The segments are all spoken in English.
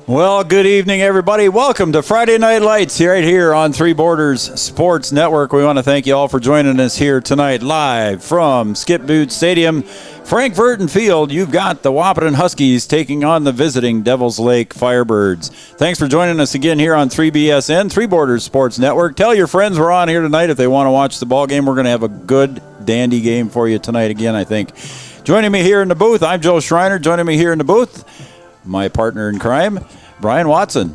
Well, good evening, everybody. Welcome to Friday Night Lights right here on Three Borders Sports Network. We want to thank you all for joining us here tonight live from Skip Booth Stadium. Frank Verton Field, you've got the Wahpeton Huskies taking on the visiting Devils Lake Firebirds. Thanks for joining us again here on 3BSN, Three Borders Sports Network. Tell your friends we're on here tonight if they want to watch the ball game. We're going to have a good, dandy game for you tonight again, I think. Joining me here in the booth, I'm Joe Schreiner. Joining me here in the booth, my partner in crime, Brian Watson.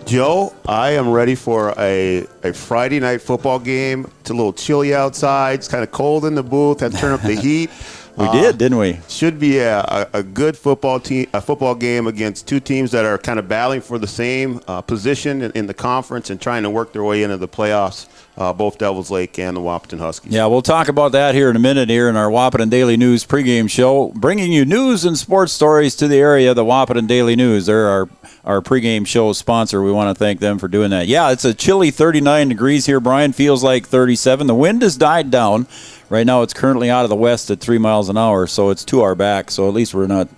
Joe, I am ready for a Friday night football game. It's a little chilly outside. It's kind of cold in the booth. Had to turn up the heat. We did, didn't we? Should be a good football game against two teams that are kind of battling for the same position in the conference and trying to work their way into the playoffs, both Devils Lake and the Wahpeton Huskies. Yeah, we'll talk about that here in a minute here in our Wahpeton Daily News pregame show, bringing you news and sports stories to the area, the Wahpeton Daily News. They're our pregame show sponsor. We want to thank them for doing that. Yeah, it's a chilly 39 degrees here, Brian. Feels like 37. The wind has died down. Right now it's currently out of the west at 3 miles an hour, so it's to our back. So at least we're not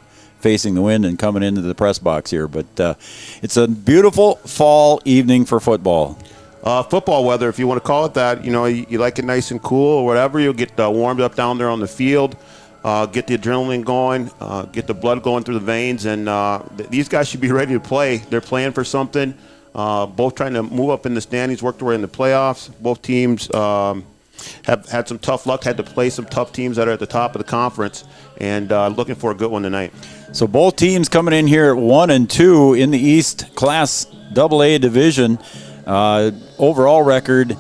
facing the wind and coming into the press box here. But it's a beautiful fall evening for football. Football weather, if you want to call it that. You know, you like it nice and cool or whatever. You'll get warmed up down there on the field, get the adrenaline going, get the blood going through the veins. And these guys should be ready to play. They're playing for something, both trying to move up in the standings, work their way in the playoffs. Both teams have had some tough luck, had to play some tough teams that are at the top of the conference, and looking for a good one tonight. So both teams coming in here at 1-2 in the East Class AA division. Overall record,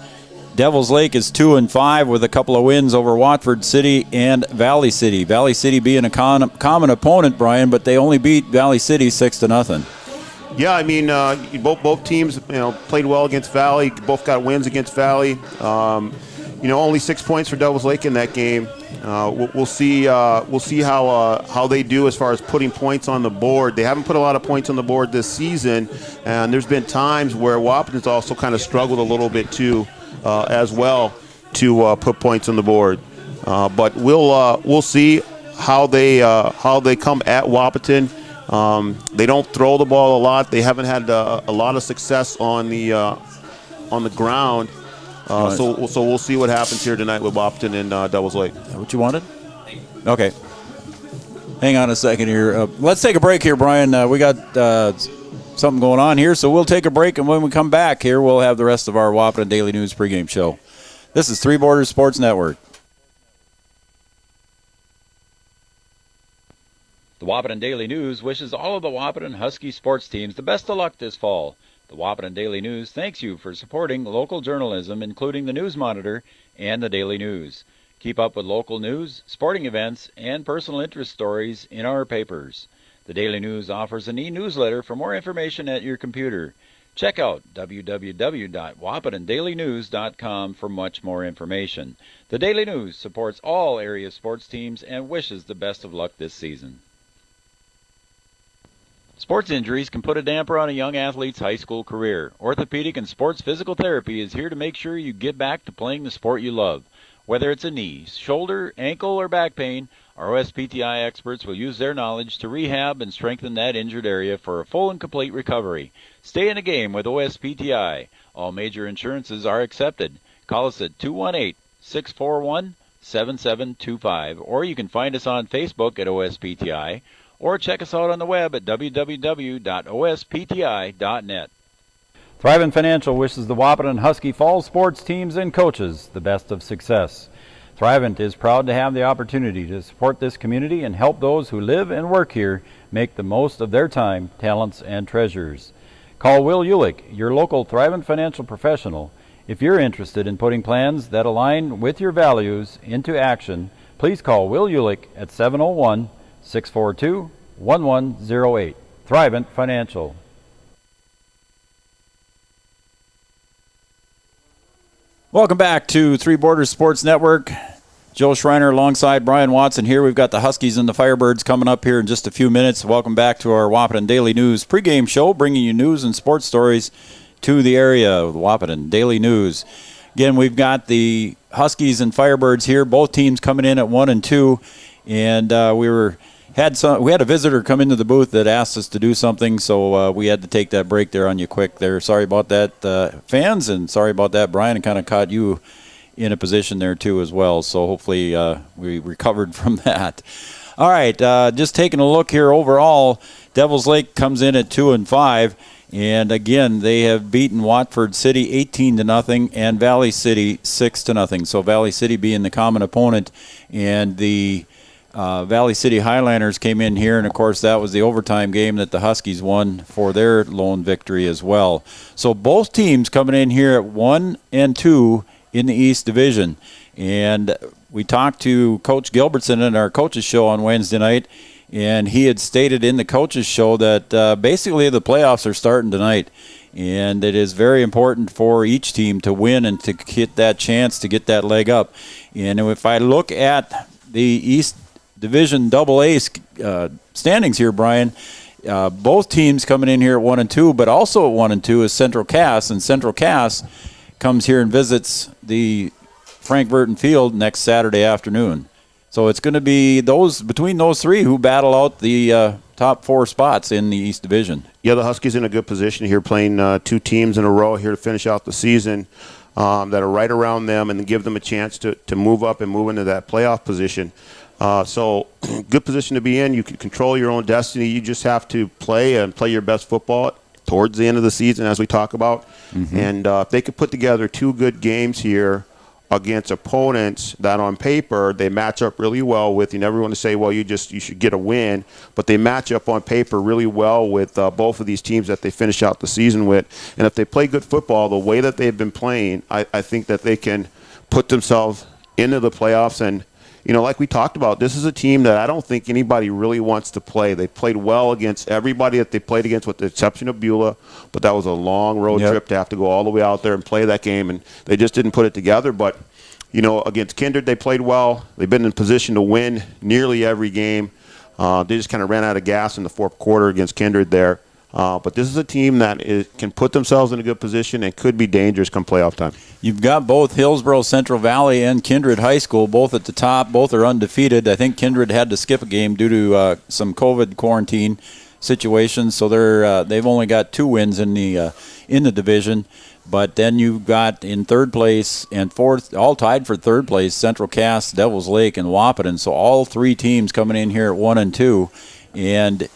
Devils Lake is 2-5 with a couple of wins over Watford City and Valley City. Valley City being a common opponent, Brian, but they only beat Valley City 6-0. Yeah, I mean, both teams, played well against Valley. Both got wins against Valley. Only 6 points for Devils Lake in that game. We'll see how they do as far as putting points on the board. They haven't put a lot of points on the board this season, and there's been times where Wahpeton's also kind of struggled a little bit too, as well, to put points on the board. But we'll see how they come at Wahpeton. They don't throw the ball a lot. They haven't had a lot of success on the ground. So we'll see what happens here tonight with Wahpeton and Devils Lake. Is that what you wanted? Okay. Hang on a second here. Let's take a break here, Brian. We got something going on here, so we'll take a break, and when we come back here, we'll have the rest of our Wahpeton Daily News pregame show. This is Three Borders Sports Network. The Wahpeton Daily News wishes all of the Wahpeton Husky sports teams the best of luck this fall. The Wahpeton Daily News thanks you for supporting local journalism, including the News Monitor and the Daily News. Keep up with local news, sporting events, and personal interest stories in our papers. The Daily News offers an e-newsletter for more information at your computer. Check out www.wahpetondailynews.com for much more information. The Daily News supports all area sports teams and wishes the best of luck this season. Sports injuries can put a damper on a young athlete's high school career. Orthopedic and sports physical therapy is here to make sure you get back to playing the sport you love. Whether it's a knee, shoulder, ankle, or back pain, our OSPTI experts will use their knowledge to rehab and strengthen that injured area for a full and complete recovery. Stay in the game with OSPTI. All major insurances are accepted. Call us at 218-641-7725, or you can find us on Facebook at OSPTI, or check us out on the web at www.ospti.net. Thrivent Financial wishes the Wahpeton Husky Fall sports teams and coaches the best of success. Thrivent is proud to have the opportunity to support this community and help those who live and work here make the most of their time, talents, and treasures. Call Will Ulick, your local Thrivent Financial professional. If you're interested in putting plans that align with your values into action, please call Will Ulick at 701-642-1108. Thrivent Financial. Welcome back to Three Borders Sports Network. Joe Schreiner alongside Brian Watson here. We've got the Huskies and the Firebirds coming up here in just a few minutes. Welcome back to our Wahpeton Daily News pregame show, bringing you news and sports stories to the area of the Wahpeton Daily News. Again, we've got the Huskies and Firebirds here, both teams coming in at 1-2, and we were we had a visitor come into the booth that asked us to do something, so we had to take that break there on you quick there. Sorry about that, fans, and sorry about that, Brian. It kind of caught you in a position there too as well. So hopefully we recovered from that. All right, just taking a look here overall, Devils Lake comes in at 2-5. And again, they have beaten Watford City 18-0 and Valley City 6-0. So Valley City being the common opponent, and the Valley City Highlanders came in here, and of course that was the overtime game that the Huskies won for their lone victory as well. So both teams coming in here at 1-2 in the East Division. And we talked to Coach Gilbertson in our coaches show on Wednesday night, and he had stated in the coaches show that basically the playoffs are starting tonight, and it is very important for each team to win and to get that chance to get that leg up. And if I look at the East Division AA standings here, Brian, both teams coming in here at 1-2, but also at 1-2 is Central Cass, and Central Cass comes here and visits the Frank Wahpeton Field next Saturday afternoon. So it's going to be between those three who battle out the top 4 spots in the East Division. Yeah, the Huskies in a good position here, playing 2 teams in a row here to finish out the season that are right around them and give them a chance to move up and move into that playoff position. So good position to be in. You can control your own destiny. You just have to play your best football towards the end of the season, as we talk about. Mm-hmm. And if they could put together 2 good games here against opponents that on paper they match up really well with. You never want to say, well, you should get a win, but they match up on paper really well with both of these teams that they finish out the season with. And if they play good football the way that they've been playing, I think that they can put themselves into the playoffs. And, like we talked about, this is a team that I don't think anybody really wants to play. They played well against everybody that they played against with the exception of Beulah, but that was a long road trip to have to go all the way out there and play that game, and they just didn't put it together. But, against Kindred, they played well. They've been in position to win nearly every game. They just kind of ran out of gas in the 4th quarter against Kindred there. But this is a team that can put themselves in a good position and could be dangerous come playoff time. You've got both Hillsborough Central Valley and Kindred High School, both at the top. Both are undefeated. I think Kindred had to skip a game due to some COVID quarantine situations, so they've only got 2 wins in the division. But then you've got in 3rd place and 4th, all tied for 3rd place, Central Cass, Devils Lake, and Wahpeton. So all 3 teams coming in here at 1-2, and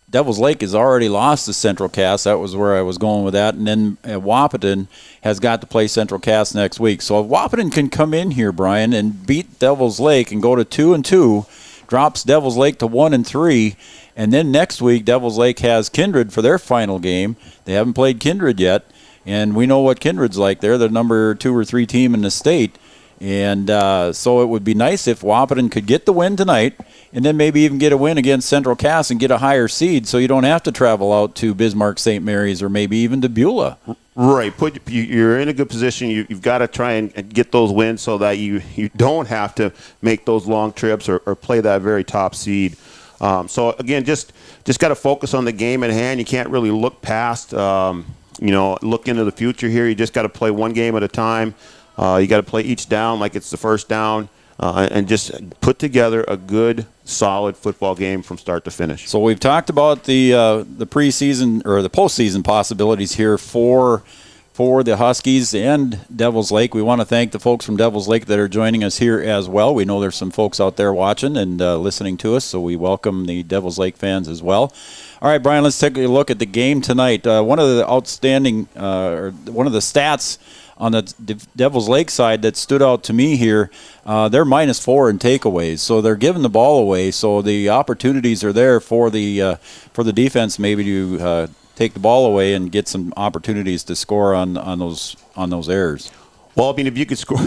Devils Lake has already lost to Central Cass. That was where I was going with that. And then Wahpeton has got to play Central Cass next week. So if Wahpeton can come in here, Brian, and beat Devils Lake and go to 2-2, drops Devils Lake to 1-3, and then next week Devils Lake has Kindred for their final game. They haven't played Kindred yet, and we know what Kindred's like. They're the number 2 or 3 team in the state. And so it would be nice if Wahpeton could get the win tonight and then maybe even get a win against Central Cass and get a higher seed so you don't have to travel out to Bismarck St. Mary's or maybe even to Beulah. Right. You're in a good position. You've got to try and get those wins so that you don't have to make those long trips or play that very top seed. So, again, just got to focus on the game at hand. You can't really look past, look into the future here. You just got to play one game at a time. You got to play each down like it's the first down, and just put together a good, solid football game from start to finish. So we've talked about the preseason or the postseason possibilities here for the Huskies and Devils Lake. We want to thank the folks from Devils Lake that are joining us here as well. We know there's some folks out there watching and listening to us, so we welcome the Devils Lake fans as well. All right, Brian, let's take a look at the game tonight. One of the outstanding, or one of the stats on the Devils Lake side that stood out to me here, they're -4 in takeaways, so they're giving the ball away. So the opportunities are there for the defense maybe to take the ball away and get some opportunities to score on those errors. Well, I mean, if you can score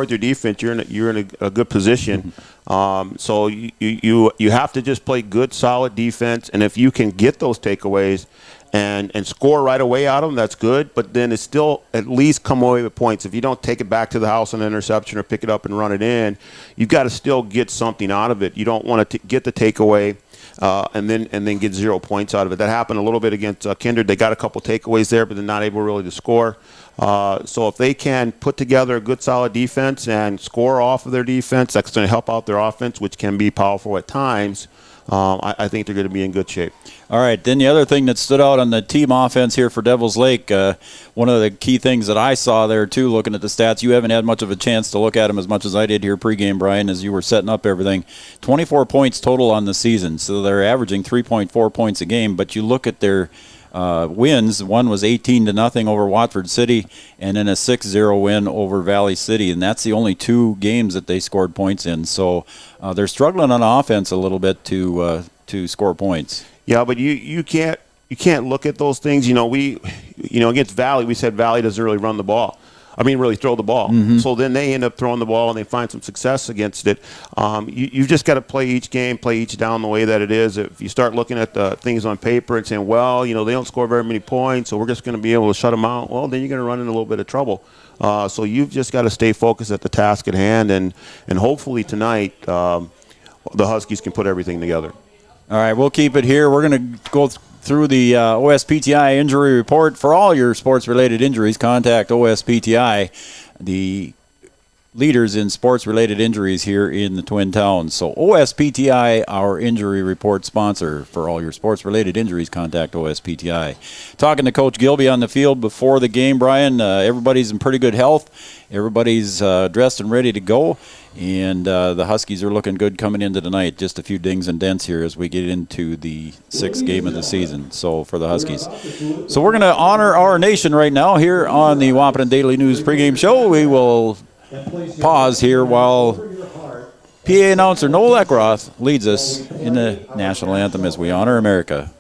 with your defense, you're in a good position. So you have to just play good, solid defense, and if you can get those takeaways and score right away out of them, that's good. But then it's still at least come away with points. If you don't take it back to the house on an interception or pick it up and run it in, you've got to still get something out of it. You don't want to get the takeaway and then get 0 points out of it. That happened a little bit against Kindred. They got a couple takeaways there, but they're not able really to score. So if they can put together a good, solid defense and score off of their defense, that's going to help out their offense, which can be powerful at times. I think they're going to be in good shape. All right, then the other thing that stood out on the team offense here for Devils Lake, one of the key things that I saw there, too, looking at the stats, you haven't had much of a chance to look at them as much as I did here pregame, Brian, as you were setting up everything. 24 points total on the season, so they're averaging 3.4 points a game, but you look at their wins. One was 18-0 over Watford City, and then a 6-0 win over Valley City, and that's the only 2 games that they scored points in. So they're struggling on offense a little bit to score points. Yeah, but you can't look at those things. Against Valley, we said Valley doesn't really run the ball. Really throw the ball. Mm-hmm. So then they end up throwing the ball and they find some success against it. You've just got to play each game, play each down the way that it is. If you start looking at the things on paper and saying, well, they don't score very many points, so we're just going to be able to shut them out, well, then you're going to run into a little bit of trouble. So you've just got to stay focused at the task at hand, and hopefully tonight the Huskies can put everything together. All right, we'll keep it here. We're going to go through the OSPTI injury report. For all your sports-related injuries, contact OSPTI, the leaders in sports-related injuries here in the Twin Towns. So OSPTI, our injury report sponsor. For all your sports-related injuries, contact OSPTI. Talking to Coach Gilby on the field before the game, Brian, everybody's in pretty good health. Everybody's dressed and ready to go. And the Huskies are looking good coming into tonight. Just a few dings and dents here as we get into the 6th game of the season. So for the Huskies. So we're going to honor our nation right now here on the Wahpeton Daily News pregame show. We will pause here while PA announcer Noel Eckroth leads us in the national anthem as we honor America.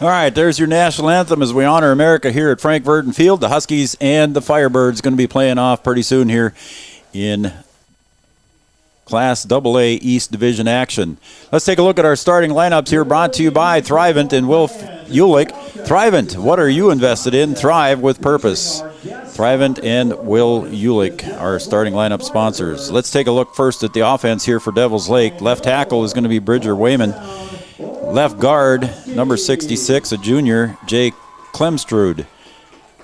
All right, there's your national anthem as we honor America here at Frank Verdon Field. The Huskies and the Firebirds going to be playing off pretty soon here in Class AA East Division action. Let's take a look at our starting lineups here, brought to you by Thrivent and Will Ulick. Thrivent, what are you invested in? Thrive with purpose. Thrivent and Will Ulick, our starting lineup sponsors. Let's take a look first at the offense here for Devils Lake. Left tackle is going to be Bridger Wayman. Left guard, number 66, a junior, Jake Klemstrud.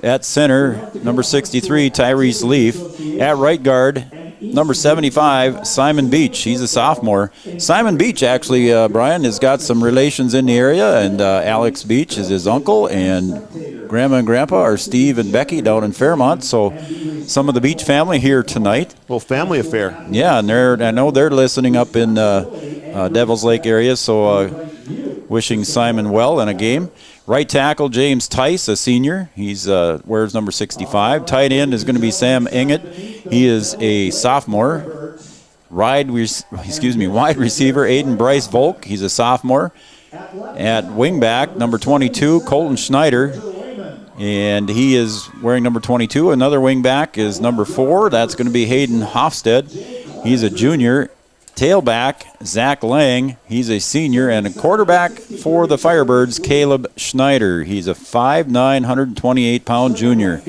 At center, number 63, Tyrese Leaf. At right guard, number 75, Simon Beach. He's a sophomore. Simon Beach, actually, Brian, has got some relations in the area, and Alex Beach is his uncle, and Grandma and Grandpa are Steve and Becky down in Fairmont. So some of the Beach family here tonight. Well, family affair. Yeah, and I know they're listening up in Devils Lake area, so wishing Simon well in a game. Right tackle, James Tice, a senior. He's wears number 65. Tight end is going to be Sam Inget. He is a sophomore. Wide receiver, Aiden Bryce Volk. He's a sophomore. At wingback, number 22, Colton Schneider. And he is wearing number 22. Another wingback is number 4. That's going to be Hayden Hofstad. He's a junior. Tailback, Zach Lang, he's a senior, and a quarterback for the Firebirds, Caleb Schneider. He's a 5'9", 128-pound junior.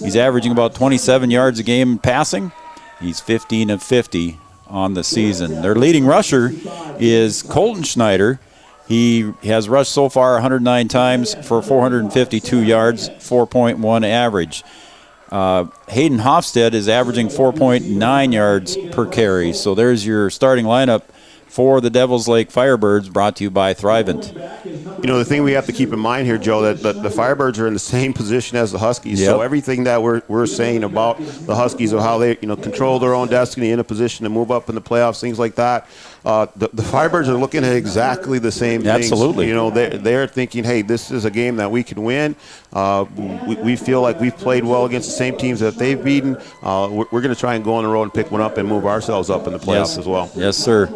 He's averaging about 27 yards a game passing. He's 15 of 50 on the season. Their leading rusher is Colton Schneider. He has rushed so far 109 times for 452 yards, 4.1 average. Hayden Hofstad is averaging 4.9 yards per carry. So there's your starting lineup for the Devils Lake Firebirds, brought to you by Thrivent. You know, the thing we have to keep in mind here, Joe, that the Firebirds are in the same position as the Huskies. Yep. So everything that we're saying about the Huskies, of how they control their own destiny, in a position to move up in the playoffs, things like that. The Firebirds are looking at exactly the same things. Absolutely. You know, they're thinking, hey, this is a game that we can win. We feel like we've played well against the same teams that they've beaten. We're going to try and go on the road and pick one up and move ourselves up in the playoffs as well. Yes, sir.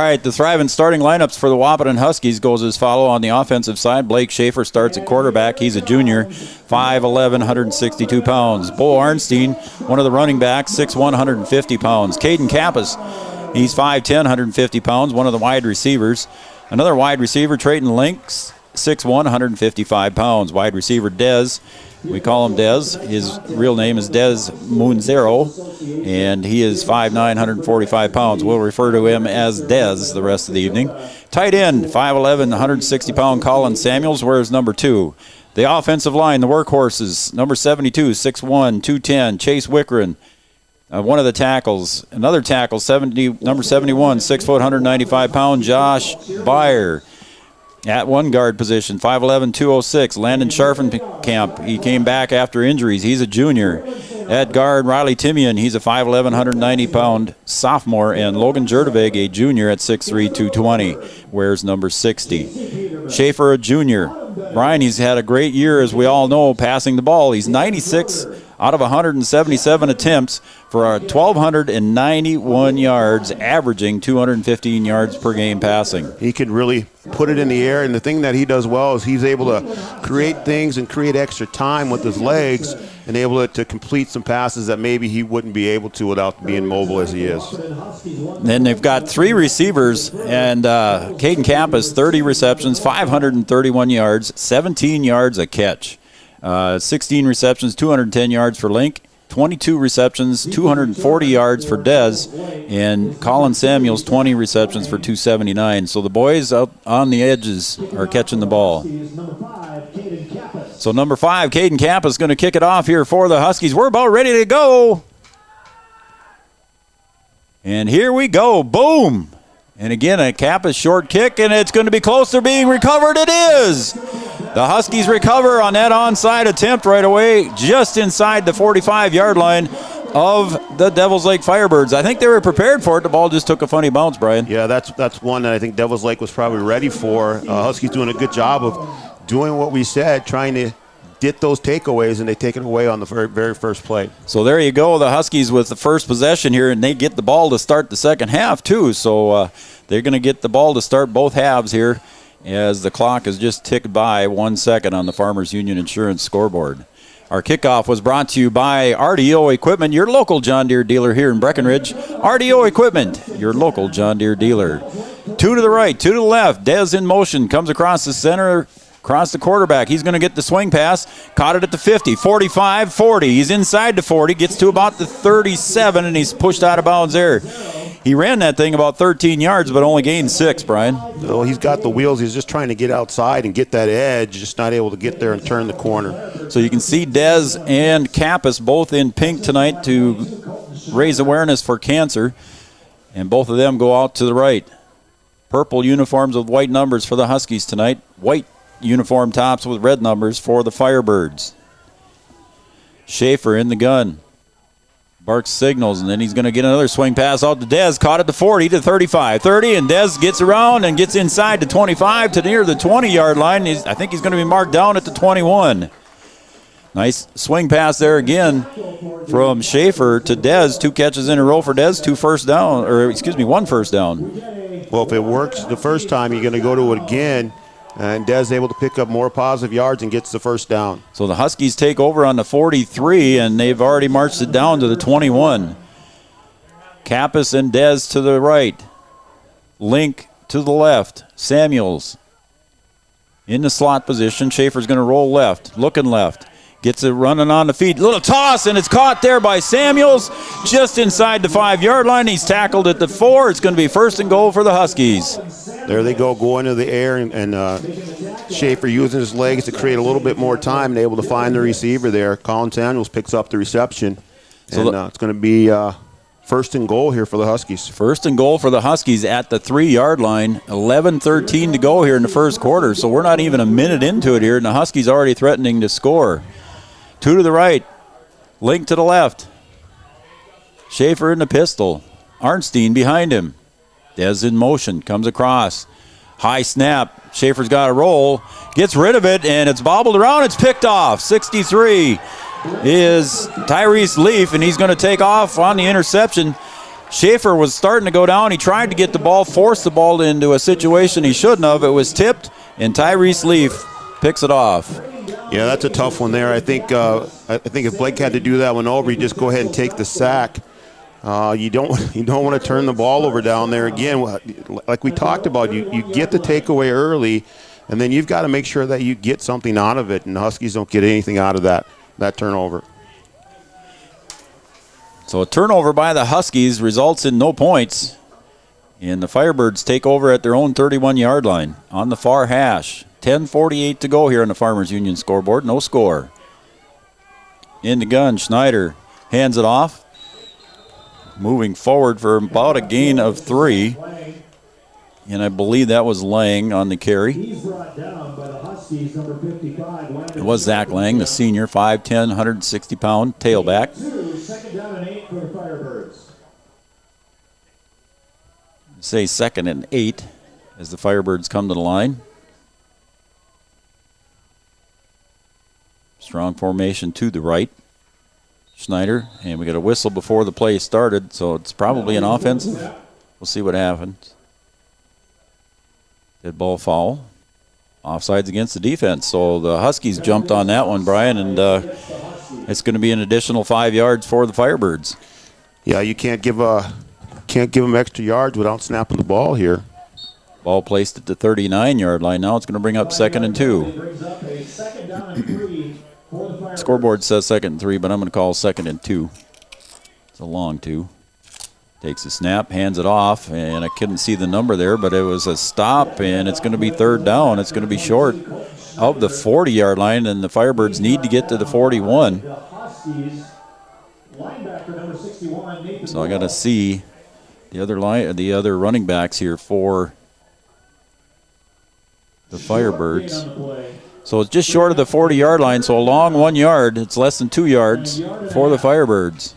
All right, the Thrivent starting lineups for the Wahpeton Huskies goes as follow. On the offensive side, Blake Schaefer starts at quarterback. He's a junior, 5'11", 162 pounds. Bo Arnstein, one of the running backs, 6'1", 150 pounds. Caden Kappas, he's 5'10", 150 pounds, one of the wide receivers. Another wide receiver, Trayton Links, 6'1", 155 pounds. Wide receiver Dez, we call him Dez. His real name is Dez Munzero, and he is 5'9", 145 pounds. We'll refer to him as Dez the rest of the evening. Tight end, 5'11", 160-pound Colin Samuels, wears number 2. The offensive line, the workhorses, number 72, 6'1", 210, Chase Wickren. One of the tackles, another tackle, number 71, 6 foot, 195 pound, Josh Byer. At one guard position, 5'11", 206, Landon Scharfenkamp. He came back after injuries. He's a junior. At guard, Riley Timian. He's a 5'11", 190 pound sophomore. And Logan Jerdevig, a junior at 6'3", 220, wears number 60. Schaefer, a junior. Brian, he's had a great year, as we all know, passing the ball. He's 96 out of 177 attempts for 1,291 yards, averaging 215 yards per game passing. He can really put it in the air, and the thing that he does well is he's able to create things and create extra time with his legs and able to complete some passes that maybe he wouldn't be able to without being mobile as he is. Then they've got 3 receivers, and Caden Kappas, 30 receptions, 531 yards, 17 yards a catch. 16 receptions, 210 yards for Link, 22 receptions, 240 yards for Dez, and Colin Samuels, 20 receptions for 279. So the boys out on the edges are catching the ball. So number 5, Caden Kappa, is going to kick it off here for the Huskies. We're about ready to go. And here we go. Boom. And again, a Kappa's short kick, and it's going to be close to being recovered. It is. The Huskies recover on that onside attempt right away, just inside the 45-yard line of the Devils Lake Firebirds. I think they were prepared for it. The ball just took a funny bounce, Brian. Yeah, that's one that I think Devils Lake was probably ready for. Huskies doing a good job of doing what we said, trying to get those takeaways, and they take it away on the very first play. So there you go, the Huskies with the first possession here, and they get the ball to start the second half too. So they're going to get the ball to start both halves here, as the clock has just ticked by 1 second on the Farmers Union Insurance scoreboard. Our kickoff was brought to you by RDO Equipment, your local John Deere dealer here in Breckenridge. RDO Equipment, your local John Deere dealer. 2 to the right, 2 to the left. Dez in motion, comes across the center, across the quarterback. He's going to get the swing pass. Caught it at the 50, 45, 40. He's inside the 40, gets to about the 37, and he's pushed out of bounds there. He ran that thing about 13 yards, but only gained 6, Brian. Well, he's got the wheels. He's just trying to get outside and get that edge, just not able to get there and turn the corner. So you can see Dez and Kappas both in pink tonight to raise awareness for cancer, and both of them go out to the right. Purple uniforms with white numbers for the Huskies tonight. White uniform tops with red numbers for the Firebirds. Schaefer in the gun. Barks signals, and then he's going to get another swing pass out to Dez. Caught at the 40 to 35. 30, and Dez gets around and gets inside the 25 to near the 20-yard line. I think he's going to be marked down at the 21. Nice swing pass there again from Schaefer to Dez. 2 catches in a row for Dez, 1 first down. Well, if it works the first time, you're going to go to it again. And Dez able to pick up more positive yards and gets the first down. So the Huskies take over on the 43, and they've already marched it down to the 21. Kappas and Dez to the right. Link to the left. Samuels in the slot position. Schaefer's going to roll left, looking left. Gets it running on the feet. Little toss, and it's caught there by Samuels just inside the 5-yard line. He's tackled at the 4. It's going to be first and goal for the Huskies. There they go into the air, and Schaefer using his legs to create a little bit more time and able to find the receiver there. Colin Samuels picks up the reception, and it's going to be first and goal here for the Huskies. First and goal for the Huskies at the 3-yard line. 11:13 to go here in the first quarter, so we're not even a minute into it here, and the Huskies already threatening to score. 2 to the right, Link to the left. Schaefer in the pistol. Arnstein behind him. Dez in motion, comes across. High snap. Schaefer's got a roll. Gets rid of it, and it's bobbled around. It's picked off. 63 is Tyrese Leaf, and he's going to take off on the interception. Schaefer was starting to go down. He tried to get the ball, forced the ball into a situation he shouldn't have. It was tipped, and Tyrese Leaf picks it off. Yeah, that's a tough one there. I think if Blake had to do that one over, you just go ahead and take the sack. You don't want to turn the ball over down there again. Like we talked about, you get the takeaway early, and then you've got to make sure that you get something out of it, and the Huskies don't get anything out of that turnover. So a turnover by the Huskies results in no points, and the Firebirds take over at their own 31-yard line on the far hash. 10:48 to go here on the Farmers Union scoreboard. No score. In the gun, Schneider hands it off. Moving forward for about a gain of 3. And I believe that was Lang on the carry. It was Zach Lang, the senior, 5'10", 160-pound tailback. Second down and 8 for the Firebirds. Say 2nd and 8 as the Firebirds come to the line. Strong formation to the right. Schneider, and we got a whistle before the play started, so it's probably an offensive. We'll see what happens. Dead ball foul. Offsides against the defense. So the Huskies jumped on that one, Brian, and it's going to be an additional 5 yards for the Firebirds. Yeah, you can't give them extra yards without snapping the ball here. Ball placed at the 39-yard line. Now it's going to bring up 2nd and 2. Scoreboard says 2nd and 3, but I'm going to call 2nd and 2. It's a long 2. Takes a snap, hands it off, and I couldn't see the number there, but it was a stop, and it's going to be 3rd down. It's going to be short of the 40-yard line, and the Firebirds need to get to the 41. So I got to see the other running backs here for the Firebirds. So it's just short of the 40-yard line, so a long 1 yard. It's less than 2 yards for the Firebirds.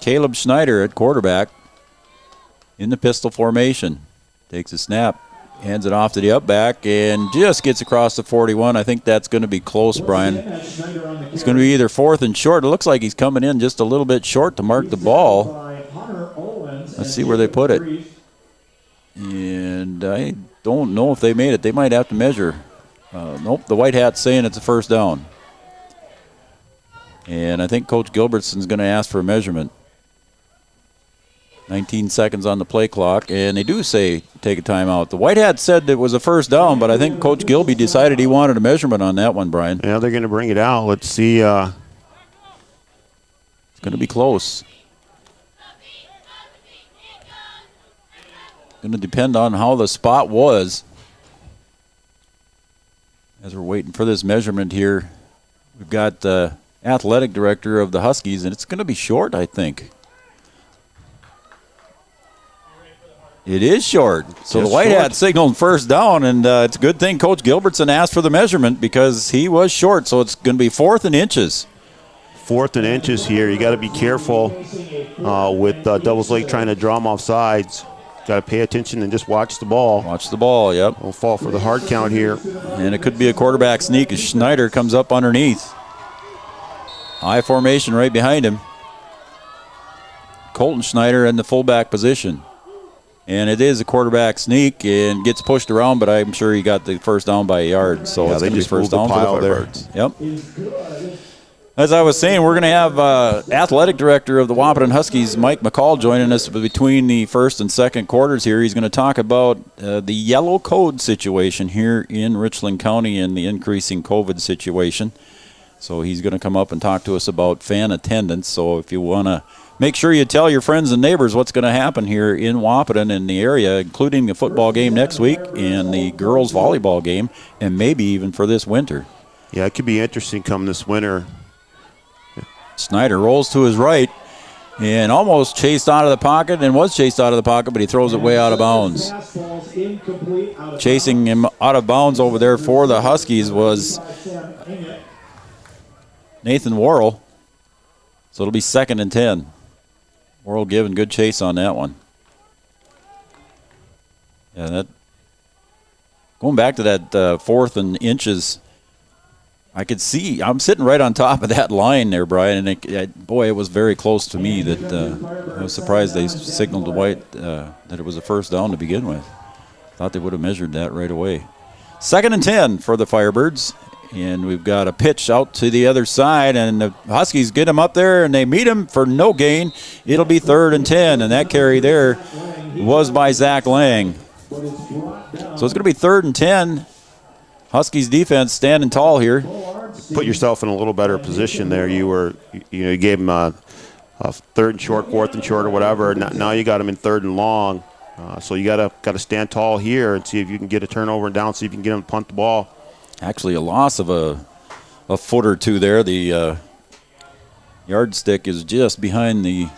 Caleb Schneider at quarterback in the pistol formation. Takes a snap, hands it off to the up back, and just gets across the 41. I think that's going to be close, Brian. It's going to be either 4th and short. It looks like he's coming in just a little bit short to mark the ball. Let's see where they put it. And I don't know if they made it. They might have to measure. Nope, the white hat's saying it's a 1st down. And I think Coach Gilbertson's going to ask for a measurement. 19 seconds on the play clock, and they do say take a timeout. The white hat said it was a 1st down, but I think Coach Gilby decided he wanted a measurement on that one, Brian. Yeah, they're going to bring it out. Let's see. It's going to be close. Going to depend on how the spot was. As we're waiting for this measurement here, we've got the athletic director of the Huskies, and it's going to be short, I think. It is short. So the white hat signaled 1st down, and it's a good thing Coach Gilbertson asked for the measurement because he was short, so it's going to be 4th and inches. 4th and inches here. You got to be careful with Devils Lake trying to draw them off sides. Got to pay attention and just watch the ball. Watch the ball, yep. We'll fall for the hard count here. And it could be a quarterback sneak as Schneider comes up underneath. High formation right behind him. Colton Schneider in the fullback position. And it is a quarterback sneak and gets pushed around, but I'm sure he got the 1st down by a yard. So it's going to be 1st down for the Firebirds. Yep. As I was saying, we're going to have athletic director of the Wahpeton Huskies, Mike McCall, joining us between the first and second quarters here. He's going to talk about the yellow code situation here in Richland County and the increasing COVID situation. So he's going to come up and talk to us about fan attendance. So if you want to make sure you tell your friends and neighbors what's going to happen here in Wahpeton in the area, including the football game next week and the girls volleyball game, and maybe even for this winter. Yeah, it could be interesting come this winter. Snyder rolls to his right and almost chased out of the pocket and was chased out of the pocket, but he throws it way out of bounds. Chasing him out of bounds over there for the Huskies was Nathan Worrell. So it'll be 2nd and 10. Worrell giving good chase on that one. Yeah, that going back to that 4th and inches. I could see, I'm sitting right on top of that line there, Brian, and it was very close to me that I was surprised they signaled to White that it was a first down to begin with. Thought they would have measured that right away. 2nd and 10 for the Firebirds, and we've got a pitch out to the other side, and the Huskies get him up there, and they meet him for no gain. It'll be 3rd and 10, and that carry there was by Zach Lang. So it's going to be 3rd and 10. Huskies defense standing tall here. Put yourself in a little better position there. You gave him a 3rd and short, 4th and short, or whatever. Now you got him in 3rd and long. So you got to stand tall here and see if you can get a turnover and down. See if you can get him to punt the ball. Actually, a loss of a foot or two there. The yardstick is just behind the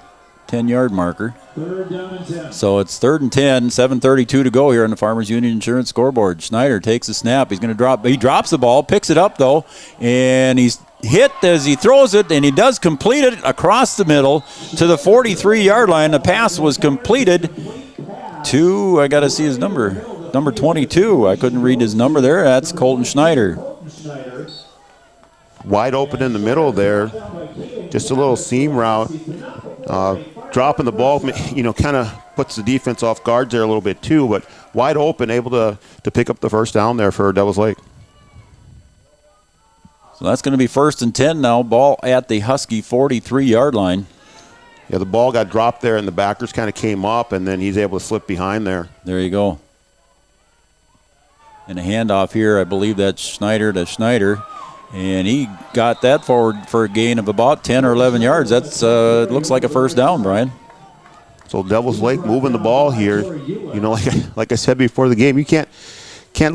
10-yard marker. 3rd down and 10. So it's 3rd and 10, 7:32 to go here on the Farmers Union Insurance scoreboard. Schneider takes a snap. He's going to drop. He drops the ball, picks it up, though, and he's hit as he throws it, and he does complete it across the middle to the 43-yard line. The pass was completed to, I got to see his number 22. I couldn't read his number there. That's Colton Schneider. Wide open in the middle there. Just a little seam route. Dropping the ball, kind of puts the defense off guard there a little bit too, but wide open, able to pick up the first down there for Devils Lake. So that's going to be 1st and 10 now. Ball at the Husky 43-yard line. Yeah, the ball got dropped there, and the backers kind of came up, and then he's able to slip behind there. There you go. And a handoff here, I believe that's Schneider to Schneider. And he got that forward for a gain of about 10 or 11 yards. That's it looks like a first down, Brian. So Devils Lake moving the ball here. Like I said before the game, you can't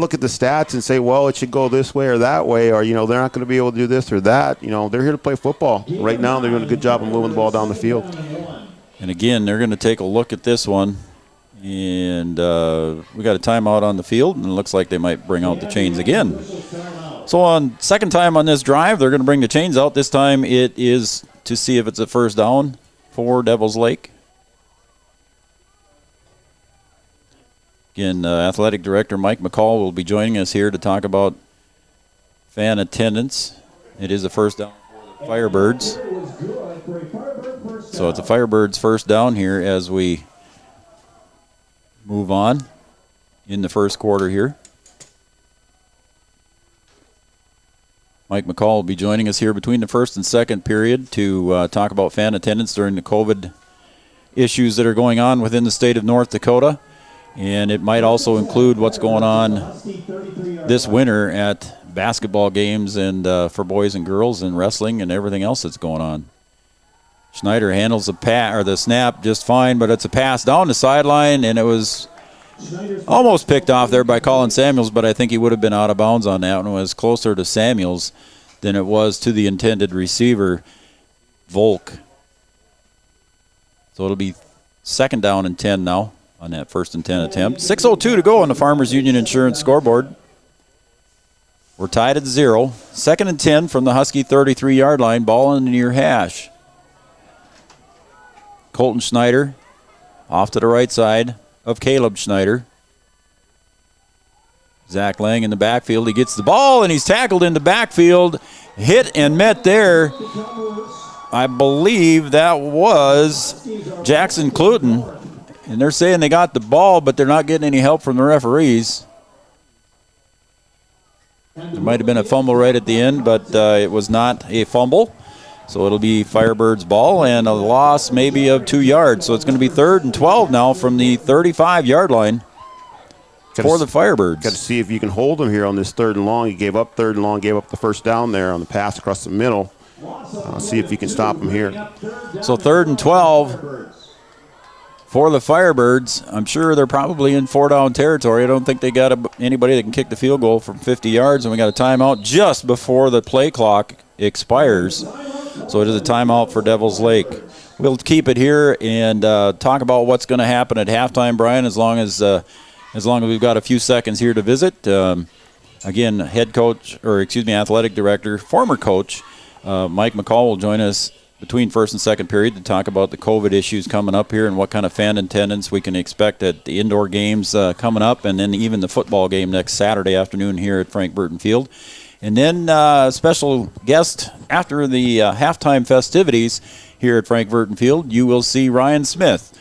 look at the stats and say, well, it should go this way or that way, or they're not going to be able to do this or that. They're here to play football. Right now, they're doing a good job of moving the ball down the field. And again, they're going to take a look at this one. And we got a timeout on the field, and it looks like they might bring out the chains again. So on second time on this drive, they're going to bring the chains out. This time it is to see if it's a first down for Devils Lake. Again, Athletic Director Mike McCall will be joining us here to talk about fan attendance. It is a first down for the Firebirds. So it's a Firebirds first down here as we move on in the first quarter here. Mike McCall will be joining us here between the first and second period to talk about fan attendance during the COVID issues that are going on within the state of North Dakota. And it might also include what's going on this winter at basketball games and for boys and girls and wrestling and everything else that's going on. Schneider handles the snap just fine, but it's a pass down the sideline, and it was almost picked off there by Colin Samuels, but I think he would have been out of bounds on that one. It was closer to Samuels than it was to the intended receiver, Volk. So it'll be 2nd down and 10 now on that 1st and 10 attempt. 6:02 to go on the Farmers Union Insurance scoreboard. We're tied at 0. 2nd and 10 from the Husky 33-yard line, ball in the near hash. Colton Schneider off to the right side of Caleb Schneider. Zach Lang in the backfield. He gets the ball, and he's tackled in the backfield. Hit and met there. I believe that was Jackson Cluten. And they're saying they got the ball, but they're not getting any help from the referees. There might have been a fumble right at the end, but it was not a fumble. So it'll be Firebirds ball and a loss maybe of 2 yards. So it's going to be 3rd and 12 now from the 35-yard line for the Firebirds. Got to see if you can hold them here on this 3rd and long. He gave up 3rd and long, gave up the first down there on the pass across the middle. See if you can stop them here. So 3rd and 12 for the Firebirds. I'm sure they're probably in 4-down territory. I don't think they got anybody that can kick the field goal from 50 yards, and we got a timeout just before the play clock expires. So it is a timeout for Devils Lake. We'll keep it here and talk about what's going to happen at halftime, Brian, as long as we've got a few seconds here to visit. Again, athletic director, former coach, Mike McCall will join us between first and second period to talk about the COVID issues coming up here and what kind of fan attendance we can expect at the indoor games coming up, and then even the football game next Saturday afternoon here at Frank Burton Field. And then special guest after the halftime festivities here at Frank Burton Field, you will see Ryan Smith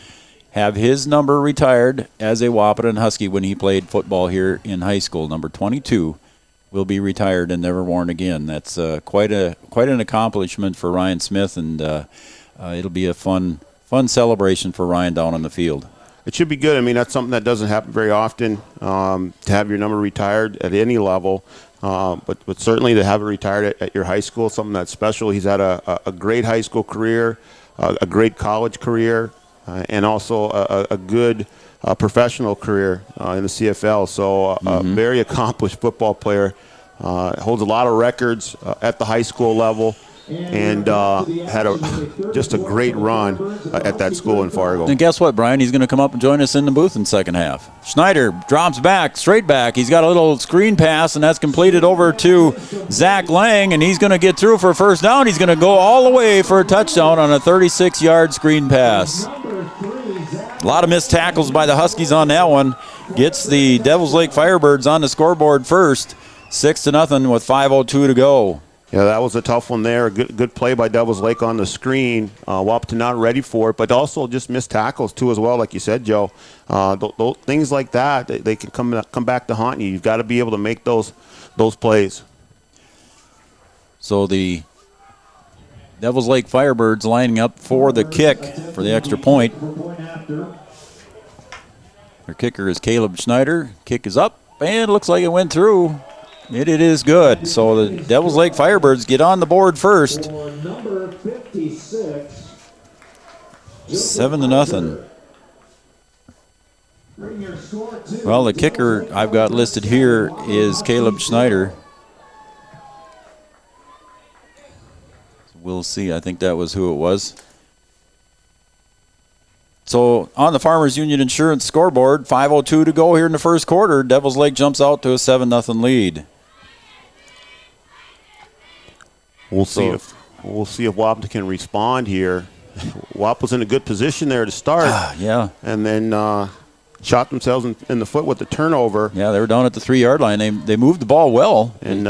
have his number retired as a Wahpeton Husky when he played football here in high school. Number 22 will be retired and never worn again. That's quite an accomplishment for Ryan Smith, and it'll be a fun celebration for Ryan down on the field. It should be good. I mean, that's something that doesn't happen very often, to have your number retired at any level. But certainly to have it retired at your high school, something that's special. He's had a great high school career, a great college career, and also a good professional career in the CFL. So a very accomplished football player. Holds a lot of records at the high school level, and had just a great run at that school in Fargo. And guess what, Brian? He's going to come up and join us in the booth in second half. Schneider drops back, straight back. He's got a little screen pass, and that's completed over to Zach Lang, and he's going to get through for a first down. He's going to go all the way for a touchdown on a 36-yard screen pass. A lot of missed tackles by the Huskies on that one. Gets the Devils Lake Firebirds on the scoreboard first, 6-0 with 5:02 to go. Yeah, that was a tough one there. A good play by Devils Lake on the screen. Wahpeton not ready for it, but also just missed tackles too as well, like you said, Joe. Things like that, they can come back to haunt you. You've got to be able to make those plays. So the Devils Lake Firebirds lining up for the kick for the extra point. Their kicker is Caleb Schneider. Kick is up, and it looks like it went through. It is good. So the Devils Lake Firebirds get on the board first. 7-0. Well, the kicker I've got listed here is Caleb Schneider. We'll see. I think that was who it was. So on the Farmers Union Insurance scoreboard, 5:02 to go here in the first quarter. Devils Lake jumps out to a 7-0 lead. We'll see if Wahpeton can respond here. Wahpeton was in a good position there to start. Yeah. And then shot themselves in the foot with the turnover. Yeah, they were down at the 3-yard line. They moved the ball well. And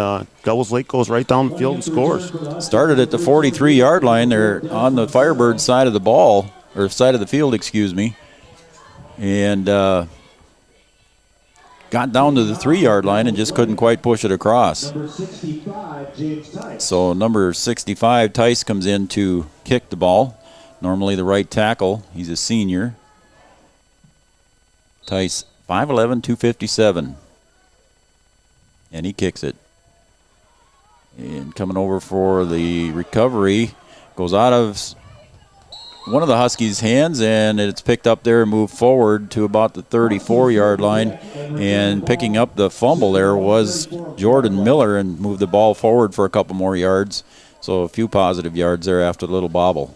Devils Lake goes right down the field and scores. Started at the 43-yard line. They're on the Firebird side of the ball, or side of the field, excuse me. And got down to the 3-yard line and just couldn't quite push it across. So number 65, Tice, comes in to kick the ball. Normally the right tackle. He's a senior. Tice, 5'11", 257. And he kicks it. And coming over for the recovery, goes out of one of the Huskies' hands, and it's picked up there and moved forward to about the 34-yard line. And picking up the fumble there was Jordan Miller, and moved the ball forward for a couple more yards. So a few positive yards there after the little bobble.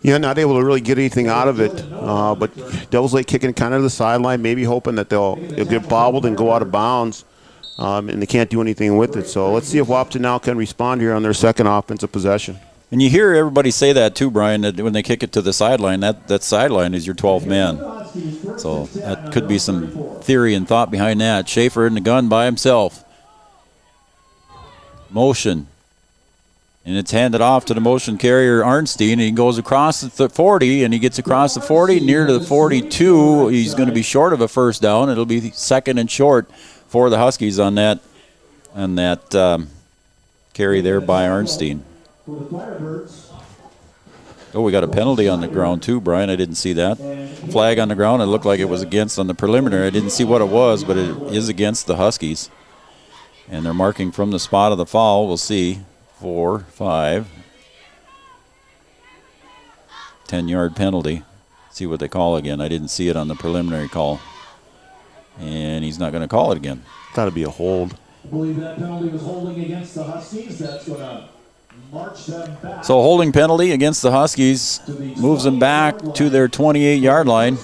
Yeah, not able to really get anything out of it. But Devils Lake kicking kind of to the sideline, maybe hoping that they'll get bobbled and go out of bounds. And they can't do anything with it. So let's see if Wahpeton now can respond here on their second offensive possession. And you hear everybody say that too, Brian, that when they kick it to the sideline, that sideline is your 12th man. So that could be some theory and thought behind that. Schaefer in the gun by himself. Motion. And it's handed off to the motion carrier, Arnstein, and he goes across the 40, and he gets across the 40, near to the 42. He's going to be short of a first down. It'll be second and short for the Huskies on that carry there by Arnstein. For the Firebirds. Oh, we got a penalty on the ground too, Brian. I didn't see that. Flag on the ground. It looked like it was against on the preliminary. I didn't see what it was, but it is against the Huskies. And they're marking from the spot of the foul. We'll see. 4, 5. 10-yard penalty. See what they call again. I didn't see it on the preliminary call. And he's not going to call it again. Thought it'd be a hold. I believe that penalty was holding against the Huskies. That's going to march them back. So holding penalty against the Huskies moves them back to their 28-yard line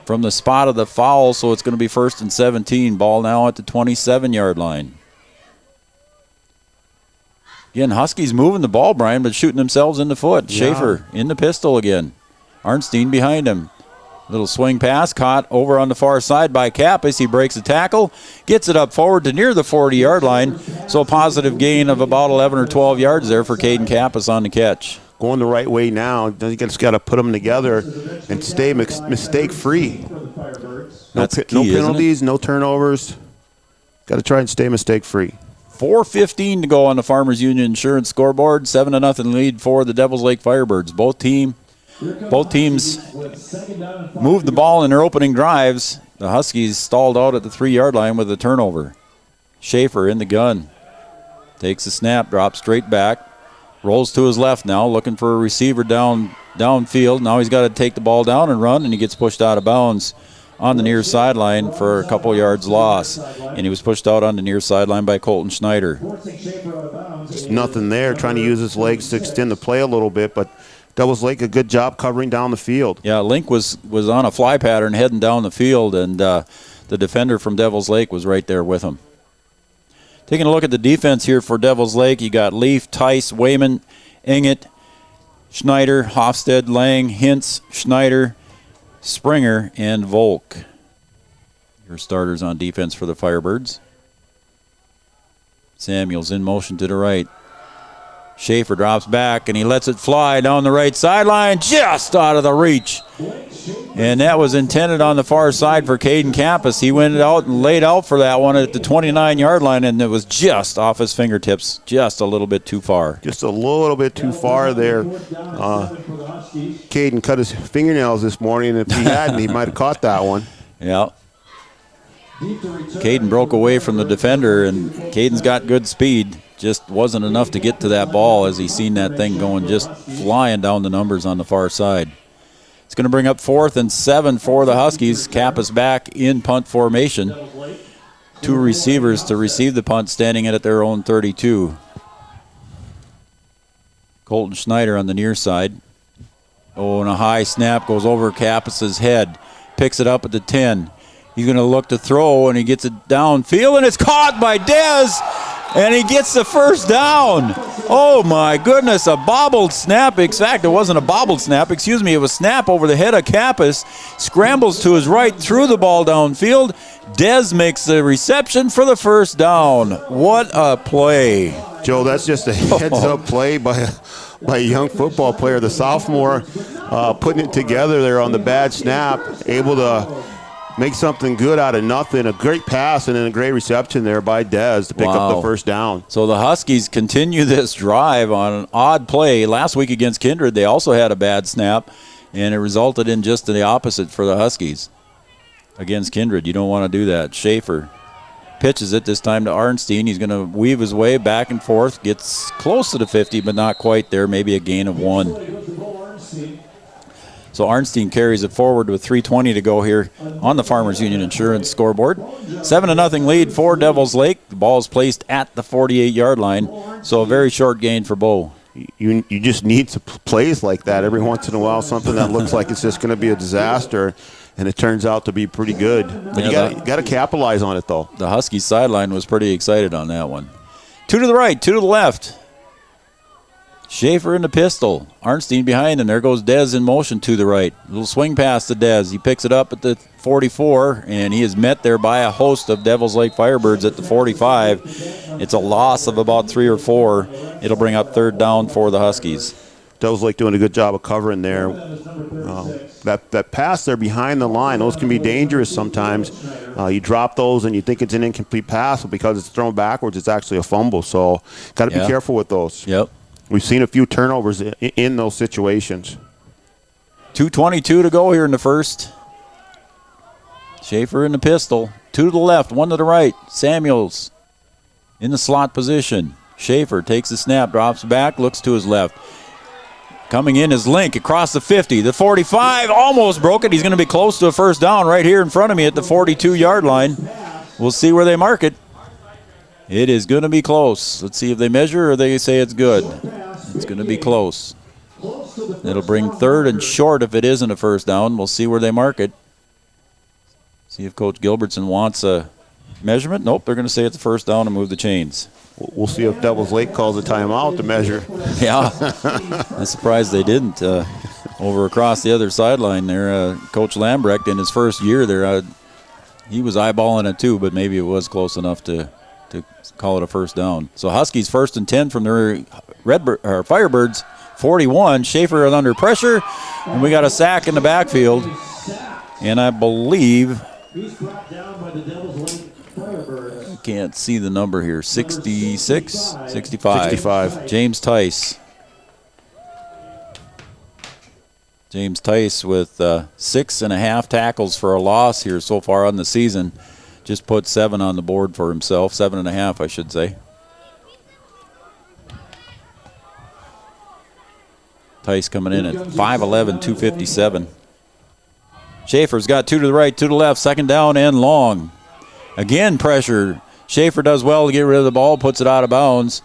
from the spot of the foul. So it's going to be 1st and 17. Ball now at the 27-yard line. Again, Huskies moving the ball, Brian, but shooting themselves in the foot. Yeah. Schaefer in the pistol again. Arnstein behind him. Little swing pass caught over on the far side by Kappas. He breaks a tackle, gets it up forward to near the 40-yard line. So a positive gain of about 11 or 12 yards there for Caden Kappas on the catch. Going the right way now. You just got to put them together and stay mistake-free. No penalties, no turnovers. Got to try and stay mistake-free. 4:15 to go on the Farmers Union Insurance scoreboard. 7-0 lead for the Devils Lake Firebirds. Both teams moved the ball in their opening drives. The Huskies stalled out at the 3-yard line with a turnover. Schaefer in the gun. Takes a snap, drops straight back. Rolls to his left now, looking for a receiver downfield. Now he's got to take the ball down and run, and he gets pushed out of bounds on the near sideline for a couple yards loss. And he was pushed out on the near sideline by Colton Schneider. Just nothing there, trying to use his legs to extend the play a little bit, but Devils Lake a good job covering down the field. Yeah, Link was on a fly pattern heading down the field, and the defender from Devils Lake was right there with him. Taking a look at the defense here for Devils Lake, you got Leaf, Tice, Wayman, Inget, Schneider, Hofstede, Lang, Hintz, Schneider, Springer, and Volk. Your starters on defense for the Firebirds. Samuels in motion to the right. Schaefer drops back, and he lets it fly down the right sideline, just out of the reach. And that was intended on the far side for Caden Kappas. He went out and laid out for that one at the 29-yard line, and it was just off his fingertips, just a little bit too far. Just a little bit too far there. Caden cut his fingernails this morning, and if he hadn't, he might have caught that one. Yeah. Caden broke away from the defender, and Caden's got good speed. Just wasn't enough to get to that ball as he seen that thing going just flying down the numbers on the far side. It's going to bring up 4th and 7 for the Huskies. Kappas back in punt formation. 2 receivers to receive the punt, standing at their own 32. Colton Schneider on the near side. Oh, and a high snap goes over Kappas's head. Picks it up at the 10. He's going to look to throw, and he gets it downfield, and it's caught by Dez, and he gets the first down. Oh, my goodness, a bobbled snap. In fact, it wasn't a bobbled snap. Excuse me, it was snap over the head of Kappas. Scrambles to his right, threw the ball downfield. Dez makes the reception for the first down. What a play. Joe, that's just a heads-up play by a young football player. The sophomore putting it together there on the bad snap, able to make something good out of nothing. A great pass and then a great reception there by Dez to pick up the first down. So the Huskies continue this drive on an odd play. Last week against Kindred, they also had a bad snap, and it resulted in just the opposite for the Huskies. Against Kindred, you don't want to do that. Schaefer pitches it this time to Arnstein. He's going to weave his way back and forth, gets close to the 50, but not quite there, maybe a gain of 1. So Arnstein carries it forward with 3:20 to go here on the Farmers Union Insurance scoreboard. 7-0 lead for Devils Lake. The ball is placed at the 48-yard line, so a very short gain for Bo. You just need some plays like that every once in a while, something that looks like it's just going to be a disaster, and it turns out to be pretty good. But you got to capitalize on it, though. The Huskies sideline was pretty excited on that one. 2 to the right, 2 to the left. Schaefer in the pistol. Arnstein behind him. There goes Dez in motion to the right. Little swing pass to Dez. He picks it up at the 44, and he is met there by a host of Devils Lake Firebirds at the 45. It's a loss of about 3 or 4. It'll bring up 3rd down for the Huskies. Devils Lake doing a good job of covering there. That pass there behind the line, those can be dangerous sometimes. You drop those and you think it's an incomplete pass, but because it's thrown backwards, it's actually a fumble. So got to be careful with those. Yep. We've seen a few turnovers in those situations. 2:22 to go here in the first. Schaefer in the pistol. 2 to the left, 1 to the right. Samuels in the slot position. Schaefer takes the snap, drops back, looks to his left. Coming in is Link across the 50, the 45, almost broke it. He's going to be close to a first down right here in front of me at the 42-yard line. We'll see where they mark it. It is going to be close. Let's see if they measure or they say it's good. It's going to be close. It'll bring third and short if it isn't a first down. We'll see where they mark it. See if Coach Gilbertson wants a measurement. Nope, they're going to say it's a first down and move the chains. We'll see if Devils Lake calls a timeout to measure. Yeah, I'm surprised they didn't. Over across the other sideline there, Coach Lambrecht in his first year there, he was eyeballing it too, but maybe it was close enough to call it a first down. So Huskies 1st and 10 from their Firebirds 41. Schaefer is under pressure, and we got a sack in the backfield. And I believe, I can't see the number here, 66, 65. James Tice. James Tice with 6.5 tackles for a loss here so far on the season. Just put 7 on the board for himself, 7.5 I should say. Tice coming in at 5'11", 257. Schaefer's got 2 to the right, 2 to the left, second down and long. Again, pressure. Schaefer does well to get rid of the ball, puts it out of bounds,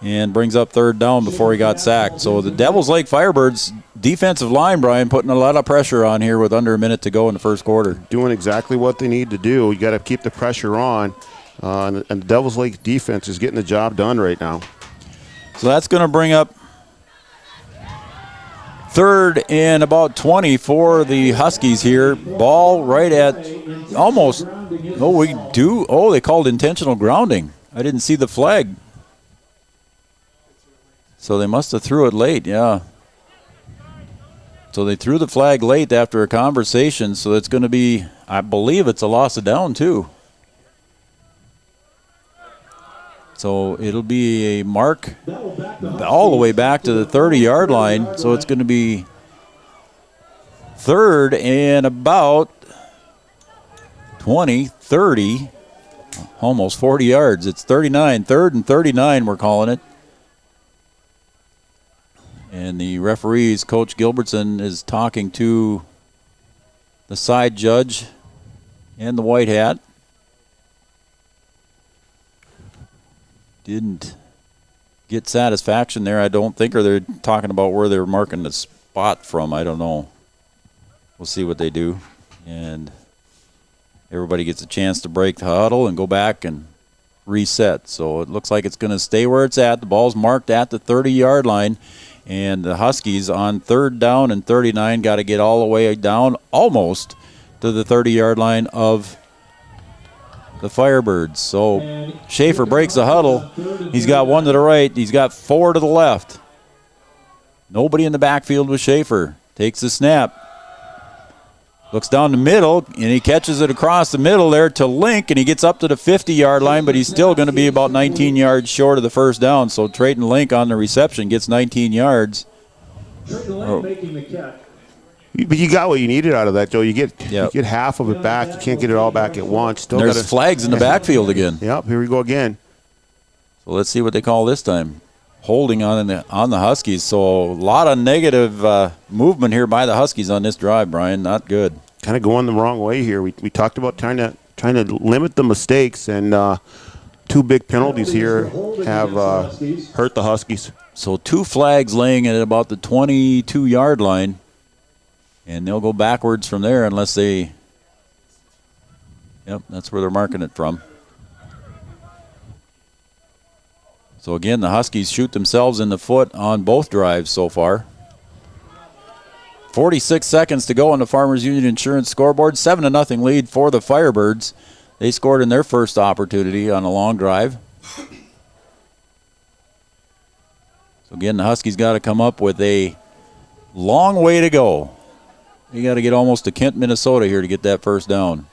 and brings up third down before he got sacked. So the Devils Lake Firebirds defensive line, Brian, putting a lot of pressure on here with under a minute to go in the first quarter. Doing exactly what they need to do. You got to keep the pressure on, and the Devils Lake defense is getting the job done right now. So that's going to bring up third and about 20 for the Huskies here. Ball right at almost, they called intentional grounding. I didn't see the flag. So they must have threw it late, yeah. So they threw the flag late after a conversation, so it's going to be, I believe it's a loss of down too. So it'll be a mark all the way back to the 30-yard line. So it's going to be third and about 20, 30, almost 40 yards. It's 39, third and 39 we're calling it. And the referees, Coach Gilbertson, is talking to the side judge and the white hat. Didn't get satisfaction there, I don't think, or they're talking about where they're marking the spot from. I don't know. We'll see what they do. And everybody gets a chance to break the huddle and go back and reset. So it looks like it's going to stay where it's at. The ball's marked at the 30-yard line. And the Huskies on third down and 39 got to get all the way down almost to the 30-yard line of the Firebirds. So Schaefer breaks the huddle. He's got 1 to the right. He's got 4 to the left. Nobody in the backfield with Schaefer. Takes the snap. Looks down the middle, and he catches it across the middle there to Link, and he gets up to the 50-yard line, but he's still going to be about 19 yards short of the first down. So Trayton Link on the reception gets 19 yards. But you got what you needed out of that, Joe. You get half of it back. You can't get it all back at once. Still there's flags in the backfield again. Yep, here we go again. So let's see what they call this time. Holding on the Huskies. So a lot of negative movement here by the Huskies on this drive, Brian. Not good. Kind of going the wrong way here. We talked about trying to limit the mistakes, and 2 big penalties here have hurt the Huskies. So 2 flags laying at about the 22-yard line, and they'll go backwards from there unless they. Yep, that's where they're marking it from. So again, the Huskies shoot themselves in the foot on both drives so far. 46 seconds to go on the Farmers Union Insurance scoreboard. 7-0 lead for the Firebirds. They scored in their first opportunity on a long drive. So again, the Huskies got to come up with a long way to go. You got to get almost to Kent, Minnesota here to get that first down.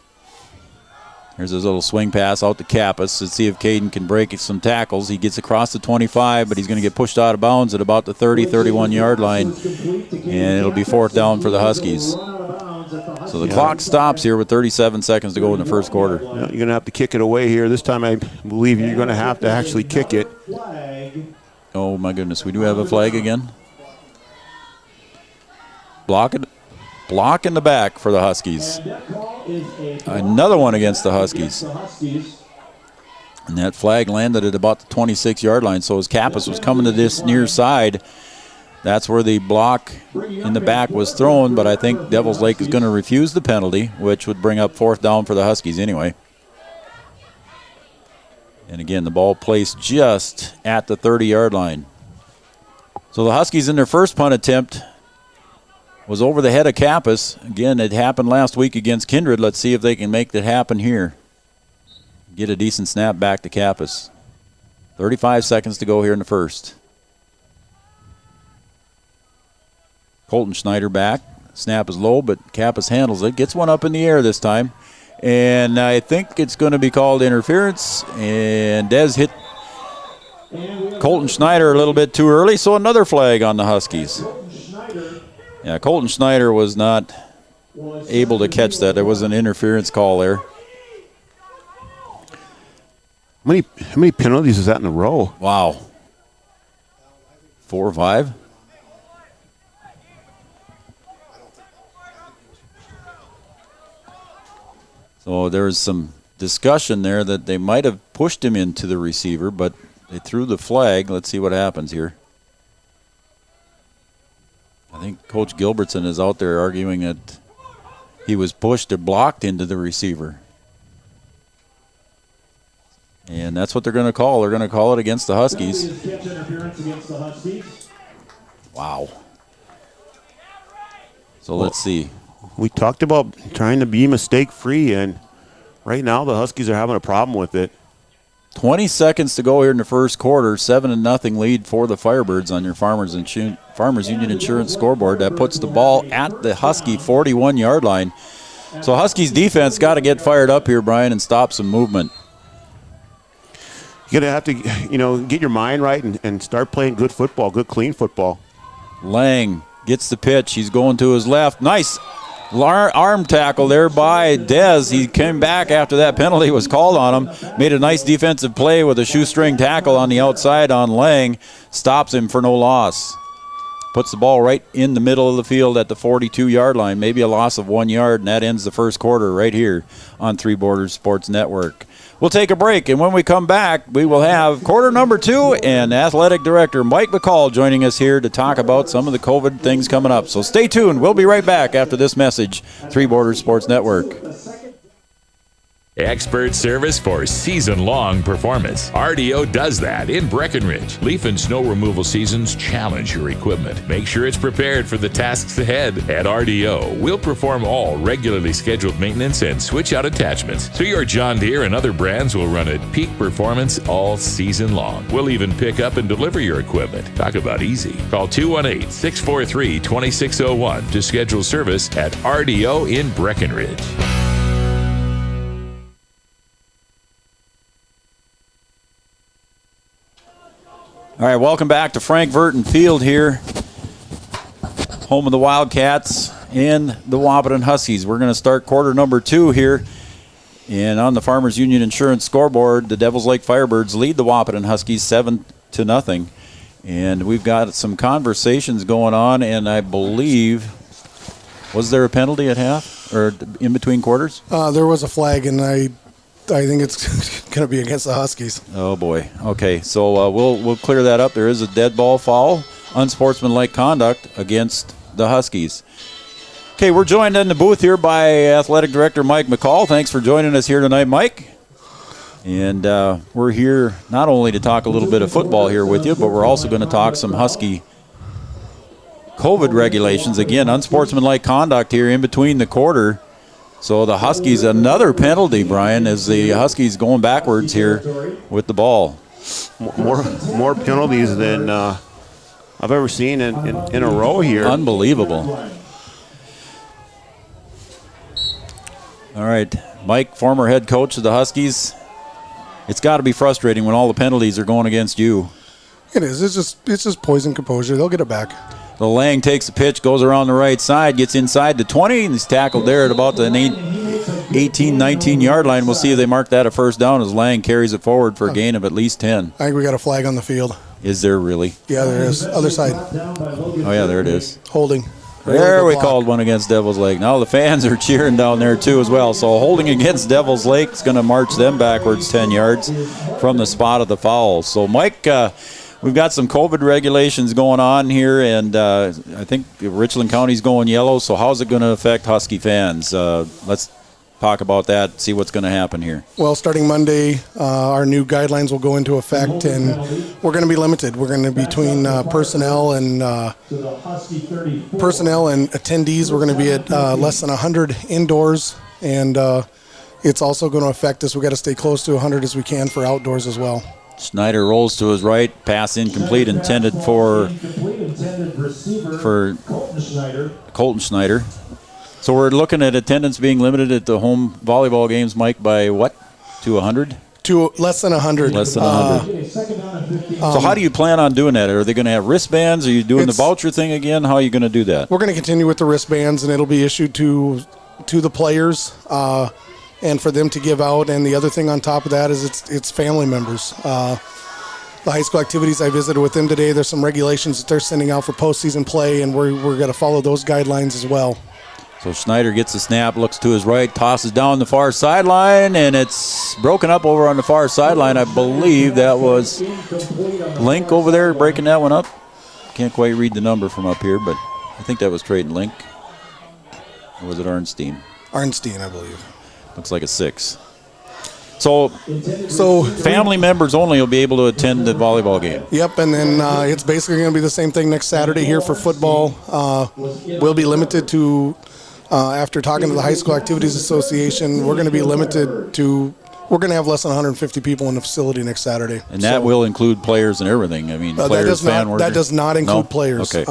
Here's his little swing pass out to Kappas. Let's see if Caden can break some tackles. He gets across the 25, but he's going to get pushed out of bounds at about the 30, 31-yard line. And it'll be 4th down for the Huskies. So the clock stops here with 37 seconds to go in the first quarter. You're going to have to kick it away here. This time I believe you're going to have to actually kick it. Oh, my goodness. We do have a flag again. Block in the back for the Huskies. Another one against the Huskies. And that flag landed at about the 26-yard line. So as Kappas was coming to this near side, that's where the block in the back was thrown. But I think Devils Lake is going to refuse the penalty, which would bring up 4th down for the Huskies anyway. And again, the ball placed just at the 30-yard line. So the Huskies in their first punt attempt was over the head of Kappas. Again, it happened last week against Kindred. Let's see if they can make that happen here. Get a decent snap back to Kappas. 35 seconds to go here in the first. Colton Schneider back. Snap is low, but Kappas handles it. Gets one up in the air this time. And I think it's going to be called interference. And Dez hit Colton Schneider a little bit too early, so another flag on the Huskies. Yeah, Colton Schneider was not able to catch that. There was an interference call there. How many penalties is that in a row? Wow. 4 or 5? So there was some discussion there that they might have pushed him into the receiver, but they threw the flag. Let's see what happens here. I think Coach Gilbertson is out there arguing that he was pushed or blocked into the receiver. And that's what they're going to call. They're going to call it against the Huskies. Wow. So let's see. We talked about trying to be mistake-free, and right now the Huskies are having a problem with it. 20 seconds to go here in the first quarter. 7-0 lead for the Firebirds on your Farmers Union Insurance scoreboard. That puts the ball at the Husky 41-yard line. So Huskies defense got to get fired up here, Brian, and stop some movement. You're going to have to, get your mind right and start playing good football, good clean football. Lang gets the pitch. He's going to his left. Nice arm tackle there by Dez. He came back after that penalty was called on him. Made a nice defensive play with a shoestring tackle on the outside on Lang. Stops him for no loss. Puts the ball right in the middle of the field at the 42-yard line. Maybe a loss of 1 yard, and that ends the first quarter right here on Three Borders Sports Network. We'll take a break, and when we come back, we will have quarter number 2 and Athletic Director Mike McCall joining us here to talk about some of the COVID things coming up. So stay tuned. We'll be right back after this message. Three Borders Sports Network. Expert service for season-long performance. RDO does that in Breckenridge. Leaf and snow removal seasons challenge your equipment. Make sure it's prepared for the tasks ahead. At RDO, we'll perform all regularly scheduled maintenance and switch out attachments, so your John Deere and other brands will run at peak performance all season long. We'll even pick up and deliver your equipment. Talk about easy. Call 218-643-2601 to schedule service at RDO in Breckenridge. All right, welcome back to Frank Verton Field here, home of the Wildcats and the Wahpeton Huskies. We're going to start quarter number 2 here. And on the Farmers Union Insurance scoreboard, the Devils Lake Firebirds lead the Wahpeton Huskies 7-0. And we've got some conversations going on, and I believe, was there a penalty at half or in between quarters? There was a flag, and I think it's going to be against the Huskies. Oh, boy. Okay, so we'll clear that up. There is a dead ball foul, unsportsmanlike conduct against the Huskies. Okay, we're joined in the booth here by Athletic Director Mike McCall. Thanks for joining us here tonight, Mike. And we're here not only to talk a little bit of football here with you, but we're also going to talk some Husky COVID regulations. Again, unsportsmanlike conduct here in between the quarter. So the Huskies, another penalty, Brian, as the Huskies going backwards here with the ball. More penalties than I've ever seen in a row here. Unbelievable. All right, Mike, former head coach of the Huskies, it's got to be frustrating when all the penalties are going against you. It is. It's just poise and composure. They'll get it back. The Lang takes the pitch, goes around the right side, gets inside the 20, and he's tackled there at about the 18, 19-yard line. We'll see if they mark that a first down as Lang carries it forward for a gain of at least 10. I think we got a flag on the field. Is there really? Yeah, there is. Other side. Oh, yeah, there it is. Holding. There we called one against Devils Lake. Now the fans are cheering down there too as well. So holding against Devils Lake is going to march them backwards 10 yards from the spot of the foul. So, Mike, we've got some COVID regulations going on here, and I think Richland County's going yellow. So how's it going to affect Husky fans? Let's talk about that, see what's going to happen here. Well, starting Monday, our new guidelines will go into effect, and we're going to be limited. We're going to be between personnel and attendees. We're going to be at less than 100 indoors, and it's also going to affect us. We've got to stay close to 100 as we can for outdoors as well. Schneider rolls to his right, pass incomplete, intended for Colton Schneider. So we're looking at attendance being limited at the home volleyball games, Mike, by what? To 100? To less than 100. Less than 100. So how do you plan on doing that? Are they going to have wristbands? Are you doing the voucher thing again? How are you going to do that? We're going to continue with the wristbands, and it'll be issued to the players and for them to give out. And the other thing on top of that is it's family members. The high school activities, I visited with them today. There's some regulations that they're sending out for postseason play, and we're going to follow those guidelines as well. So Schneider gets the snap, looks to his right, tosses down the far sideline, and it's broken up over on the far sideline. I believe that was Link over there breaking that one up. Can't quite read the number from up here, but I think that was Trayton Link. Or was it Arnstein? Arnstein, I believe. Looks like a 6. So family members only will be able to attend the volleyball game. Yep, and then it's basically going to be the same thing next Saturday here for football. We'll be limited to, after talking to the High School Activities Association, we're going to be limited to, we're going to have less than 150 people in the facility next Saturday. And that will include players and everything. I mean, players, fan workers. That does not include players. Okay.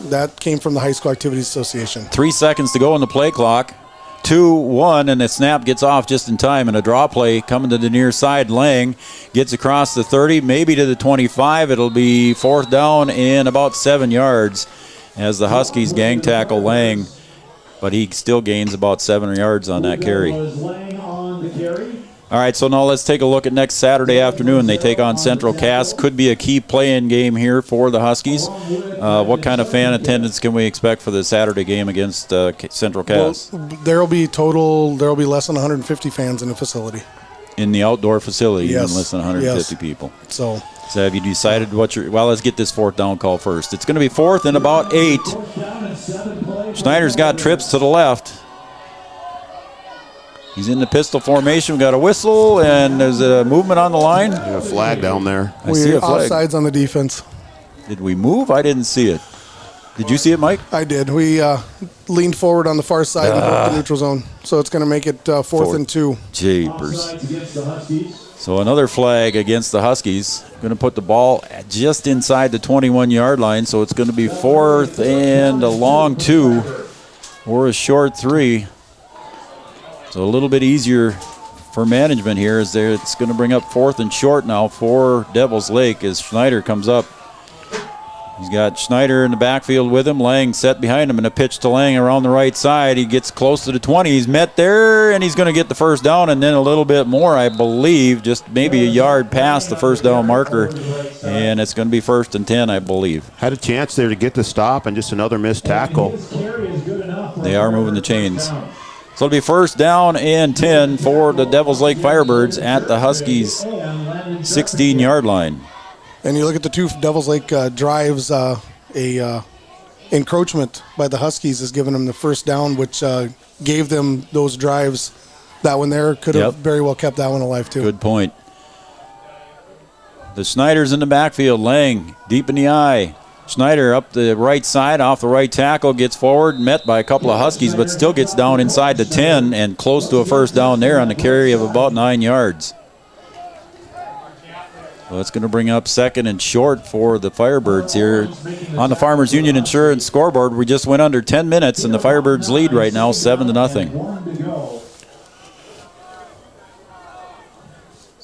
That came from the High School Activities Association. 3 seconds to go on the play clock. 2-1, and the snap gets off just in time, and a draw play coming to the near side. Lang gets across the 30, maybe to the 25. It'll be fourth down and about 7 yards as the Huskies gang tackle Lang, but he still gains about 7 yards on that carry. All right, so now let's take a look at next Saturday afternoon. They take on Central Cass. Could be a key play-in game here for the Huskies. What kind of fan attendance can we expect for the Saturday game against Central Cass? Well, there'll be less than 150 fans in the facility. In the outdoor facility, yes. Even less than 150 people. So have you decided well, let's get this fourth down call first. It's going to be fourth and about 8. Schneider's got trips to the left. He's in the pistol formation. We got a whistle, and there's a movement on the line. Yeah, a flag down there. I see a flag. Offsides on the defense. Did we move? I didn't see it. Did you see it, Mike? I did. We leaned forward on the far side and broke the neutral zone. So it's going to make it fourth and 2. Jeepers. So another flag against the Huskies. Going to put the ball just inside the 21-yard line. So it's going to be fourth and a long 2 or a short 3. So a little bit easier for management here as it's going to bring up fourth and short now for Devils Lake as Schneider comes up. He's got Schneider in the backfield with him. Lang set behind him, and a pitch to Lang around the right side. He gets close to the 20. He's met there, and he's going to get the first down and then a little bit more, I believe, just maybe a yard past the first down marker. And it's going to be first and 10, I believe. Had a chance there to get the stop and just another missed tackle. They are moving the chains. So it'll be first down and 10 for the Devils Lake Firebirds at the Huskies' 16-yard line. And you look at the 2 Devils Lake drives, encroachment by the Huskies has given them the first down, which gave them those drives. That one there could have very well kept that one alive too. Good point. The Schneiders in the backfield. Lang deep in the eye. Schneider up the right side off the right tackle, gets forward, met by a couple of Huskies, but still gets down inside the 10 and close to a first down there on the carry of about 9 yards. So that's going to bring up second and short for the Firebirds here. On the Farmers Union Insurance scoreboard, we just went under 10 minutes, and the Firebirds lead right now 7-0.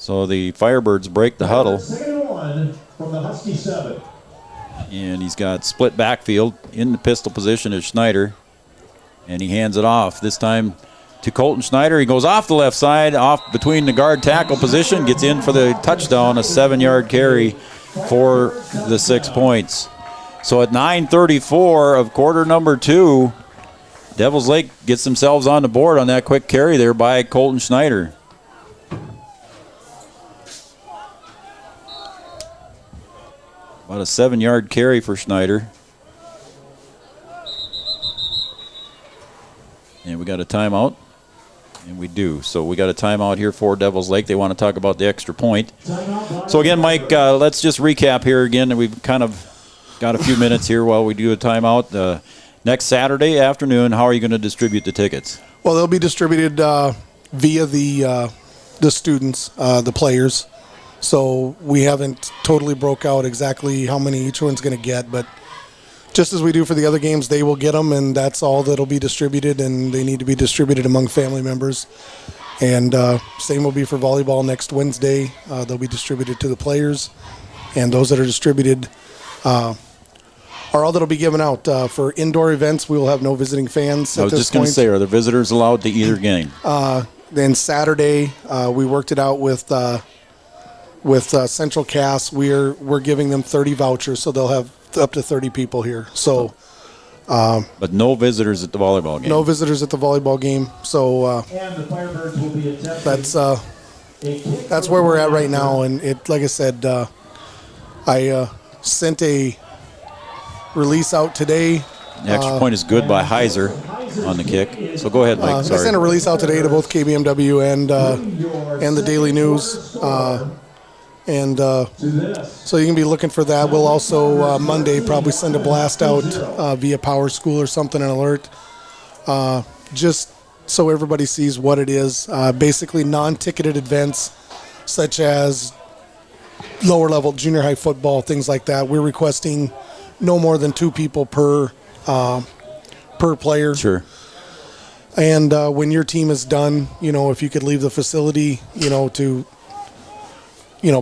So the Firebirds break the huddle. Second and 1 from the Husky 7. And he's got split backfield. In the pistol position is Schneider. And he hands it off. This time to Colton Schneider. He goes off the left side, off between the guard tackle position, gets in for the touchdown, a 7-yard carry for the 6 points. So at 9:34 of quarter number 2, Devils Lake gets themselves on the board on that quick carry there by Colton Schneider. About a 7-yard carry for Schneider. And we got a timeout. And we do. So we got a timeout here for Devils Lake. They want to talk about the extra point. So again, Mike, let's just recap here again. We've kind of got a few minutes here while we do a timeout. Next Saturday afternoon, how are you going to distribute the tickets? Well, they'll be distributed via the students, the players. So we haven't totally broke out exactly how many each one's going to get, but just as we do for the other games, they will get them, and that's all that'll be distributed, and they need to be distributed among family members. And same will be for volleyball next Wednesday. They'll be distributed to the players, and those that are distributed are all that'll be given out. For indoor events, we will have no visiting fans I was just going to say, are the visitors allowed to either game? Then Saturday, we worked it out with Central Cass. We're giving them 30 vouchers, so they'll have up to 30 people here. So, but no visitors at the volleyball game. No visitors at the volleyball game. So And the Firebirds will be attempting that's where we're at right now. And it, like I said, I sent a release out today. The extra point is good by Heiser on the kick. So go ahead, Mike. I Sorry. sent a release out today to both KBMW and the Daily News. So you can be looking for that. We'll also, Monday, probably send a blast out via Power School or something, an alert, just so everybody sees what it is. Basically non-ticketed events such as lower level junior high football, things like that. We're requesting no more than 2 people per player. Sure. And when your team is done, if you could leave the facility, to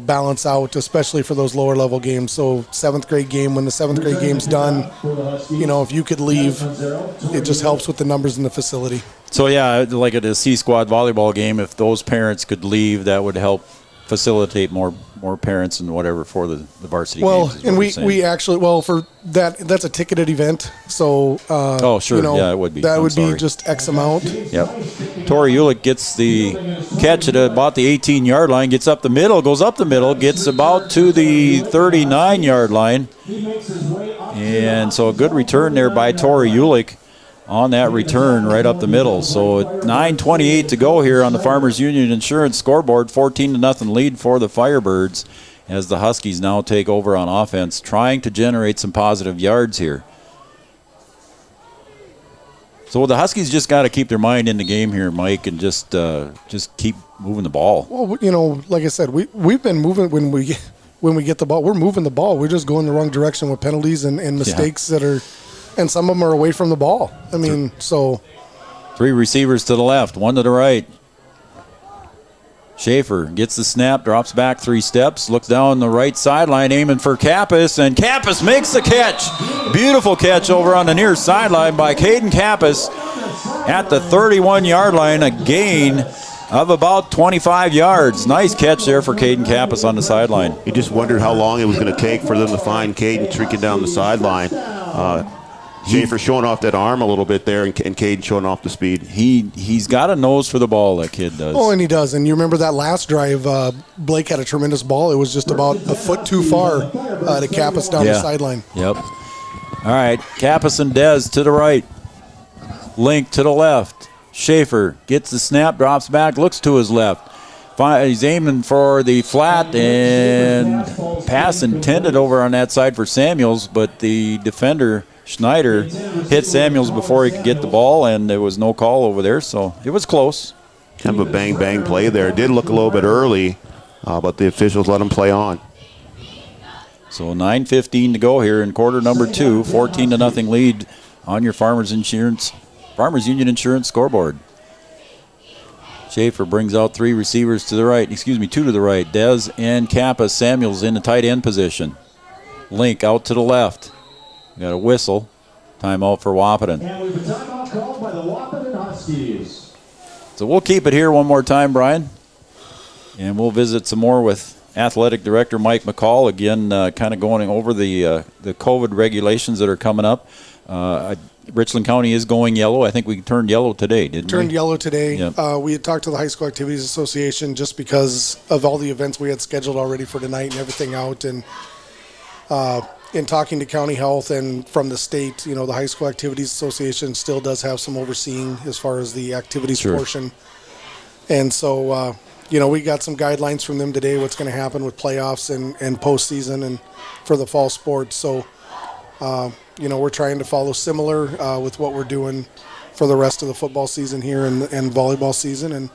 balance out, especially for those lower level games. So 7th grade game, when the 7th grade game's done, if you could leave, it just helps with the numbers in the facility. So yeah, like at a C squad volleyball game, if those parents could leave, that would help facilitate more parents and whatever for the varsity games. Well, and we actually, for that's a ticketed event. So oh sure, yeah, it would be. That would be just X amount. Yep. Tori Ulick gets the catch at about the 18-yard line, gets up the middle, goes up the middle, gets about to the 39-yard line. And so a good return there by Tori Ulick on that return right up the middle. So at 9:28 to go here on the Farmers Union Insurance scoreboard, 14-0 lead for the Firebirds as the Huskies now take over on offense, trying to generate some positive yards here. So the Huskies just got to keep their mind in the game here, Mike, and just keep moving the ball. Well, like I said, we've been moving when we get the ball. We're moving the ball. We're just going the wrong direction with penalties and mistakes that are, and some of them are away from the ball. I mean, so 3 receivers to the left, 1 to the right. Schaefer gets the snap, drops back 3 steps, looks down the right sideline, aiming for Kappas, and Kappas makes the catch. Beautiful catch over on the near sideline by Caden Kappas at the 31-yard line, a gain of about 25 yards. Nice catch there for Caden Kappas on the sideline. You just wondered how long it was going to take for them to find Caden streaking down the sideline. Schaefer showing off that arm a little bit there, and Caden showing off the speed. He's got a nose for the ball, that kid does. Oh, and he does. And you remember that last drive, Blake had a tremendous ball. It was just about a foot too far to Kappas down the sideline. Yep. All right, Kappas and Dez to the right. Link to the left. Schaefer gets the snap, drops back, looks to his left. He's aiming for the flat, and pass intended over on that side for Samuels, but the defender, Schneider, hit Samuels before he could get the ball, and there was no call over there, so it was close. Kind of a bang-bang play there. It did look a little bit early, but the officials let him play on. So 9:15 to go here in quarter number 2, 14-0 lead on your Farmers Union Insurance scoreboard. Schaefer brings out 3 receivers to the right. 2 to the right. Dez and Kappa. Samuels in the tight end position. Link out to the left. We got a whistle. Timeout for Wahpeton. And we have a timeout called by the Wahpeton Huskies. So we'll keep it here one more time, Brian. And we'll visit some more with Athletic Director Mike McCall. Again, kind of going over the COVID regulations that are coming up. Richland County is going yellow. I think we turned yellow today, didn't we? Turned yellow today. Yep. We had talked to the High School Activities Association just because of all the events we had scheduled already for tonight and everything out. And in talking to County Health and from the state, the High School Activities Association still does have some overseeing as far as the activities portion. And so, we got some guidelines from them today, what's going to happen with playoffs and postseason and for the fall sports. So, we're trying to follow similar with what we're doing for the rest of the football season here and volleyball season. And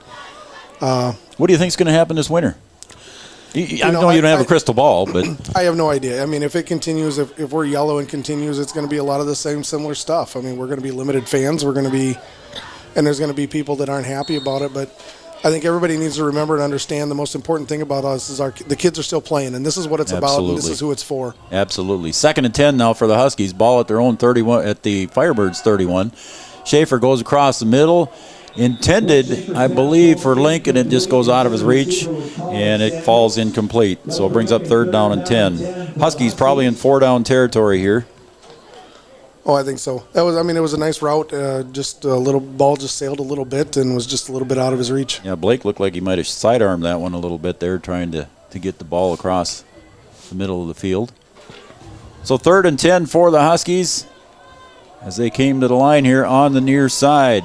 what do you think is going to happen this winter? I know you don't have a crystal ball, but I have no idea. I mean, if it continues, if we're yellow and continues, it's going to be a lot of the same similar stuff. I mean, we're going to be limited fans. We're going to be, and there's going to be people that aren't happy about it. But I think everybody needs to remember and understand the most important thing about us is the kids are still playing, and this is what it's about, and this is who it's for. Absolutely. 2nd and 10 now for the Huskies. Ball at their own 31 at the Firebirds 31. Schaefer goes across the middle. Intended, I believe, for Lincoln. It just goes out of his reach, and it falls incomplete. So it brings up 3rd down and 10. Huskies probably in 4-down territory here. Oh, I think so. It was a nice route. Just a little ball just sailed a little bit and was just a little bit out of his reach. Yeah, Blake looked like he might have sidearmed that one a little bit there, trying to get the ball across the middle of the field. So 3rd and 10 for the Huskies as they came to the line here on the near side.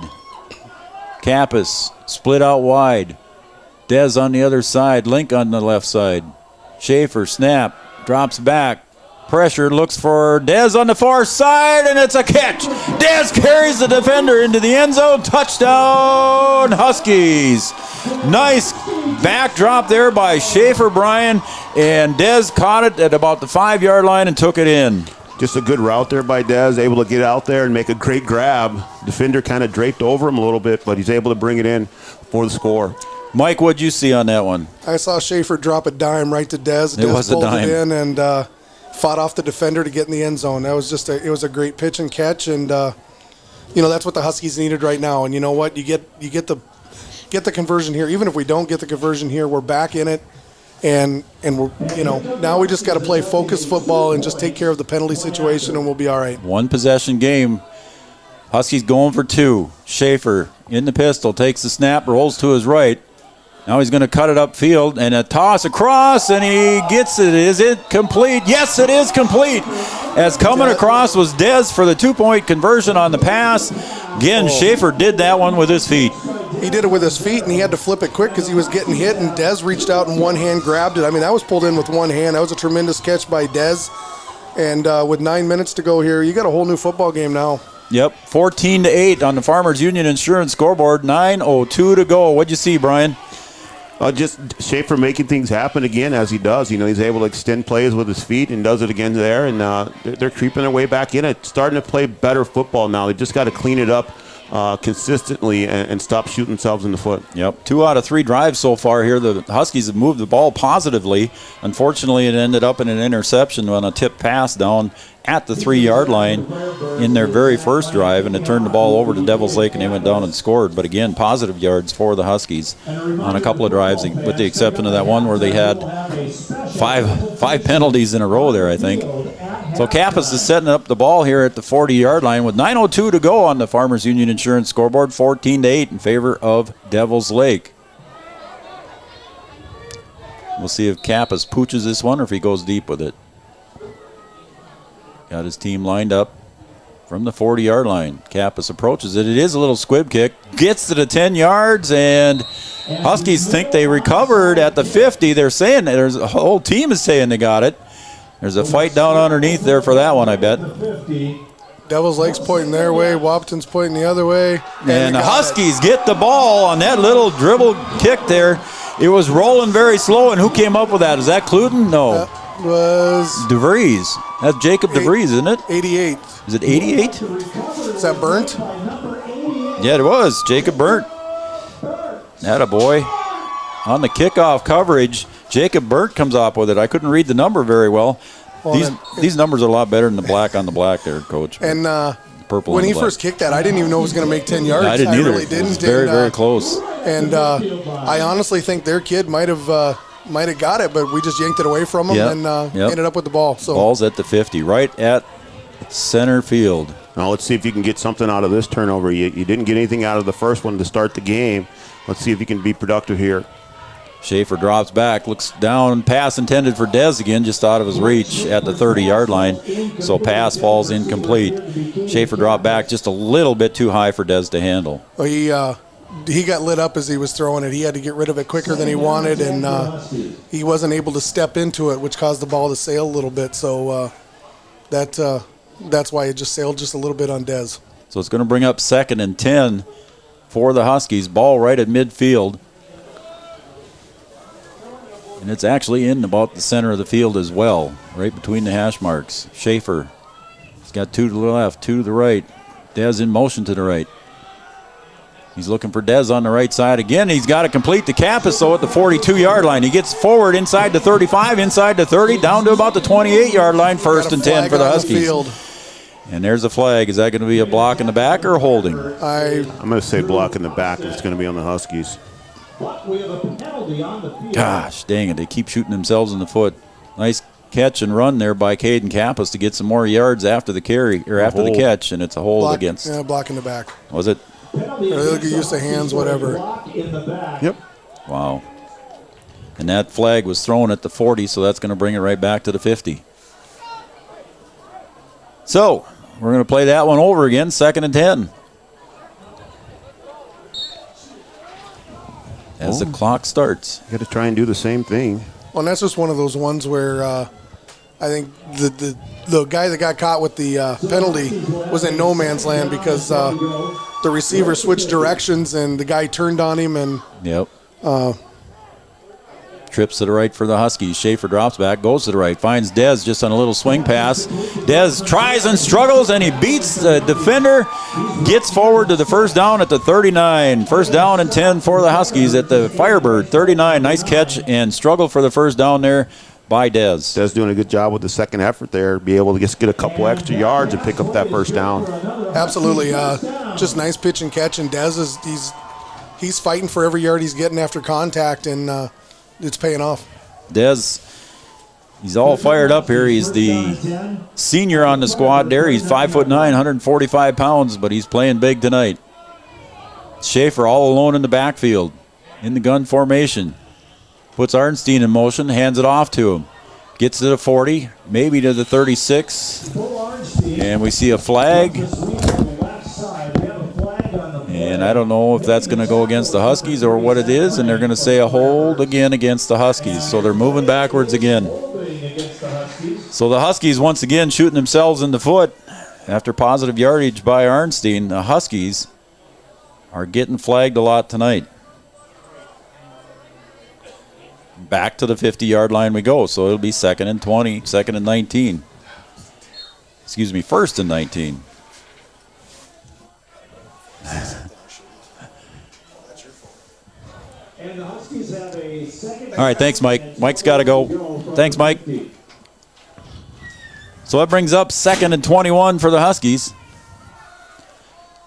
Kappas split out wide. Dez on the other side. Link on the left side. Schaefer snap. Drops back. Pressure. Looks for Dez on the far side, and it's a catch. Dez carries the defender into the end zone. Touchdown, Huskies. Nice backdrop there by Schaefer Bryan, and Dez caught it at about the 5-yard line and took it in. Just a good route there by Dez, able to get out there and make a great grab. Defender kind of draped over him a little bit, but he's able to bring it in for the score. Mike, what'd you see on that one? I saw Schaefer drop a dime right to Dez. It was a pulled dime. It in and fought off the defender to get in the end zone. That was just it was a great pitch and catch, and that's what the Huskies needed right now. And you know what? You get the conversion here. Even if we don't get the conversion here, we're back in it. And we're, now we just got to play focused football and just take care of the penalty situation, and we'll be all right. 1 possession game. Huskies going for 2. Schaefer in the pistol, takes the snap, rolls to his right. Now he's going to cut it upfield, and a toss across, and he gets it. Is it complete? Yes, it is complete. As coming across was Dez for the 2-point conversion on the pass. Again, Schaefer did that one with his feet. He did it with his feet, and he had to flip it quick because he was getting hit, and Dez reached out and one hand grabbed it. I mean, that was pulled in with one hand. That was a tremendous catch by Dez. And with 9 minutes to go here, you got a whole new football game now. Yep, 14-8 on the Farmers Union Insurance scoreboard. 9:02 to go. What'd you see, Brian? Just Schaefer making things happen again as he does. He's able to extend plays with his feet and does it again there. And they're creeping their way back in it, starting to play better football now. They just got to clean it up consistently and stop shooting themselves in the foot. Yep, 2 out of 3 drives so far here. The Huskies have moved the ball positively. Unfortunately, it ended up in an interception on a tip pass down at the 3-yard line in their very first drive, and it turned the ball over to Devils Lake, and they went down and scored. But again, positive yards for the Huskies on a couple of drives, with the exception of that one where they had five penalties in a row there, I think. So Kappas is setting up the ball here at the 40-yard line with 9:02 to go on the Farmers Union Insurance scoreboard, 14-8 in favor of Devils Lake. We'll see if Kappas pooches this one or if he goes deep with it. Got his team lined up from the 40-yard line. Kappas approaches it. It is a little squib kick. Gets to the 10 yards, and Huskies think they recovered at the 50. They're saying there's a whole team is saying they got it. There's a fight down underneath there for that one, I bet. Devils Lake's pointing their way. Wahpeton's pointing the other way. And the Huskies get the ball on that little dribble kick there. It was rolling very slow, and who came up with that? Is that Cluden? No. That was DeVries. That's Jacob DeVries, isn't it? 88. Is it 88? Is that Burnt? Yeah, it was. Jacob Burnt. Attaboy. On the kickoff coverage, Jacob Burt comes up with it. I couldn't read the number very well. These numbers are a lot better than the black on the black there, Coach. And purple when he first kicked that, I didn't even know it was going to make 10 yards. No, I didn't either. Really didn't. It was very, very close. And I honestly think their kid might have got it, but we just yanked it away from him and ended up with the ball. So ball's at the 50, right at center field. Now let's see if you can get something out of this turnover. You didn't get anything out of the first one to start the game. Let's see if you can be productive here. Schaefer drops back, looks down, pass intended for Dez again, just out of his reach at the 30-yard line. So pass falls incomplete. Schaefer dropped back just a little bit too high for Dez to handle. Well, he got lit up as he was throwing it. He had to get rid of it quicker than he wanted, and he wasn't able to step into it, which caused the ball to sail a little bit. So that's why it just sailed just a little bit on Dez. So it's going to bring up 2nd and 10 for the Huskies. Ball right at midfield. And it's actually in about the center of the field as well, right between the hash marks. Schaefer, he's got 2 to the left, 2 to the right. Dez in motion to the right. He's looking for Dez on the right side again. He's got to complete the Kappas, though, at the 42-yard line. He gets forward inside the 35, inside the 30, down to about the 28-yard line, 1st and 10 for the Huskies. And there's a flag. Is that going to be a block in the back or holding? I'm going to say block in the back if it's going to be on the Huskies. We have a penalty on the field. Gosh, dang it. They keep shooting themselves in the foot. Nice catch and run there by Caden Kappas to get some more yards after the carry, or after the catch, and it's a hold against. Yeah, block in the back. Was it? Or they'll get used to hands, whatever. Yep. Wow. And that flag was thrown at the 40, so that's going to bring it right back to the 50. So, we're going to play that one over again, 2nd and 10. As the clock starts. You got to try and do the same thing. Well, and that's just one of those ones where I think the guy that got caught with the penalty was in no man's land because the receiver switched directions and the guy turned on him and trips to the right for the Huskies. Schaefer drops back, goes to the right, finds Dez just on a little swing pass. Dez tries and struggles, and he beats the defender, gets forward to the first down at the 39. 1st down and 10 for the Huskies at the Firebird. 39, nice catch and struggle for the first down there by Dez. Dez doing a good job with the second effort there, be able to just get a couple extra yards and pick up that first down. Absolutely. Just nice pitch and catch, and Dez he's fighting for every yard he's getting after contact, and it's paying off. Dez, he's all fired up here. He's the senior on the squad there. He's 5'9", 145 pounds, but he's playing big tonight. Schaefer all alone in the backfield, in the gun formation. Puts Arnstein in motion, hands it off to him. Gets to the 40, maybe to the 36. And we see a flag. And I don't know if that's going to go against the Huskies or what it is, and they're going to say a hold again against the Huskies. So they're moving backwards again. So the Huskies once again shooting themselves in the foot after positive yardage by Arnstein. The Huskies are getting flagged a lot tonight. Back to the 50-yard line we go. So it'll be 2nd and 20, 2nd and 19. Excuse me, 1st and 19. All right, thanks, Mike. Mike's got to go. Thanks, Mike. So that brings up 2nd and 21 for the Huskies.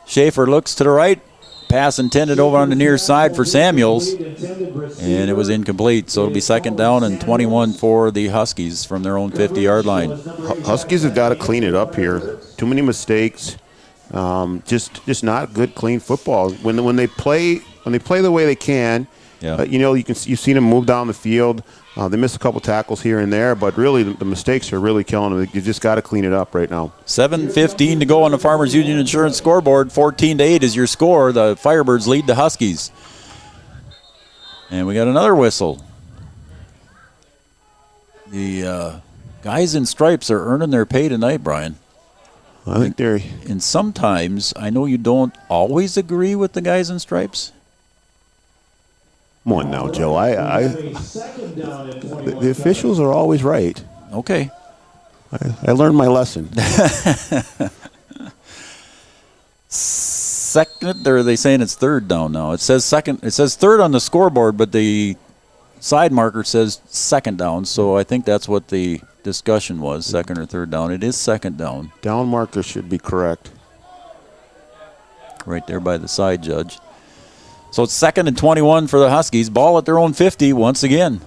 Schaefer looks to the right. Pass intended over on the near side for Samuels. And it was incomplete. So it'll be 2nd down and 21 for the Huskies from their own 50-yard line. Huskies have got to clean it up here. Too many mistakes. Just not good, clean football. When they play the way they can, you've seen them move down the field. They miss a couple tackles here and there, but really the mistakes are really killing them. You just got to clean it up right now. 7:15 to go on the Farmers Union Insurance scoreboard. 14-8 is your score. The Firebirds lead the Huskies. And we got another whistle. The guys in stripes are earning their pay tonight, Brian. I think they're. And sometimes, I know you don't always agree with the guys in stripes. Come on now, Joe. The officials are always right. Okay. I learned my lesson. second, or are they saying it's third down now? It says second. It says third on the scoreboard, but the side marker says second down. So I think that's what the discussion was, second or third down. It is second down. Down marker should be correct. Right there by the side judge. So it's 2nd and 21 for the Huskies. Ball at their own 50 once again.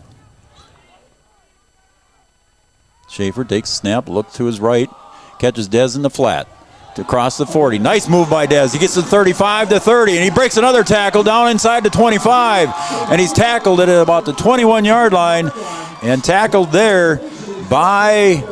Schaefer takes a snap, looks to his right, catches Dez in the flat to cross the 40. Nice move by Dez. He gets to 35 to 30, and he breaks another tackle down inside the 25. And he's tackled at about the 21-yard line and tackled there by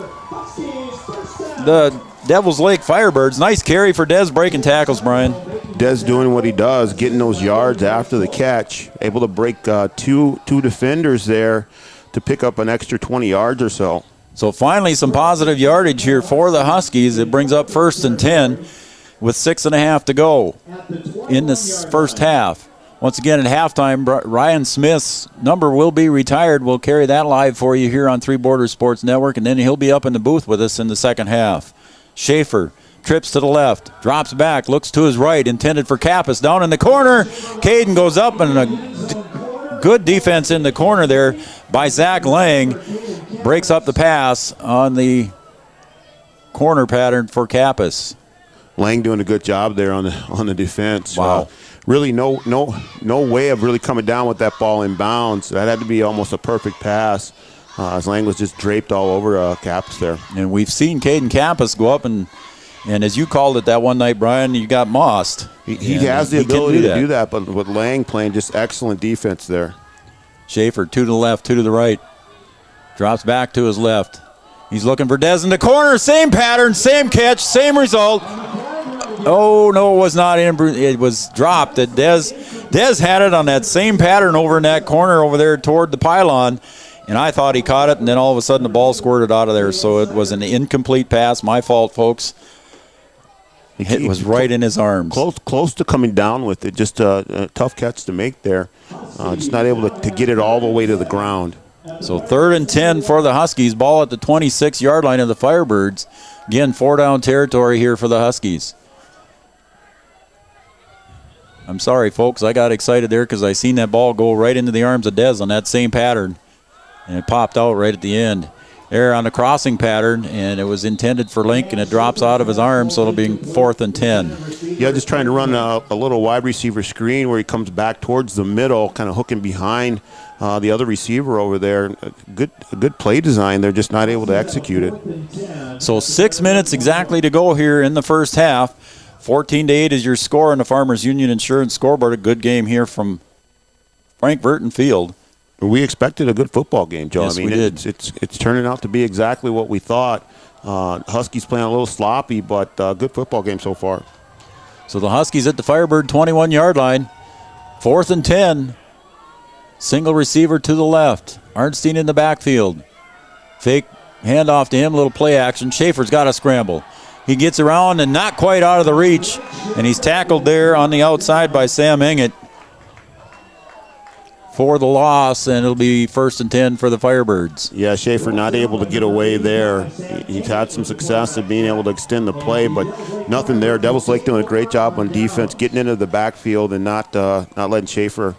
the Devils Lake Firebirds. Nice carry for Dez breaking tackles, Brian. Dez doing what he does, getting those yards after the catch, able to break two defenders there to pick up an extra 20 yards or so. So finally some positive yardage here for the Huskies. It brings up 1st and 10 with 6.5 to go in this first half. Once again at halftime, Ryan Smith's number will be retired. We'll carry that live for you here on Three Borders Sports Network, and then he'll be up in the booth with us in the second half. Schaefer trips to the left, drops back, looks to his right, intended for Kappas. Down in the corner, Caden goes up, and a good defense in the corner there by Zach Lang. Breaks up the pass on the corner pattern for Kappas. Lang doing a good job there on the defense. Wow. Really no way of really coming down with that ball in bounds. That had to be almost a perfect pass. As Lang was just draped all over Kappas there. And we've seen Caden Kappas go up and as you called it that one night, Brian, you got mossed. He has the ability to do that, but with Lang playing just excellent defense there. Schaefer, 2 to the left, 2 to the right. Drops back to his left. He's looking for Dez in the corner. Same pattern, same catch, same result. Oh, no, it was not. It was dropped. Dez had it on that same pattern over in that corner over there toward the pylon, and I thought he caught it, and then all of a sudden the ball squirted out of there. So it was an incomplete pass. My fault, folks. It was right in his arms. Close to coming down with it. Just a tough catch to make there. Just not able to get it all the way to the ground. So 3rd and 10 for the Huskies. Ball at the 26-yard line of the Firebirds. Again, 4-down territory here for the Huskies. I'm sorry, folks. I got excited there because I seen that ball go right into the arms of Dez on that same pattern. And it popped out right at the end. There on the crossing pattern, and it was intended for Link, and it drops out of his arms, so it'll be 4th and 10. Yeah, just trying to run a little wide receiver screen where he comes back towards the middle, kind of hooking behind the other receiver over there. A good play design. They're just not able to execute it. So 6 minutes exactly to go here in the first half. 14-8 is your score on the Farmers Union Insurance scoreboard. A good game here from Frank Burton Field. We expected a good football game, Joe. Yes, I mean, we did. It's turning out to be exactly what we thought. Huskies playing a little sloppy, but good football game so far. So the Huskies at the Firebird 21-yard line. 4th and 10. Single receiver to the left. Arnstein in the backfield. Fake handoff to him, little play action. Schaefer's got to scramble. He gets around and not quite out of the reach, and he's tackled there on the outside by Sam Engett for the loss, and it'll be 1st and 10 for the Firebirds. Yeah, Schaefer not able to get away there. He's had some success of being able to extend the play, but nothing there. Devils Lake doing a great job on defense, getting into the backfield and not letting Schaefer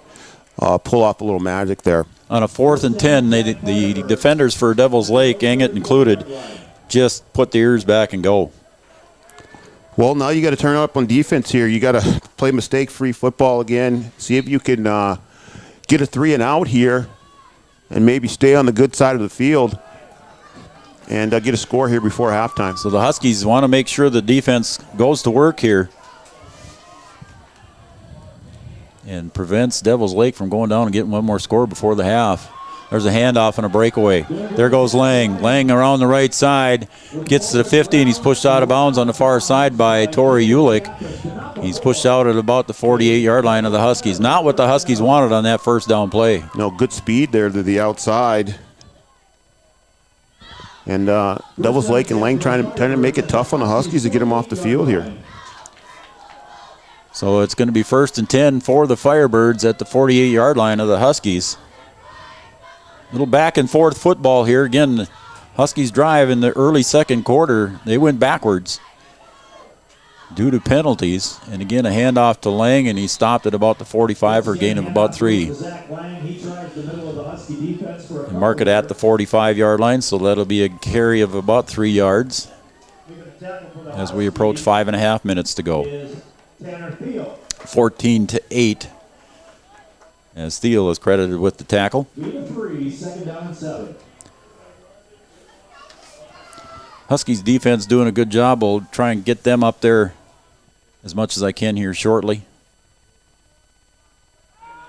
pull off a little magic there. On a 4th and 10, the defenders for Devils Lake, Engett included, just put the ears back and go. Well, now you got to turn up on defense here. You got to play mistake-free football again. See if you can get a 3 and out here and maybe stay on the good side of the field and get a score here before halftime. So the Huskies want to make sure the defense goes to work here and prevents Devils Lake from going down and getting one more score before the half. There's a handoff and a breakaway. There goes Lang. Lang around the right side, gets to the 50, and he's pushed out of bounds on the far side by Torrey Ulick. He's pushed out at about the 48-yard line of the Huskies. Not what the Huskies wanted on that first down play. No, good speed there to the outside. And Devils Lake and Lang trying to make it tough on the Huskies to get them off the field here. So it's going to be 1st and 10 for the Firebirds at the 48-yard line of the Huskies. Little back and forth football here. Again, the Huskies drive in the early second quarter. They went backwards. due to penalties. And again, a handoff to Lang, and he stopped at about the 45 for a gain of about 3. And mark it at the 45-yard line, so that'll be a carry of about 3 yards as we approach 5.5 minutes to go. 14-8. As Thiel is credited with the tackle. 2-3, 2nd down and 7. Huskies defense doing a good job. We'll try and get them up there as much as I can here shortly.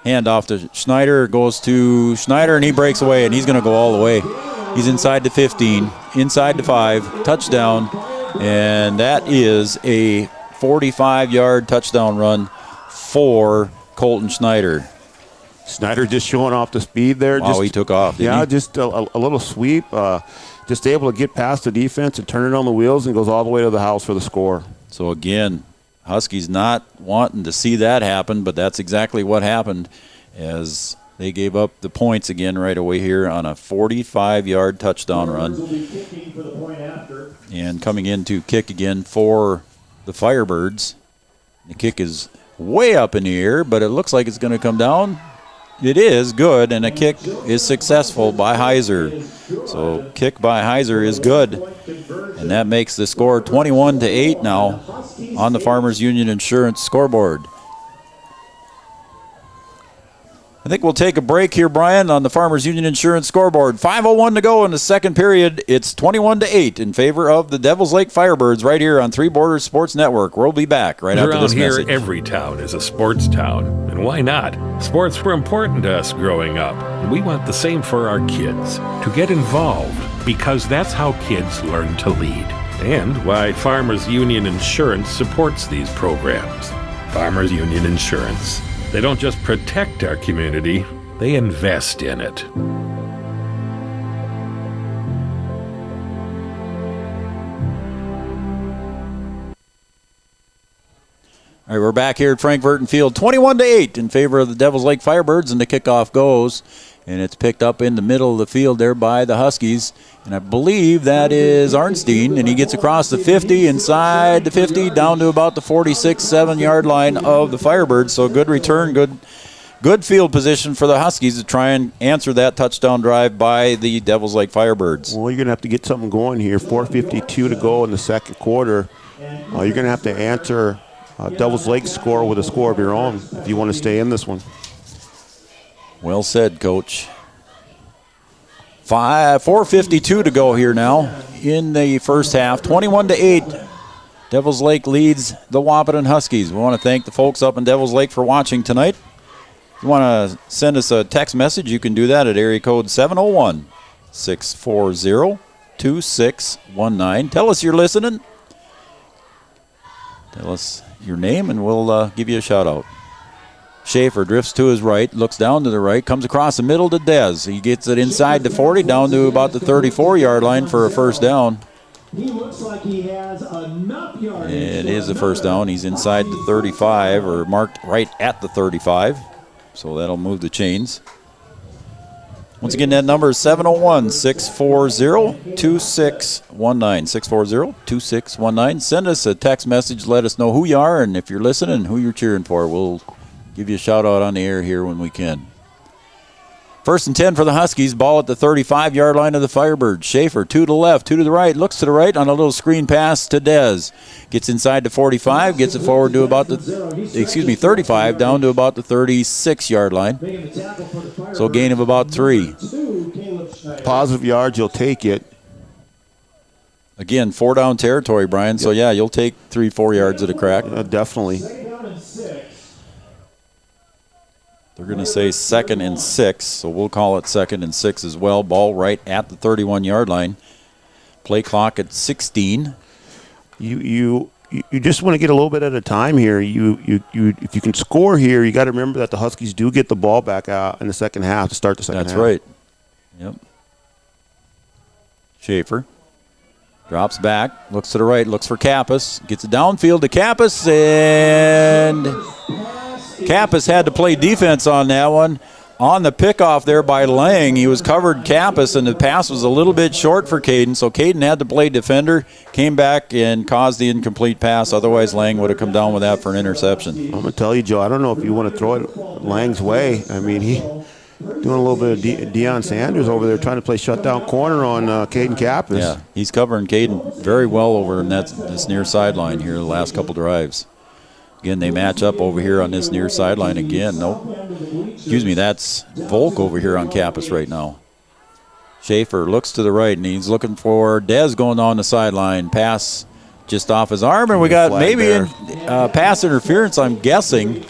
Hand off to Schneider, goes to Schneider, and he breaks away, and he's going to go all the way. He's inside the 15, inside the 5, touchdown, and that is a 45-yard touchdown run for Colton Schneider. Snyder just showing off the speed there. Wow, he took off, didn't he? Just a little sweep. Just able to get past the defense and turn it on the wheels and goes all the way to the house for the score. So again, Huskies not wanting to see that happen, but that's exactly what happened as they gave up the points again right away here on a 45-yard touchdown run. And coming in to kick again for the Firebirds. The kick is way up in the air, but it looks like it's going to come down. It is good, and a kick is successful by Heiser. So kick by Heiser is good, and that makes the score 21-8 now on the Farmers Union Insurance scoreboard. I think we'll take a break here, Brian, on the Farmers Union Insurance scoreboard. 5:01 to go in the second period. It's 21-8 in favor of the Devils Lake Firebirds right here on Three Borders Sports Network. We'll be back right after this message. Around here, every town is a sports town. And why not? Sports were important to us growing up. And we want the same for our kids. To get involved, because that's how kids learn to lead. And why Farmers Union Insurance supports these programs. Farmers Union Insurance. They don't just protect our community, they invest in it. All right, we're back here at Frank Burton Field, 21-8 in favor of the Devils Lake Firebirds, and the kickoff goes, and it's picked up in the middle of the field there by the Huskies, and I believe that is Arnstein, and he gets across the 50, inside the 50, down to about the 46-7-yard line of the Firebirds. So good return, good field position for the Huskies to try and answer that touchdown drive by the Devils Lake Firebirds. Well, you're going to have to get something going here. 4:52 to go in the second quarter. You're going to have to answer Devils Lake score with a score of your own if you want to stay in this one. Well said, Coach. 4:52 to go here now in the first half. 21-8. Devils Lake leads the Wahpeton Huskies. We want to thank the folks up in Devils Lake for watching tonight. If you want to send us a text message, you can do that at area code 701-640-2619. Tell us you're listening. Tell us your name, and we'll give you a shout-out. Schaefer drifts to his right, looks down to the right, comes across the middle to Dez. He gets it inside the 40, down to about the 34-yard line for a first down. He looks like he has enough yardage. It is a first down. He's inside the 35, or marked right at the 35. So that'll move the chains. Once again, that number is 701-640-2619. 640-2619. Send us a text message. Let us know who you are and if you're listening and who you're cheering for. We'll give you a shout out on the air here when we can. First and 10 for the Huskies. Ball at the 35-yard line of the Firebirds. Schaefer, 2 to the left, 2 to the right. Looks to the right on a little screen pass to Dez. Gets inside the 45, gets it forward to about the, 35, down to about the 36-yard line. So a gain of about 3. Positive yards, you'll take it. Again, 4-down territory, Brian. So, yeah, you'll take 3-4 yards at a crack. Definitely. They're going to say 2nd and 6, so we'll call it 2nd and 6 as well. Ball right at the 31-yard line. Play clock at 16. You just want to get a little bit at a time here. If you can score here, you got to remember that the Huskies do get the ball back out in the second half to start the second half. That's right. Yep. Schaefer drops back, looks to the right, looks for Kappas, gets it downfield to Kappas, and Kappas had to play defense on that one. on the pickoff there by Lang. He was covered Kappas, and the pass was a little bit short for Caden, so Caden had to play defender, came back and caused the incomplete pass. Otherwise, Lang would have come down with that for an interception. I'm going to tell you, Joe, I don't know if you want to throw it Lang's way. I mean, he doing a little bit of Deion Sanders over there trying to play shutdown corner on Caden Kappas. Yeah, he's covering Caden very well over in this near sideline here the last couple drives. Again, they match up over here on this near sideline again. Nope. Excuse me, that's Volk over here on Kappas right now. Schaefer looks to the right, and he's looking for Dez going on the sideline. Pass just off his arm, and we got maybe pass interference, I'm guessing.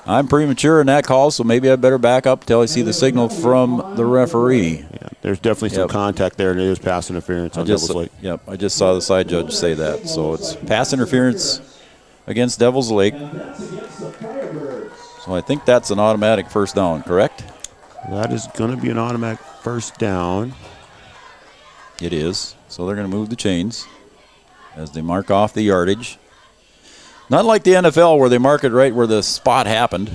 I'm premature in that call, so maybe I better back up until I see the signal from the referee. Yeah, there's definitely some contact there, and it is pass interference on Devils Lake. Yep, I just saw the side judge say that. So it's pass interference against Devils Lake. So I think that's an automatic first down, correct? That is going to be an automatic first down. It is. So they're going to move the chains as they mark off the yardage. Not like the NFL where they mark it right where the spot happened.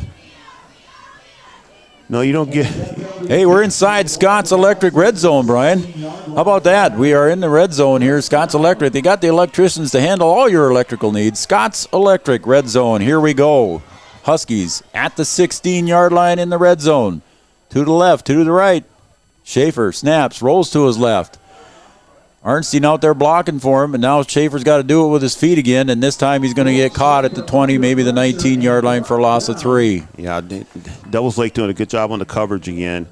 No, you don't get. Hey, we're inside Scott's Electric Red Zone, Brian. How about that? We are in the red zone here. Scott's Electric. They got the electricians to handle all your electrical needs. Scott's Electric Red Zone. Here we go. Huskies at the 16-yard line in the red zone. To the left, to the right. Schaefer snaps, rolls to his left. Arnstein out there blocking for him, and now Schaefer's got to do it with his feet again, and this time he's going to get caught at the 20, maybe the 19-yard line for a loss of 3. Yeah, Devils Lake doing a good job on the coverage again,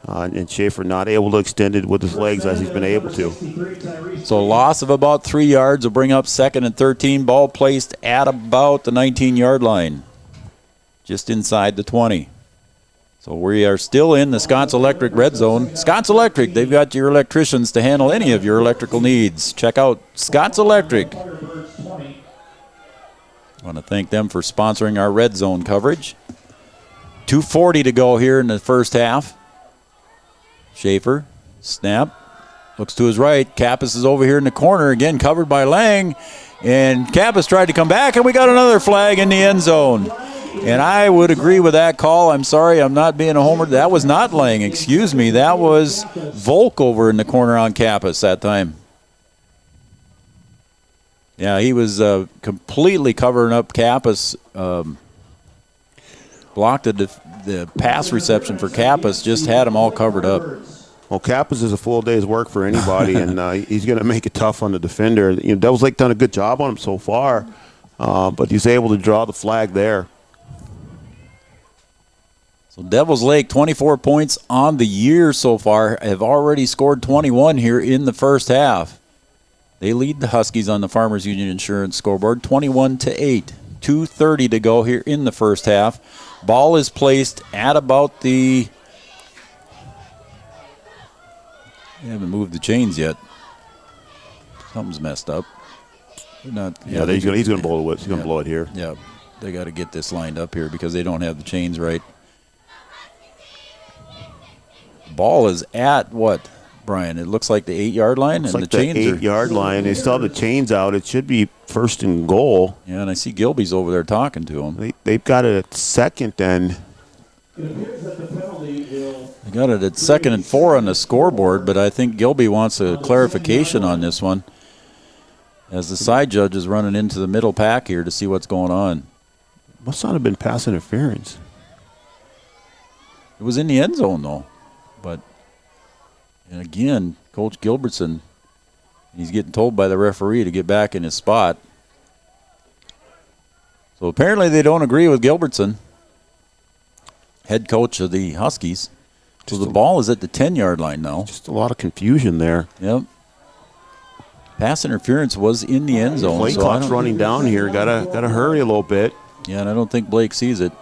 and Schaefer not able to extend it with his legs as he's been able to. So a loss of about 3 yards will bring up 2nd and 13. Ball placed at about the 19-yard line, just inside the 20. So we are still in the Scott's Electric Red Zone. Scott's Electric, they've got your electricians to handle any of your electrical needs. Check out Scott's Electric. I want to thank them for sponsoring our Red Zone coverage. 2:40 to go here in the first half. Schaefer, snap, looks to his right. Kappas is over here in the corner, again covered by Lang. And Kappas tried to come back, and we got another flag in the end zone. And I would agree with that call. I'm sorry, I'm not being a homer. That was not Lang, excuse me. That was Volk over in the corner on Kappas that time. Yeah, he was completely covering up Kappas. Blocked the pass reception for Kappas, just had him all covered up. Well, Kappas is a full day's work for anybody, and he's going to make it tough on the defender. You know, Devils Lake done a good job on him so far, but he's able to draw the flag there. So Devils Lake, 24 points on the year so far, have already scored 21 here in the first half. They lead the Huskies on the Farmers Union Insurance scoreboard, 21-8. 2:30 to go here in the first half. Ball is placed at about the... They haven't moved the chains yet. Something's messed up. They're not. Yeah, he's going to blow it. He's going to blow it here. Yeah, they got to get this lined up here because they don't have the chains right. Ball is at what, Brian? It looks like the 8-yard line, It's and like the chains the 8-yard line. They still have the chains out. It should be first and goal. Yeah, and I see Gilby's over there talking to him. They've got it at second and. They got it at 2nd and 4 on the scoreboard, but I think Gilby wants a clarification on this one as the side judge is running into the middle pack here to see what's going on. Must not have been pass interference. It was in the end zone, though. But, and again, Coach Gilbertson, he's getting told by the referee to get back in his spot. So apparently they don't agree with Gilbertson, head coach of the Huskies. So the ball is at the 10-yard line now. Just a lot of confusion there. Yep. Pass interference was in the end zone. Play clock's running down here. Gotta hurry a little bit. Yeah, and I don't think Blake sees it.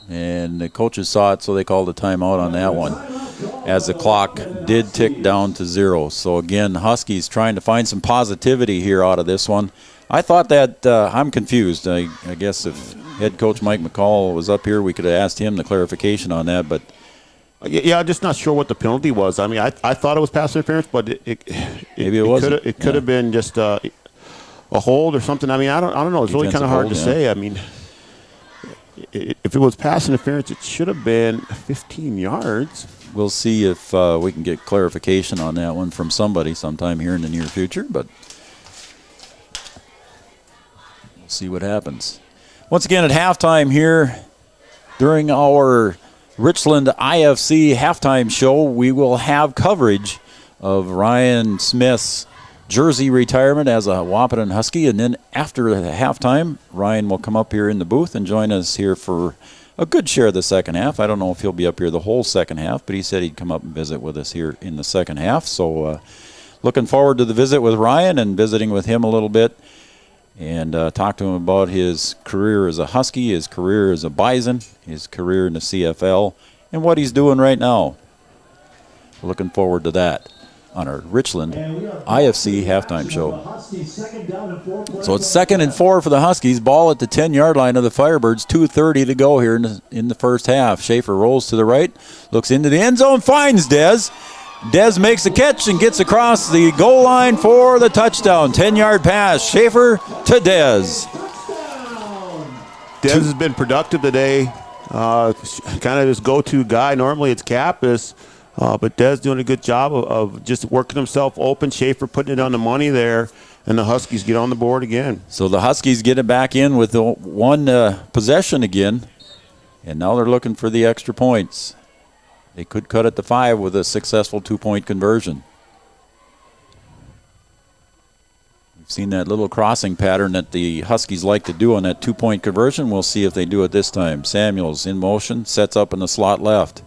And the coaches saw it, so they called a timeout on that one as the clock did tick down to 0. So, again, Huskies trying to find some positivity here out of this one. I thought that I'm confused. I guess if head coach Mike McCall was up here, we could have asked him the clarification on that. But yeah, I'm just not sure what the penalty was. I mean, I thought it was pass interference, but maybe it wasn't. It could have been just a hold or something. I mean, I don't know. It's really kind of hard to say. I mean, if it was pass interference, it should have been 15 yards. We'll see if we can get clarification on that one from somebody sometime here in the near future, but we'll see what happens. Once again, at halftime here, during our Richland IFC halftime show, we will have coverage of Ryan Smith's jersey retirement as a Wahpeton Husky, and then after the halftime, Ryan will come up here in the booth and join us here for a good share of the second half. I don't know if he'll be up here the whole second half, but he said he'd come up and visit with us here in the second half. So looking forward to the visit with Ryan and visiting with him a little bit and talk to him about his career as a Husky, his career as a Bison, his career in the CFL, and what he's doing right now. Looking forward to that on our Richland IFC halftime show. So it's 2nd and 4 for the Huskies. Ball at the 10-yard line of the Firebirds. 2:30 to go here in the first half. Schaefer rolls to the right, looks into the end zone, finds Dez. Dez makes the catch and gets across the goal line for the touchdown. 10-yard pass. Schaefer to Dez. Dez has been productive today. Kind of his go-to guy. Normally it's Kappas. But Dez doing a good job of just working himself open. Schaefer putting it on the money there, and the Huskies get on the board again. So the Huskies get it back in with the one possession again, and now they're looking for the extra points. They could cut it to 5 with a successful 2-point conversion. We've seen that little crossing pattern that the Huskies like to do on that 2-point conversion. We'll see if they do it this time. Samuels in motion, sets up in the slot left.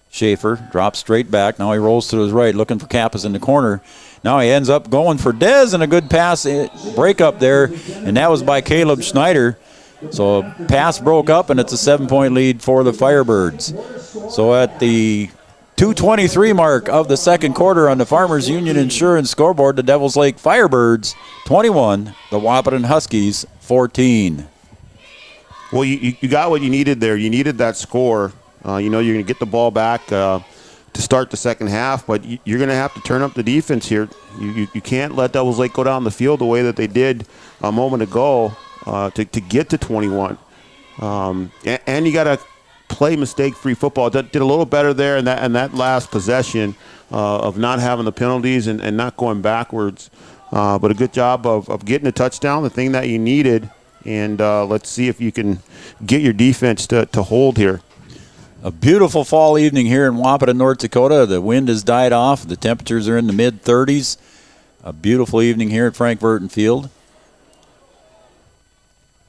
Schaefer drops straight back. Now he rolls to his right, looking for Kappas in the corner. Now he ends up going for Dez, and a good pass break up there, and that was by Caleb Schneider. So a pass broke up, and it's a 7-point lead for the Firebirds. So at the 2:23 mark of the second quarter on the Farmers Union Insurance scoreboard, the Devils Lake Firebirds 21, the Wahpeton Huskies 14. Well, you got what you needed there. You needed that score. You're going to get the ball back to start the second half, but you're going to have to turn up the defense here. You can't let Devils Lake go down the field the way that they did a moment ago to get to 21. And you got to play mistake-free football. Did a little better there in that last possession of not having the penalties and not going backwards. But a good job of getting a touchdown, the thing that you needed. And let's see if you can get your defense to hold here. A beautiful fall evening here in Wahpeton, North Dakota. The wind has died off. The temperatures are in the mid-30s. A beautiful evening here at Frank Burton Field.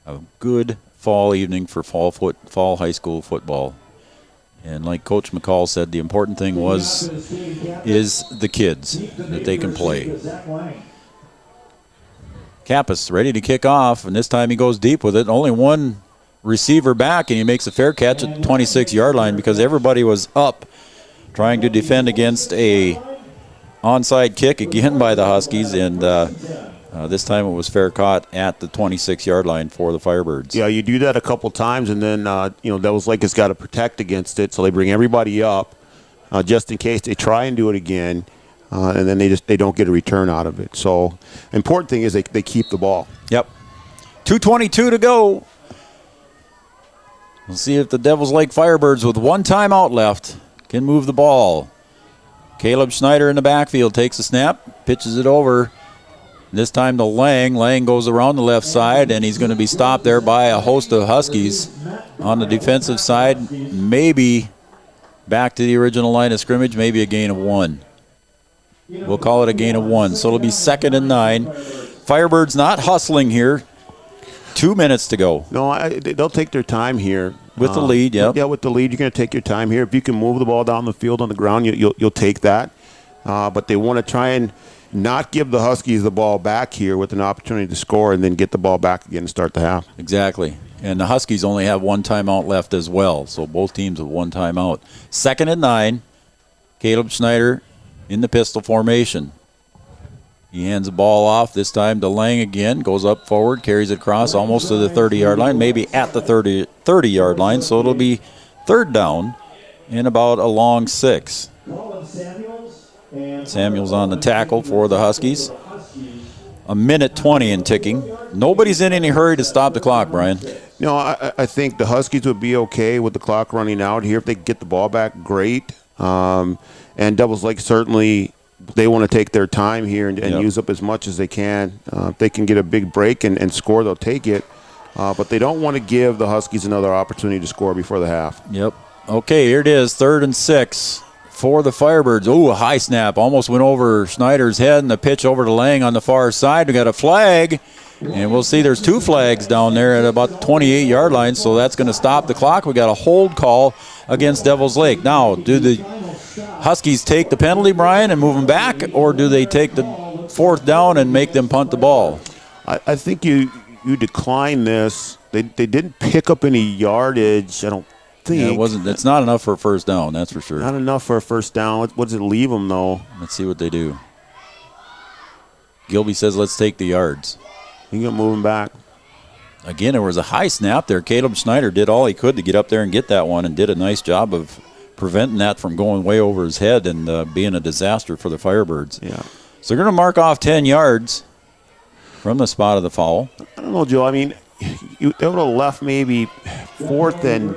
A good fall evening for fall high school football. And like Coach McCall said, the important thing is the kids, that they can play. Kappas ready to kick off, and this time he goes deep with it. Only one receiver back, and he makes a fair catch at the 26-yard line because everybody was up trying to defend against a onside kick again by the Huskies, and this time it was fair caught at the 26-yard line for the Firebirds. Yeah, you do that a couple times, and then Devils Lake has got to protect against it, so they bring everybody up just in case they try and do it again, and then they don't get a return out of it. So important thing is they keep the ball. Yep. 2:22 to go. We'll see if the Devils Lake Firebirds, with one timeout left, can move the ball. Caleb Schneider in the backfield takes a snap, pitches it over. This time to Lang. Lang goes around the left side, and he's going to be stopped there by a host of Huskies on the defensive side. Maybe back to the original line of scrimmage, maybe a gain of 1. We'll call it a gain of 1. So it'll be 2nd and 9. Firebirds not hustling here. 2 minutes to go. No, they'll take their time here. With the lead, yeah. Yeah, with the lead, you're going to take your time here. If you can move the ball down the field on the ground, you'll take that. But they want to try and not give the Huskies the ball back here with an opportunity to score and then get the ball back again and start the half. Exactly. And the Huskies only have one timeout left as well, so both teams have one timeout. 2nd and 9. Caleb Schneider in the pistol formation. He hands the ball off, this time to Lang again, goes up forward, carries it across almost to the 30-yard line, maybe at the 30-yard line, so it'll be 3rd down and about a long 6. Samuels on the tackle for the Huskies. 1:20 and ticking. Nobody's in any hurry to stop the clock, Brian. I think the Huskies would be okay with the clock running out here. If they get the ball back, great. And Devils Lake certainly, they want to take their time here and use up as much as they can. If they can get a big break and score, they'll take it. But they don't want to give the Huskies another opportunity to score before the half. Yep. Okay, here it is, 3rd and 6 for the Firebirds. Ooh, a high snap. Almost went over Schneider's head, and the pitch over to Lang on the far side. We got a flag, and we'll see there's 2 flags down there at about the 28-yard line, so that's going to stop the clock. We got a hold call against Devils Lake. Now, do the Huskies take the penalty, Brian, and move them back, or do they take the 4th down and make them punt the ball? I think you decline this. They didn't pick up any yardage, I don't think. Yeah, it's not enough for a first down, that's for sure. Not enough for a first down. What does it leave them, though? Let's see what they do. Gilby says let's take the yards. You can move them back. Again, there was a high snap there. Caleb Schneider did all he could to get up there and get that one, and did a nice job of preventing that from going way over his head and being a disaster for the Firebirds. Yeah. So they're going to mark off 10 yards from the spot of the foul. I don't know, Joe. I mean, they would have left maybe 4th and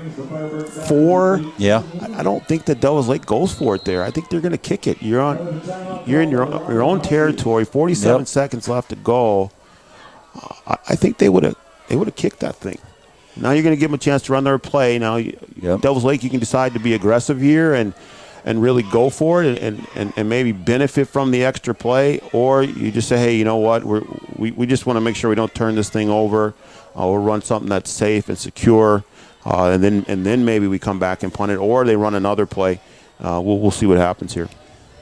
4. Yeah. I don't think that Devils Lake goes for it there. I think they're going to kick it. You're in your own territory. 47 seconds left to go. I think they would have kicked that thing. Now you're going to give them a chance to run their play. Now, Devils Lake, you can decide to be aggressive here and really go for it and maybe benefit from the extra play, or you just say, hey, you know what, we just want to make sure we don't turn this thing over. We'll run something that's safe and secure, and then maybe we come back and punt it, or they run another play. We'll see what happens here.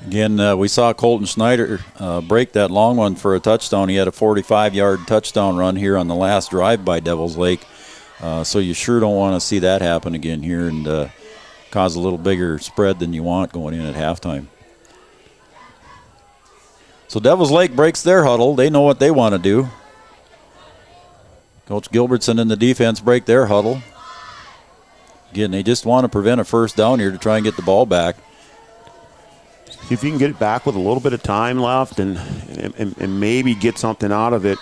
Again, we saw Colton Schneider break that long one for a touchdown. He had a 45-yard touchdown run here on the last drive by Devils Lake. So you sure don't want to see that happen again here and cause a little bigger spread than you want going in at halftime. So Devils Lake breaks their huddle. They know what they want to do. Coach Gilbertson and the defense break their huddle. Again, they just want to prevent a first down here to try and get the ball back. See if you can get it back with a little bit of time left and maybe get something out of it.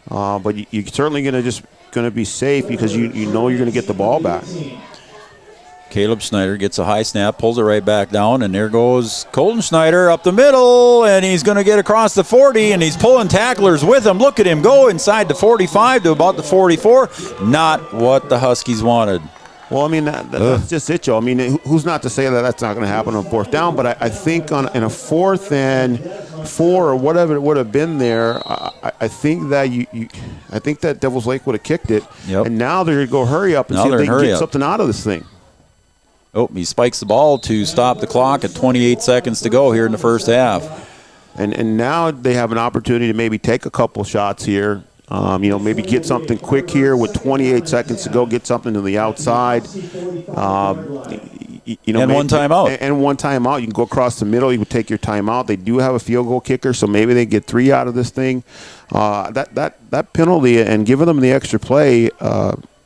But you're certainly going to be safe because you know you're going to get the ball back. Caleb Schneider gets a high snap, pulls it right back down, and there goes Colton Schneider up the middle, and he's going to get across the 40, and he's pulling tacklers with him. Look at him go inside the 45 to about the 44. Not what the Huskies wanted. Well, I mean, that's just it, Joe. I mean, who's not to say that that's not going to happen on 4th down, but I think in a 4th and 4 or whatever it would have been there, I think that I think that Devils Lake would have kicked it, and now they're going to go hurry up and see if they can get something out of this thing. Oh, he spikes the ball to stop the clock at 28 seconds to go here in the first half. And now they have an opportunity to maybe take a couple shots here. Maybe get something quick here with 28 seconds to go, get something to the outside. And one timeout. And one timeout. You can go across the middle. You can take your timeout. They do have a field goal kicker, so maybe they get 3 out of this thing. That penalty and giving them the extra play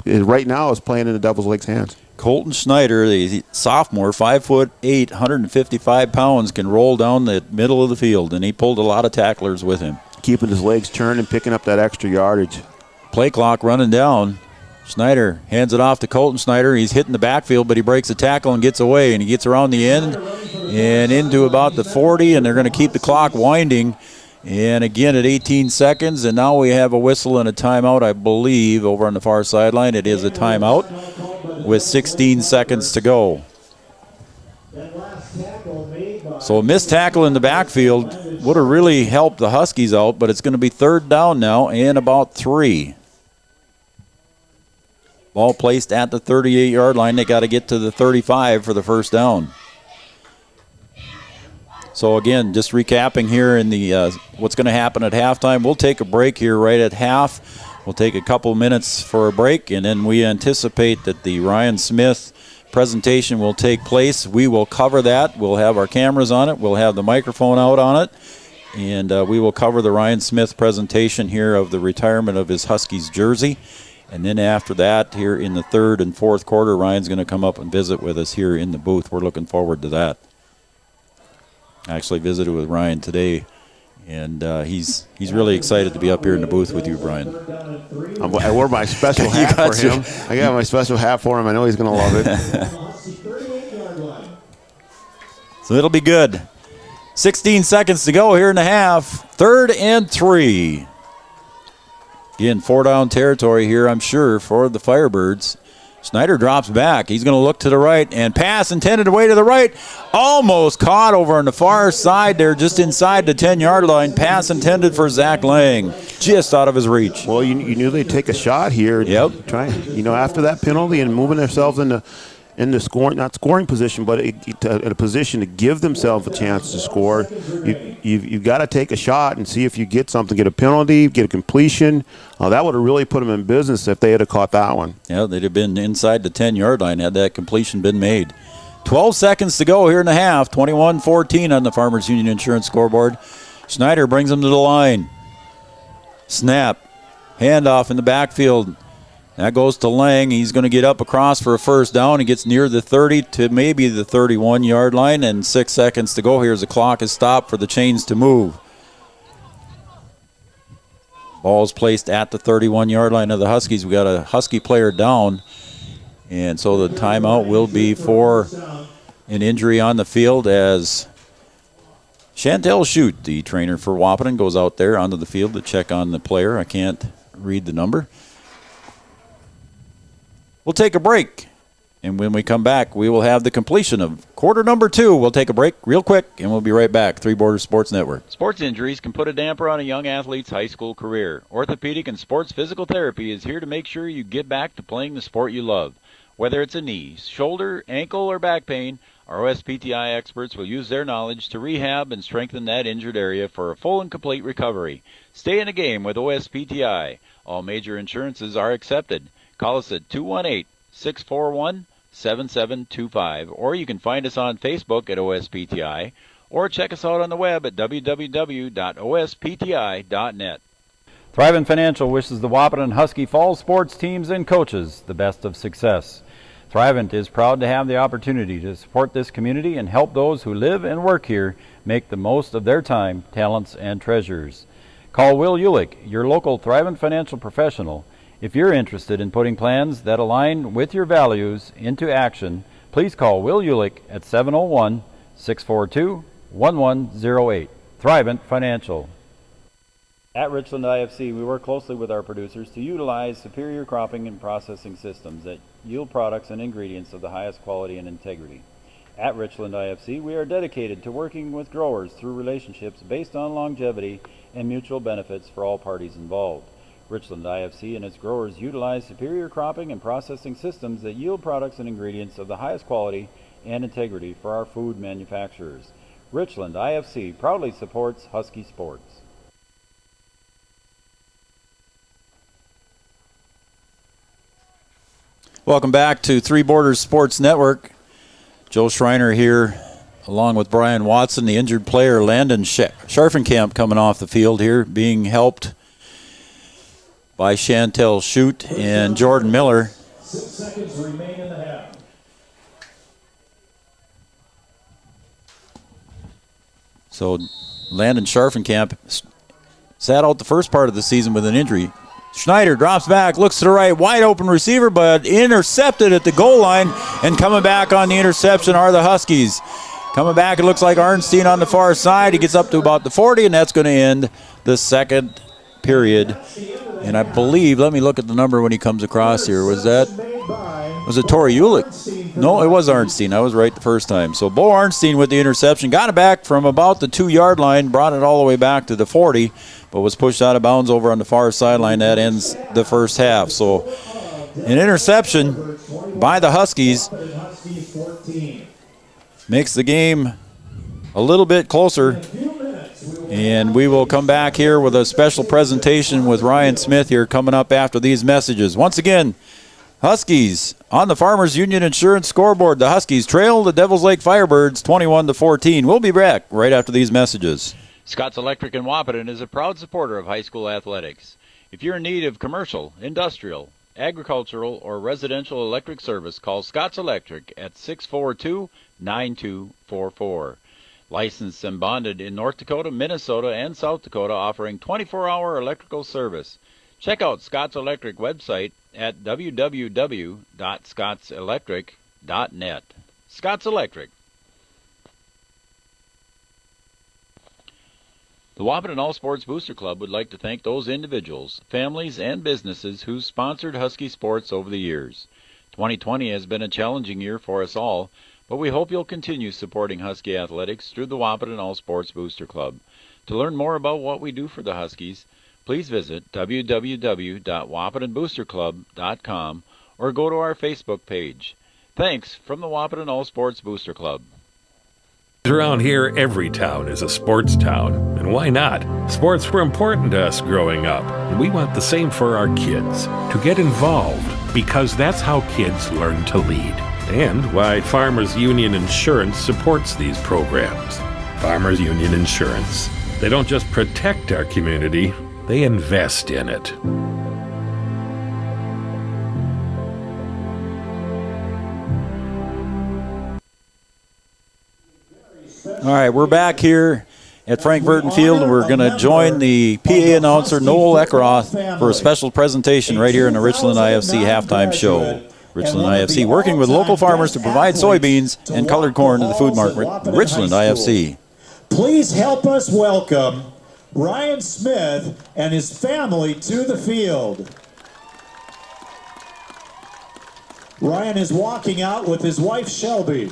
right now is playing in the Devils Lake's hands. Colton Schneider, the sophomore, 5'8", 155 pounds, can roll down the middle of the field, and he pulled a lot of tacklers with him. Keeping his legs turned and picking up that extra yardage. Play clock running down. Schneider hands it off to Colton Schneider. He's hitting the backfield, but he breaks a tackle and gets away, and he gets around the end and into about the 40, and they're going to keep the clock winding. And again at 18 seconds, and now we have a whistle and a timeout, I believe, over on the far sideline. It is a timeout with 16 seconds to go. So a missed tackle in the backfield would have really helped the Huskies out, but it's going to be 3rd down now and about 3. Ball placed at the 38-yard line. They got to get to the 35 for the first down. So again, just recapping here in the what's going to happen at halftime. We'll take a break here right at half. We'll take a couple minutes for a break, and then we anticipate that the Ryan Smith presentation will take place. We will cover that. We'll have our cameras on it. We'll have the microphone out on it, and we will cover the Ryan Smith presentation here of the retirement of his Huskies jersey. And then after that, here in the 3rd and 4th quarter, Ryan's going to come up and visit with us here in the booth. We're looking forward to that. I actually visited with Ryan today And he's really excited to be up here in the booth with you, Brian. I wore my special hat for him. I got my special hat for him. I know he's going to love it. So it'll be good. 16 seconds to go here in the half. 3rd and 3. Again, 4-down territory here, I'm sure, for the Firebirds. Schneider drops back. He's going to look to the right, and pass intended away to the right. Almost caught over on the far side there, just inside the 10-yard line. Pass intended for Zach Lang, just out of his reach. Well, you knew they'd take a shot here. Yep. After that penalty and moving themselves in the scoring, not scoring position, but in a position to give themselves a chance to score. You've got to take a shot and see if you get something, get a penalty, get a completion. That would have really put them in business if they had caught that one. Yeah, they'd have been inside the 10-yard line had that completion been made. 12 seconds to go here in the half. 21-14 on the Farmers Union Insurance scoreboard. Schneider brings them to the line. Snap. Handoff in the backfield. That goes to Lang. He's going to get up across for a first down. He gets near the 30 to maybe the 31-yard line, and 6 seconds to go here as the clock is stopped for the chains to move. Ball's placed at the 31-yard line of the Huskies. We got a Husky player down, and so the timeout will be for an injury on the field as Chantel Shute, the trainer for Wahpeton, goes out there onto the field to check on the player. I can't read the number. We'll take a break, and when we come back, we will have the completion of quarter number 2. We'll take a break real quick, and we'll be right back. Three Borders Sports Network. Sports injuries can put a damper on a young athlete's high school career. Orthopedic and sports physical therapy is here to make sure you get back to playing the sport you love. Whether it's a knee, shoulder, ankle, or back pain, our OSPTI experts will use their knowledge to rehab and strengthen that injured area for a full and complete recovery. Stay in the game with OSPTI. All major insurances are accepted. Call us at 218-641-7725, or you can find us on Facebook at OSPTI, or check us out on the web at www.ospti.net. Thrivent Financial wishes the Wahpeton Husky Falls sports teams and coaches the best of success. Thrivent is proud to have the opportunity to support this community and help those who live and work here make the most of their time, talents, and treasures. Call Will Ulick, your local Thrivent Financial professional. If you're interested in putting plans that align with your values into action, please call Will Ulick at 701-642-1108. Thrivent Financial. At Richland IFC, we work closely with our producers to utilize superior cropping and processing systems that yield products and ingredients of the highest quality and integrity. At Richland IFC, we are dedicated to working with growers through relationships based on longevity and mutual benefits for all parties involved. Richland IFC and its growers utilize superior cropping and processing systems that yield products and ingredients of the highest quality and integrity for our food manufacturers. Richland IFC proudly supports Husky sports. Welcome back to Three Borders Sports Network. Joe Schreiner here, along with Brian Watson, the injured player Landon Scharfenkamp coming off the field here, being helped by Chantel Shute and Jordan Miller. 6 seconds remain in the half. So Landon Scharfenkamp sat out the first part of the season with an injury. Schneider drops back, looks to the right, wide open receiver, but intercepted at the goal line, and coming back on the interception are the Huskies. Coming back, it looks like Arnstein on the far side. He gets up to about the 40, and that's going to end the second period. And I believe, let me look at the number when he comes across here. Was it Tori Ulick? No, it was Arnstein. I was right the first time. So Bo Arnstein with the interception. Got it back from about the 2-yard line, brought it all the way back to the 40, but was pushed out of bounds over on the far sideline. That ends the first half. So an interception by the Huskies makes the game a little bit closer. And we will come back here with a special presentation with Ryan Smith here coming up after these messages. Once again, Huskies on the Farmers Union Insurance scoreboard. The Huskies trail the Devils Lake Firebirds 21-14. We'll be back right after these messages. Scott's Electric in Wahpeton is a proud supporter of high school athletics. If you're in need of commercial, industrial, agricultural, or residential electric service, call Scott's Electric at 642-9244. Licensed and bonded in North Dakota, Minnesota, and South Dakota, offering 24-hour electrical service. Check out Scott's Electric website at www.scottselectric.net. Scott's Electric. The Wahpeton All Sports Booster Club would like to thank those individuals, families, and businesses who sponsored Husky sports over the years. 2020 has been a challenging year for us all, but we hope you'll continue supporting Husky athletics through the Wahpeton All Sports Booster Club. To learn more about what we do for the Huskies, please visit www.wahpetonboosterclub.com or go to our Facebook page. Thanks from the Wahpeton All Sports Booster Club. Around here, every town is a sports town. And why not? Sports were important to us growing up, and we want the same for our kids. To get involved, because that's how kids learn to lead. And why Farmers Union Insurance supports these programs. Farmers Union Insurance. They don't just protect our community, they invest in it. All right, we're back here at Frank Burton Field, and we're going to join the PA announcer, Noel Eckroth, for a special presentation right here in the Richland IFC halftime show. Richland IFC working with local farmers to provide soybeans and colored corn to the food market. Richland IFC. Please help us welcome Ryan Smith and his family to the field. Ryan is walking out with his wife Shelby.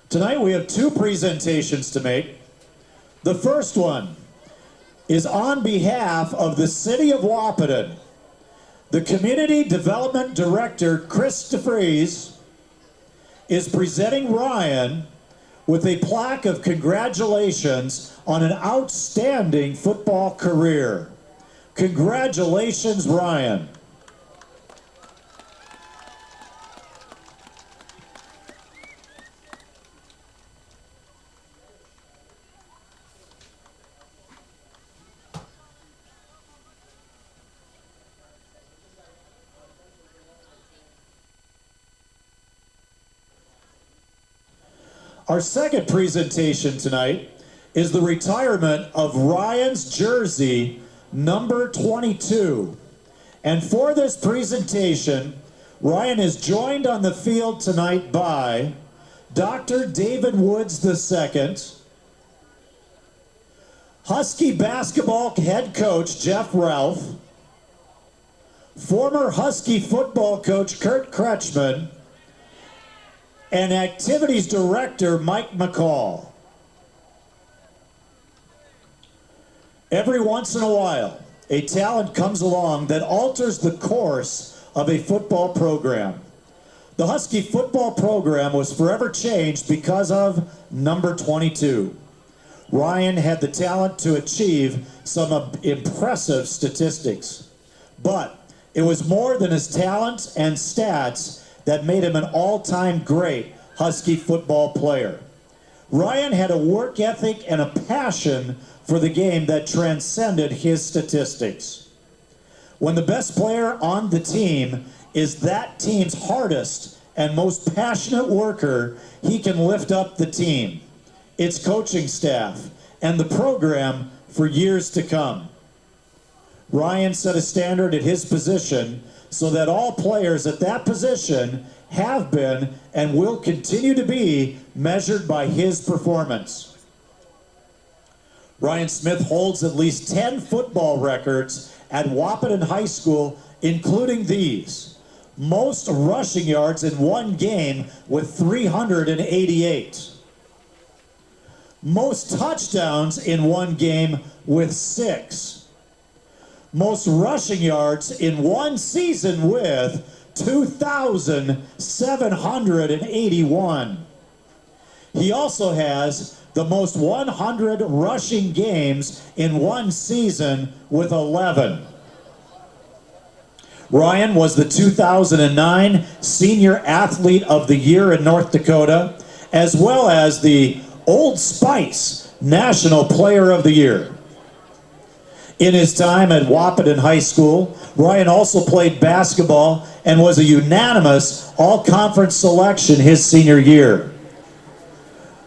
Tonight we have two presentations to make. The first one is on behalf of the City of Wahpeton. The Community Development Director, Chris DeFries, is presenting Ryan with a plaque of congratulations on an outstanding football career. Congratulations, Ryan. Our second presentation tonight is the retirement of Ryan's jersey, number 22. And for this presentation, Ryan is joined on the field tonight by Dr. David Woods II, Husky basketball head coach Jeff Ralph, former Husky football coach Kurt Kretschmann, and Activities Director Mike McCall. Every once in a while, a talent comes along that alters the course of a football program. The Husky football program was forever changed because of number 22. Ryan had the talent to achieve some impressive statistics, but it was more than his talent and stats that made him an all-time great Husky football player. Ryan had a work ethic and a passion for the game that transcended his statistics. When the best player on the team is that team's hardest and most passionate worker, he can lift up the team, its coaching staff, and the program for years to come. Ryan set a standard at his position so that all players at that position have been and will continue to be measured by his performance. Ryan Smith holds at least 10 football records at Wahpeton High School, including these: most rushing yards in one game with 388, most touchdowns in one game with 6, most rushing yards in one season with 2,781. He also has the most 100 rushing games in one season with 11. Ryan was the 2009 Senior Athlete of the Year in North Dakota, as well as the Old Spice National Player of the Year. In his time at Wahpeton High School, Ryan also played basketball and was a unanimous all-conference selection his senior year.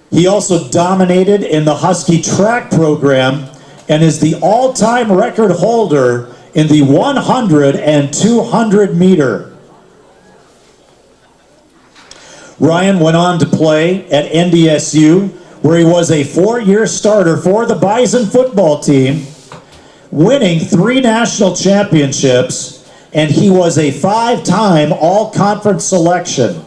He also dominated in the Husky track program and is the all-time record holder in the 100 and 200 meter. Ryan went on to play at NDSU, where he was a 4-year starter for the Bison football team, winning 3 national championships, and he was a 5-time all-conference selection.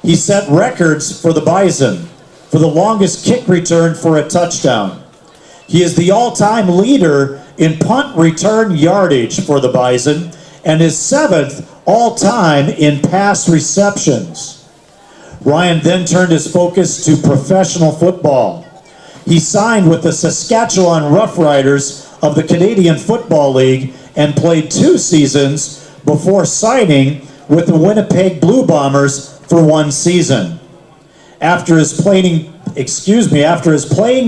He set records for the Bison for the longest kick return for a touchdown. He is the all-time leader in punt return yardage for the Bison and is 7th all-time in pass receptions. Ryan then turned his focus to professional football. He signed with the Saskatchewan Roughriders of the Canadian Football League and played 2 seasons before signing with the Winnipeg Blue Bombers for 1 season. After his playing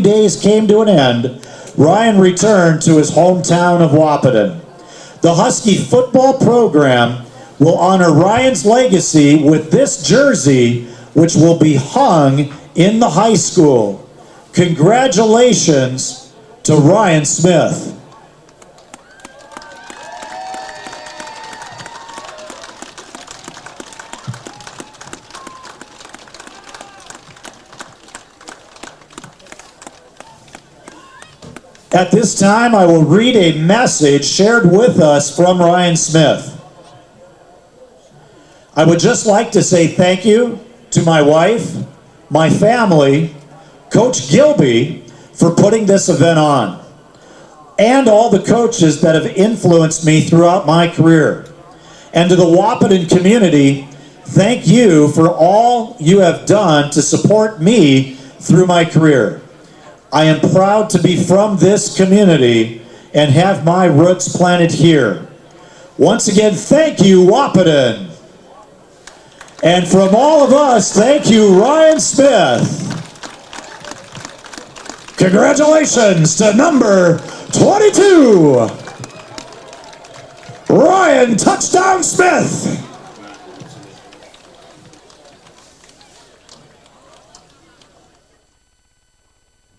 days came to an end, Ryan returned to his hometown of Wahpeton. The Husky football program will honor Ryan's legacy with this jersey, which will be hung in the high school. Congratulations to Ryan Smith. At this time, I will read a message shared with us from Ryan Smith. I would just like to say thank you to my wife, my family, Coach Gilby, for putting this event on, and all the coaches that have influenced me throughout my career. And to the Wahpeton community, thank you for all you have done to support me through my career. I am proud to be from this community and have my roots planted here. Once again, thank you, Wahpeton. And from all of us, thank you, Ryan Smith. Congratulations to number 22, Ryan Touchdown Smith.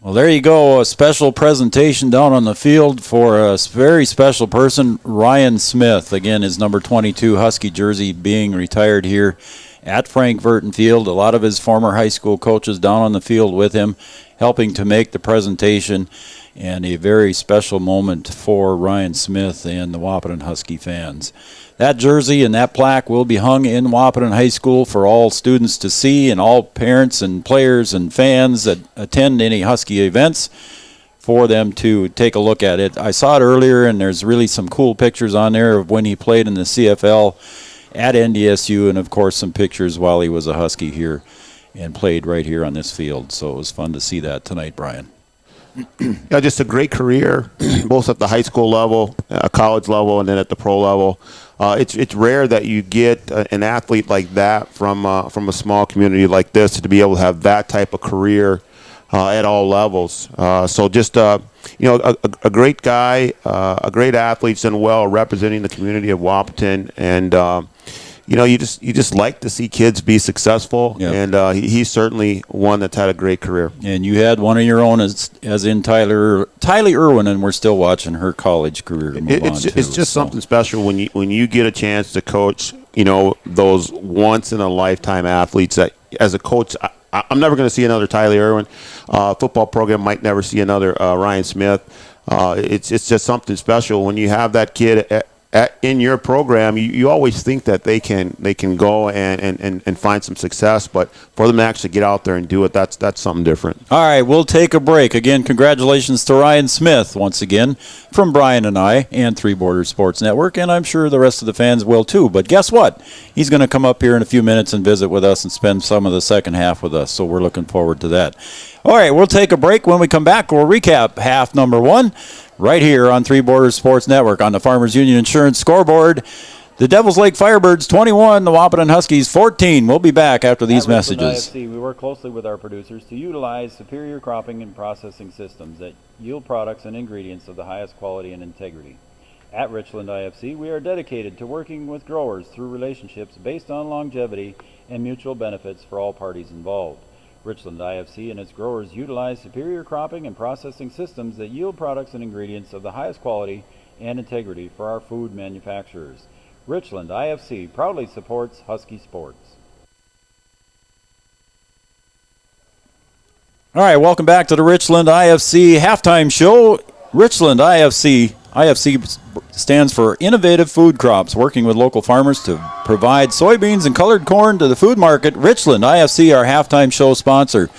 Well, there you go. A special presentation down on the field for a very special person, Ryan Smith. Again, his number 22 Husky jersey being retired here at Frank Verton Field. A lot of his former high school coaches down on the field with him, helping to make the presentation, and a very special moment for Ryan Smith and the Wahpeton Husky fans. That jersey and that plaque will be hung in Wahpeton High School for all students to see, and all parents and players and fans that attend any Husky events for them to take a look at it. I saw it earlier, and there's really some cool pictures on there of when he played in the CFL at NDSU, and of course some pictures while he was a Husky here and played right here on this field. So it was fun to see that tonight, Brian. Yeah, just a great career, both at the high school level, college level, and then at the pro level. It's rare that you get an athlete like that from a small community like this to be able to have that type of career at all levels. So just a great guy, a great athlete, done well representing the community of Wahpeton, and you just like to see kids be successful, yep. And he's certainly one that's had a great career. And you had one of your own, as in Tylee Irwin, and we're still watching her college career move on too. It's just something special when you get a chance to coach, those once in a lifetime athletes. That as a coach, I'm never going to see another Tylee Irwin. Football program might never see another Ryan Smith. It's just something special when you have that kid in your program. You always think that they can go and find some success, but for them to actually get out there and do it, that's something different. All right, we'll take a break. Again, congratulations to Ryan Smith once again from Brian and I and Three Borders Sports Network, and I'm sure the rest of the fans will too. But guess what? He's going to come up here in a few minutes and visit with us and spend some of the second half with us, so we're looking forward to that. All right, we'll take a break. When we come back, we'll recap half number 1 right here on Three Borders Sports Network on the Farmers Union Insurance Scoreboard. The Devils Lake Firebirds 21, the Wahpeton Huskies 14. We'll be back after these messages. IFC, we work closely with our producers to utilize superior cropping and processing systems that yield products and ingredients of the highest quality and integrity. At Richland IFC, we are dedicated to working with growers through relationships based on longevity and mutual benefits for all parties involved. Richland IFC and its growers utilize superior cropping and processing systems that yield products and ingredients of the highest quality and integrity for our food manufacturers. Richland IFC proudly supports Husky sports. All right, welcome back to the Richland IFC halftime show. Richland IFC stands for Innovative Food Crops, working with local farmers to provide soybeans and colored corn to the food market. Richland IFC, our halftime show sponsor.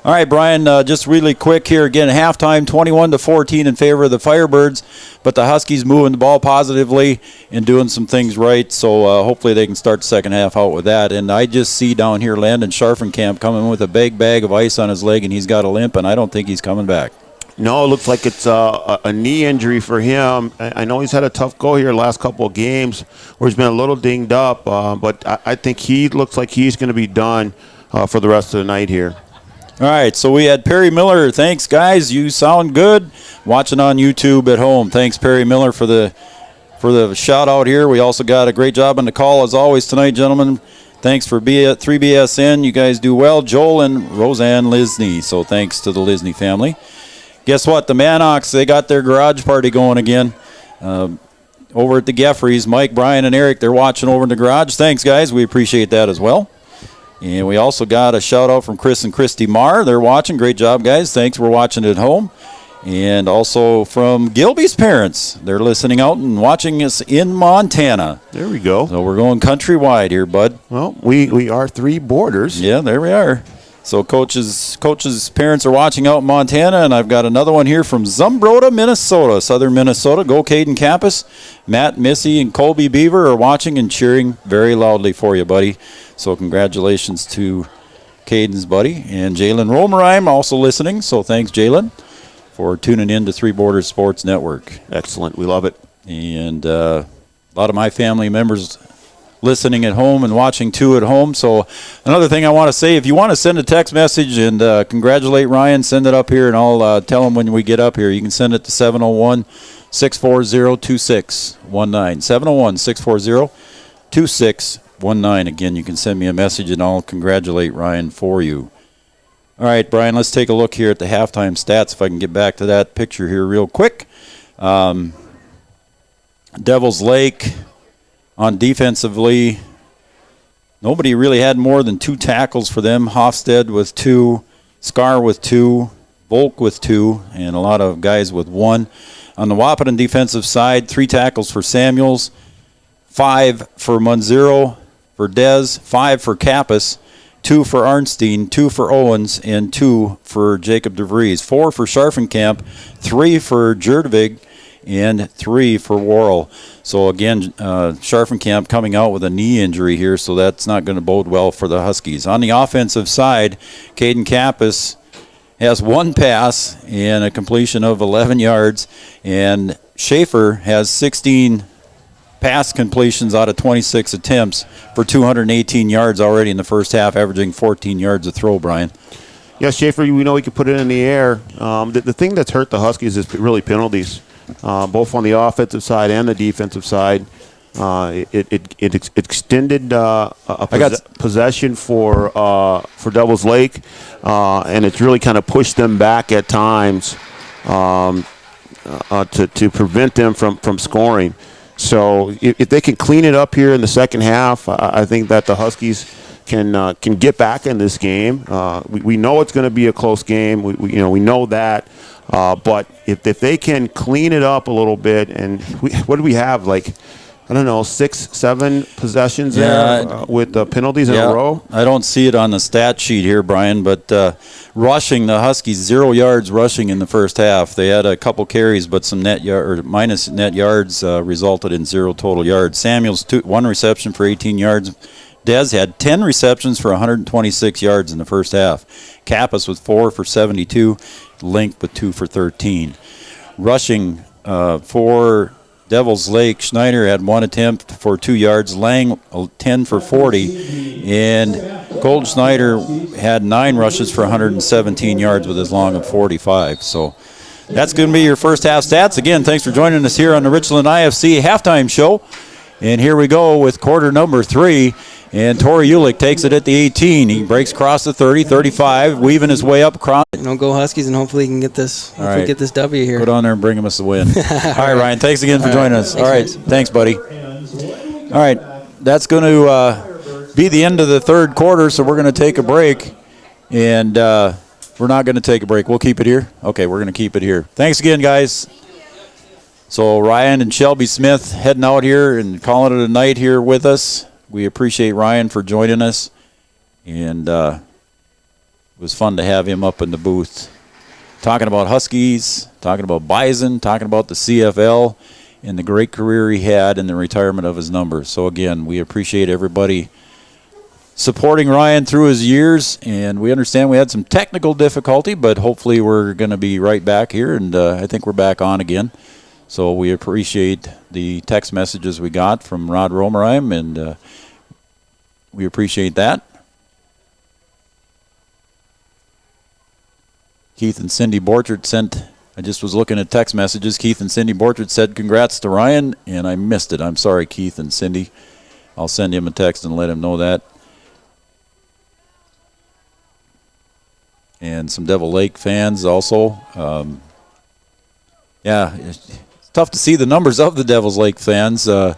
All right, Brian, just really quick here. Again, halftime 21-14 in favor of the Firebirds, but the Huskies moving the ball positively and doing some things right, so hopefully they can start the second half out with that. And I just see down here Landon Scharfenkamp coming with a big bag of ice on his leg, and he's got a limp, and I don't think he's coming back. No, it looks like it's a knee injury for him. I know he's had a tough go here the last couple of games where he's been a little dinged up, but I think he looks like he's going to be done for the rest of the night here. All right, so we had Perry Miller. Thanks, guys. You sound good. Watching on YouTube at home. Thanks, Perry Miller, for the shout out here. We also got a great job on the call as always tonight, gentlemen. Thanks for 3BSN. You guys do well. Joel and Roseanne Lisney. So thanks to the Lisney family. Guess what? The Manox, they got their garage party going again. Over at the Geffreys, Mike, Brian, and Eric, they're watching over in the garage. Thanks, guys. We appreciate that as well. And we also got a shout-out from Chris and Christy Marr. They're watching. Great job, guys. Thanks for watching at home. And also from Gilby's parents. They're listening out and watching us in Montana. There we go. So we're going countrywide here, bud. Well, we are three borders. Yeah, there we are. So coach's parents are watching out in Montana, and I've got another one here from Zumbrota, Minnesota, southern Minnesota. Go Caden Campus. Matt, Missy, and Colby Beaver are watching and cheering very loudly for you, buddy. So congratulations to Caden's buddy. And Jalen Romerheim also listening, so thanks, Jalen, for tuning in to Three Borders Sports Network. Excellent. We love it. And a lot of my family members listening at home and watching too at home. So another thing I want to say, if you want to send a text message and congratulate Ryan, send it up here, and I'll tell him when we get up here. You can send it to 701-640-2619. 701-640-2619. Again, you can send me a message and I'll congratulate Ryan for you. All right, Brian, let's take a look here at the halftime stats, if I can get back to that picture here real quick. Devils Lake on defensively, nobody really had more than 2 tackles for them. Hofstede with 2, Scar with 2, Volk with 2, and a lot of guys with 1. On the Wahpeton defensive side, 3 tackles for Samuels, 5 for Munzero, for Dez, 5 for Kappas, 2 for Arnstein, 2 for Owens, and 2 for Jacob DeVries. 4 for Scharfenkamp, 3 for Jerdvig, and 3 for Worrell. So again, Scharfenkamp coming out with a knee injury here, so that's not going to bode well for the Huskies. On the offensive side, Caden Kappas has 1 pass and a completion of 11 yards, and Schaefer has 16 pass completions out of 26 attempts for 218 yards already in the first half, averaging 14 yards a throw, Brian. Yeah, Schaefer, we know he can put it in the air. The thing that's hurt the Huskies is really penalties. Both on the offensive side and the defensive side. It extended possession for Devils Lake, and it's really kind of pushed them back at times to prevent them from scoring. So if they can clean it up here in the second half, I think that the Huskies can get back in this game. We know it's going to be a close game. We know that. But if they can clean it up a little bit, and what do we have, like, I don't know, 6-7 possessions there with penalties in a row? I don't see it on the stat sheet here, Brian, but rushing, the Huskies 0 yards rushing in the first half. They had a couple carries, but some minus net yards resulted in 0 total yards. Samuels 1 reception for 18 yards. Dez had 10 receptions for 126 yards in the first half. Kappas with 4 for 72. Link with 2 for 13. Rushing for Devils Lake, Schneider had 1 attempt for 2 yards, Lang 10 for 40, and Colton Schneider had 9 rushes for 117 yards with his long of 45. So that's going to be your first half stats. Again, thanks for joining us here on the Richland IFC halftime show. And here we go with quarter number 3. And Tori Ulick takes it at the 18. He breaks across the 30, 35, weaving his way up across. Go Huskies, and hopefully he can get this. Hopefully get this W here. Go down there and bring us the win. All right, Ryan. Thanks again for joining us. All right. Thanks, buddy. All right. That's going to be the end of the third quarter, so we're going to take a break. And we're not going to take a break. We'll keep it here? Okay, we're going to keep it here. Thanks again, guys. So Ryan and Shelby Smith heading out here and calling it a night here with us. We appreciate Ryan for joining us, and it was fun to have him up in the booth talking about Huskies, talking about Bison, talking about the CFL, and the great career he had and the retirement of his numbers. So, again, we appreciate everybody supporting Ryan through his years, and we understand we had some technical difficulty, but hopefully we're going to be right back here, and I think we're back on again. So we appreciate the text messages we got from Rod Romerheim, and we appreciate that. Keith and Cindy Borchert sent, I just was looking at text messages. Keith and Cindy Borchert said congrats to Ryan, and I missed it. I'm sorry, Keith and Cindy. I'll send him a text and let him know that. And some Devil Lake fans also. Yeah, it's tough to see the numbers of the Devils Lake fans. The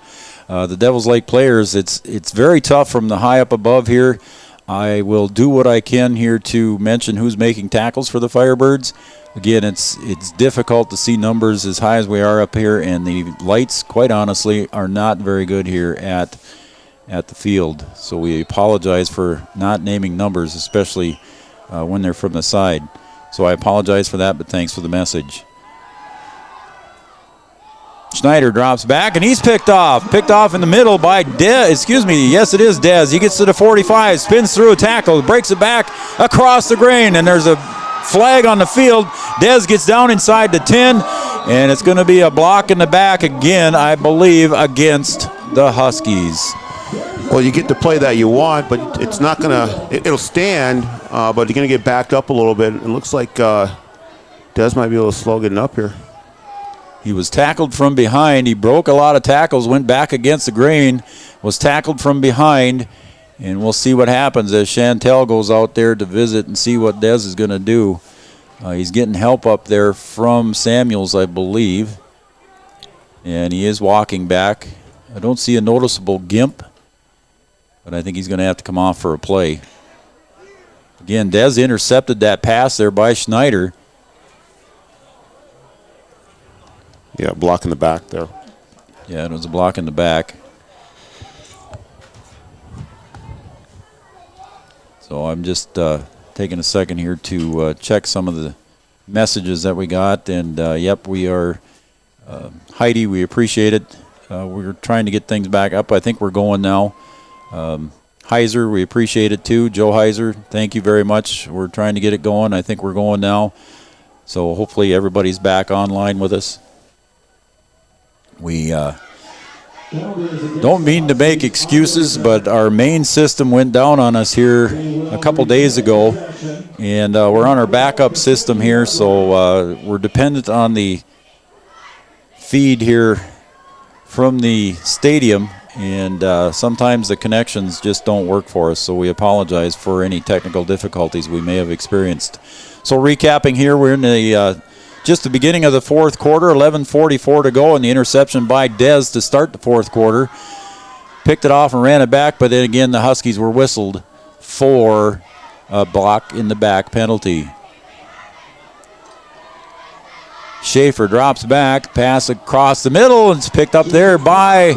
Devils Lake players, it's very tough from the high up above here. I will do what I can here to mention who's making tackles for the Firebirds. Again, it's difficult to see numbers as high as we are up here, and the lights, quite honestly, are not very good here at the field. So we apologize for not naming numbers, especially when they're from the side. So I apologize for that, but thanks for the message. Schneider drops back, and he's picked off in the middle by Dez. Excuse me, yes, it is Dez. He gets to the 45, spins through a tackle, breaks it back across the grain, and there's a flag on the field. Dez gets down inside the 10, and it's going to be a block in the back again, I believe, against the Huskies. Well, you get to play that you want, but it's not going to – it'll stand, but you're going to get backed up a little bit. It looks like Dez might be able to slow getting up here. He was tackled from behind. He broke a lot of tackles, went back against the grain, was tackled from behind, and we'll see what happens as Chantel goes out there to visit and see what Dez is going to do. He's getting help up there from Samuels, I believe, and he is walking back. I don't see a noticeable gimp, but I think he's going to have to come off for a play. Again, Dez intercepted that pass there by Schneider. Yeah, block in the back there. Yeah, it was a block in the back. So I'm just taking a second here to check some of the messages that we got. And, yep, we are Heidi, we appreciate it. We're trying to get things back up. I think we're going now. Heiser, we appreciate it too. Joe Heiser, thank you very much. We're trying to get it going. I think we're going now. So hopefully everybody's back online with us. We don't mean to make excuses, but our main system went down on us here a couple days ago, and we're on our backup system here, so we're dependent on the feed here from the stadium, and sometimes the connections just don't work for us, so we apologize for any technical difficulties we may have experienced. So recapping here, we're in the just the beginning of the fourth quarter, 11:44 to go, and the interception by Dez to start the fourth quarter. Picked it off and ran it back, but then again the Huskies were whistled for a block in the back penalty. Schaefer drops back, pass across the middle, and it's picked up there by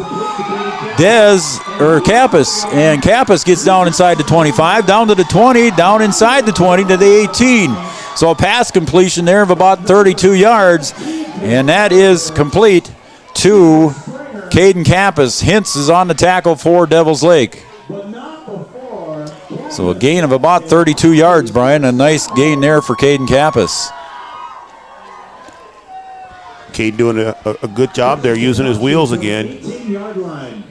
Kappas. And Kappas gets down inside the 25, down to the 20, down inside the 20 to the 18. So a pass completion there of about 32 yards, and that is complete to Caden Kappas. Hintz is on the tackle for Devils Lake. So a gain of about 32 yards, Brian. A nice gain there for Caden Kappas. Cade doing a good job there, using his wheels again. 18-yard line.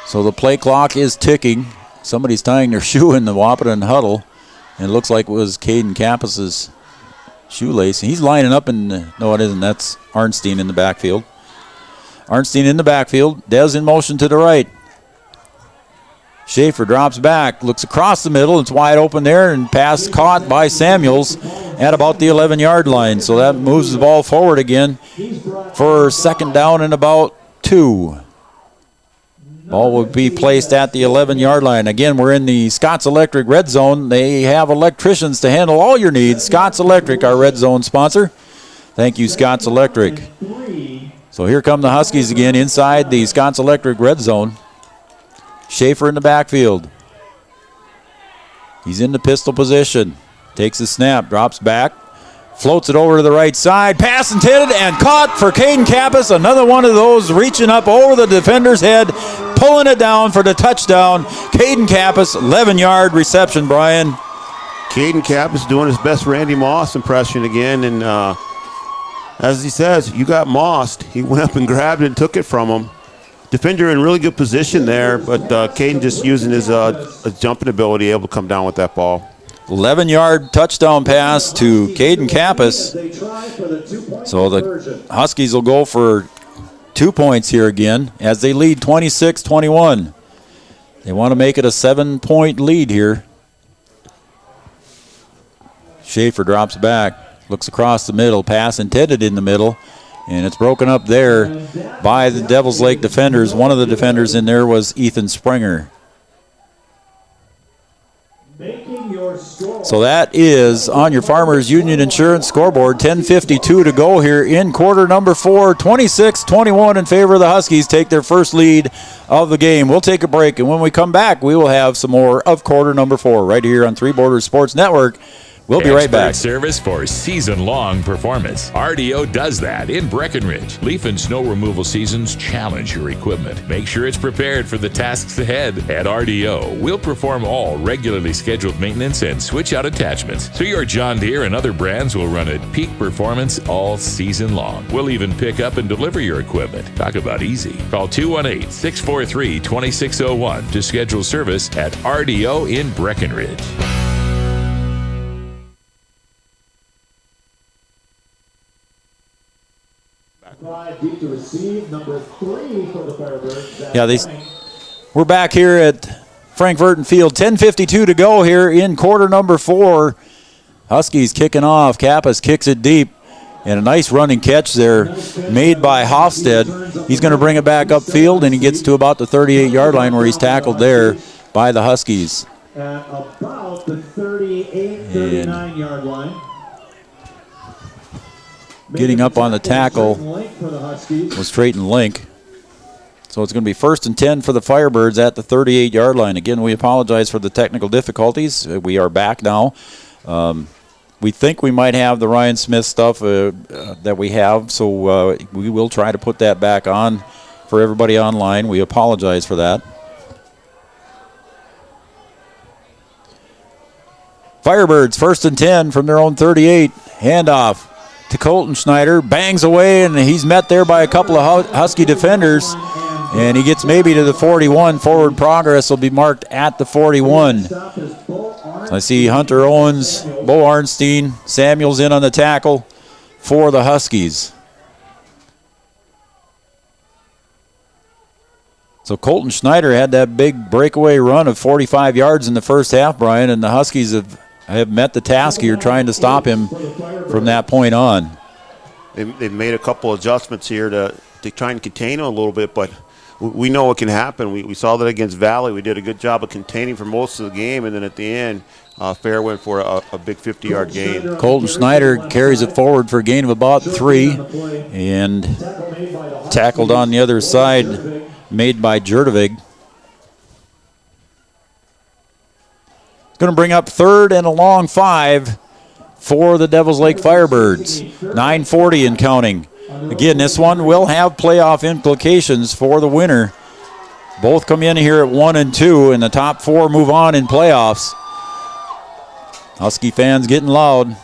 So the play clock is ticking. Somebody's tying their shoe in the Wahpeton huddle. And it looks like it was Caden Campus's shoelace. He's lining up in, no it isn't, that's Arnstein in the backfield. Arnstein in the backfield. Dez in motion to the right. Schaefer drops back, looks across the middle. It's wide open there, and pass caught by Samuels at about the 11-yard line. So that moves the ball forward again for second down and about 2. Ball will be placed at the 11-yard line. Again, we're in the Scott's Electric Red Zone. They have electricians to handle all your needs. Scott's Electric, our Red Zone sponsor. Thank you, Scott's Electric. So here come the Huskies again inside the Scott's Electric Red Zone. Schaefer in the backfield. He's in the pistol position. Takes the snap, drops back, floats it over to the right side. Pass intended and caught for Caden Campus. Another one of those reaching up over the defender's head, pulling it down for the touchdown. Caden Campus, 11-yard reception, Brian. Caden Campus doing his best Randy Moss impression again. And as he says, you got mossed. He went up and grabbed it and took it from him. Defender in really good position there, but Caden just using his jumping ability, able to come down with that ball. 11-yard touchdown pass to Caden Campus. So the Huskies will go for 2 points here again as they lead 26-21. They want to make it a 7-point lead here. Schaefer drops back, looks across the middle, pass intended in the middle. And it's broken up there by the Devils Lake defenders. One of the defenders in there was Ethan Springer. So that is on your Farmers Union Insurance scoreboard. 10:52 to go here in quarter number 4. 26-21 in favor of the Huskies. Take their first lead of the game. We'll take a break, and when we come back, we will have some more of quarter number 4 right here on Three Borders Sports Network. We'll be right back. Expert service for season-long performance. RDO does that in Breckenridge. Leaf and snow removal seasons challenge your equipment. Make sure it's prepared for the tasks ahead. At RDO, we'll perform all regularly scheduled maintenance and switch out attachments, so your John Deere and other brands will run at peak performance all season long. We'll even pick up and deliver your equipment. Talk about easy. Call 218-643-2601 to schedule service at RDO in Breckenridge. Deep to receive, number 3 for the Firebirds. Yeah, we're back here at Frank Verton Field. 10:52 to go here in quarter number 4. Huskies kicking off. Kappas kicks it deep. And a nice running catch there made by Hofstad. He's going to bring it back upfield, and he gets to about the 38-yard line where he's tackled there by the Huskies. At about the 38, 39-yard line. Getting up on the tackle was Trayton Link. So it's going to be 1st and 10 for the Firebirds at the 38-yard line. Again, we apologize for the technical difficulties. We are back now. We think we might have the Ryan Smith stuff that we have, so we will try to put that back on for everybody online. We apologize for that. Firebirds 1st and 10 from their own 38. Handoff to Colton Schneider, bangs away, and he's met there by a couple of Husky defenders, and he gets maybe to the 41. Forward progress will be marked at the 41. So I see Hunter Owens, Bo Arnstein, Samuels in on the tackle for the Huskies. So Colton Schneider had that big breakaway run of 45 yards in the first half, Brian, and the Huskies have met the task here trying to stop him from that point on. They've made a couple adjustments here to try and contain him a little bit, but we know what can happen. We saw that against Valley. We did a good job of containing for most of the game, and then at the end, Fair went for a big 50-yard gain. Colton Schneider carries it forward for a gain of about 3, and tackled on the other side made by Jurdevig. Going to bring up 3rd and a long 5 for the Devils Lake Firebirds. 9:40 and counting. Again, this one will have playoff implications for the winner. Both come in here at 1 and 2, and the top 4 move on in playoffs. Husky fans getting loud.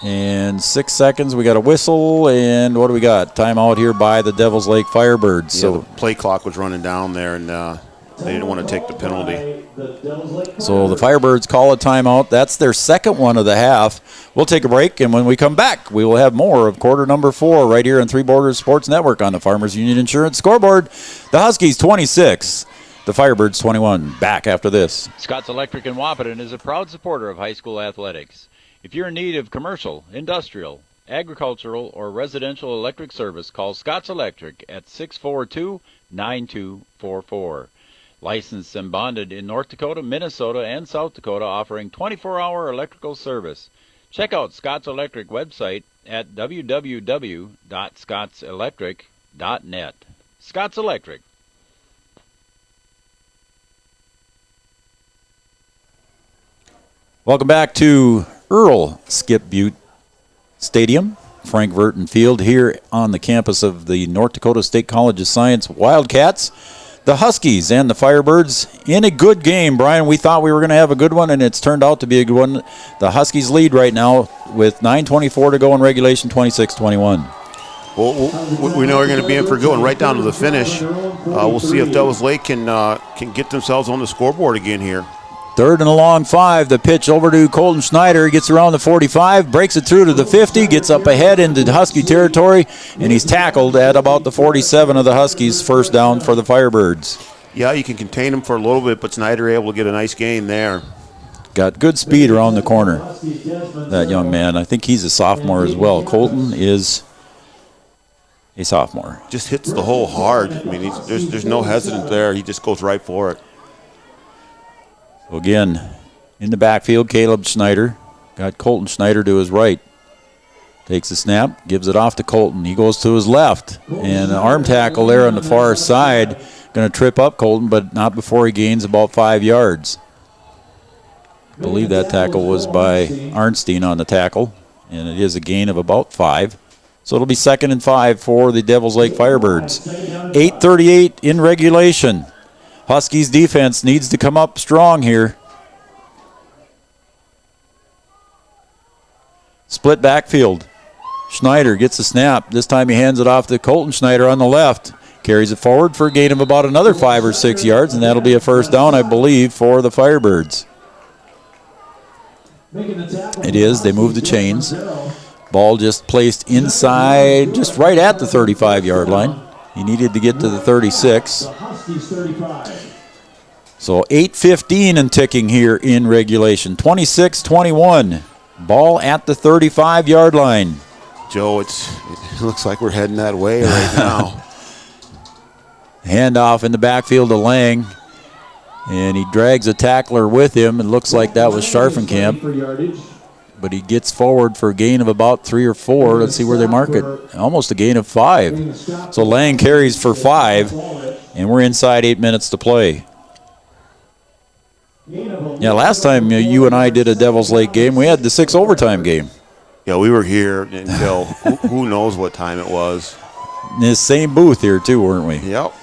And 6 seconds. We got a whistle. And what do we got? Timeout here by the Devils Lake Firebirds. Yeah, so the play clock was running down there, and they didn't want to take the penalty. So the Firebirds call a timeout. That's their second one of the half. We'll take a break, and when we come back, we will have more of quarter number 4 right here on Three Borders Sports Network on the Farmers Union Insurance scoreboard. The Huskies 26, the Firebirds 21. Back after this. Scott's Electric in Wahpeton is a proud supporter of high school athletics. If you're in need of commercial, industrial, agricultural, or residential electric service, call Scott's Electric at 642-9244. Licensed and bonded in North Dakota, Minnesota, and South Dakota, offering 24-hour electrical service. Check out Scott's Electric website at www.scottselectric.net. Scott's Electric. Welcome back to Earl Skip Butte Stadium, Frank Verton Field, here on the campus of the North Dakota State College of Science Wildcats. The Huskies and the Firebirds in a good game, Brian. We thought we were going to have a good one, and it's turned out to be a good one. The Huskies lead right now with 9:24 to go in regulation, 26-21. Well, we know we're going to be in for a good one right down to the finish. We'll see if Devils Lake can get themselves on the scoreboard again here. Third and a long 5. The pitch over to Colton Schneider. He gets around the 45, breaks it through to the 50, gets up ahead into Husky territory, and he's tackled at about the 47 of the Huskies. First down for the Firebirds. Yeah, you can contain him for a little bit, but Schneider able to get a nice gain there. Got good speed around the corner, that young man. I think he's a sophomore as well. Colton is a sophomore. Just hits the hole hard. I mean, there's no hesitant there. He just goes right for it. Again, in the backfield, Caleb Schneider. Got Colton Schneider to his right. Takes the snap, gives it off to Colton. He goes to his left. And an arm tackle there on the far side. Going to trip up Colton, but not before he gains about 5 yards. I believe that tackle was by Arnstein on the tackle. And it is a gain of about 5. So it'll be 2nd and 5 for the Devils Lake Firebirds. 8:38 in regulation. Huskies defense needs to come up strong here. Split backfield. Schneider gets the snap. This time he hands it off to Colton Schneider on the left. Carries it forward for a gain of about another 5 or 6 yards, and that'll be a first down, I believe, for the Firebirds. It is. They move the chains. Ball just placed inside, just right at the 35-yard line. He needed to get to the 36. So 8:15 and ticking here in regulation. 26-21. Ball at the 35-yard line. Joe, it looks like we're heading that way right now. Handoff in the backfield to Lang. And he drags a tackler with him. It looks like that was Scharfenkamp. But he gets forward for a gain of about 3 or 4. Let's see where they mark it. Almost a gain of 5. So Lang carries for 5, and we're inside 8 minutes to play. Yeah, last time you and I did a Devils Lake game, we had the 6 overtime game. Yeah, we were here until who knows what time it was. In this same booth here, too, weren't we? Yep.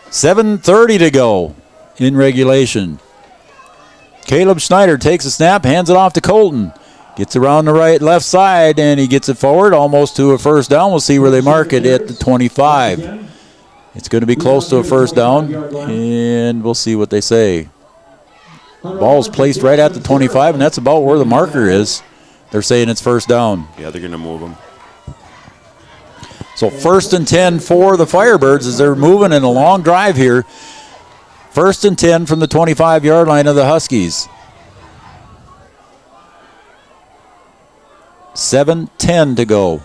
7:30 to go in regulation. Caleb Schneider takes a snap, hands it off to Colton. Gets around the left side, and he gets it forward almost to a first down. We'll see where they mark it at the 25. It's going to be close to a first down, and we'll see what they say. Ball's placed right at the 25, and that's about where the marker is. They're saying it's first down. Yeah, they're going to move them. So 1st and 10 for the Firebirds as they're moving in a long drive here. 1st and 10 from the 25-yard line of the Huskies. 7:10 to go.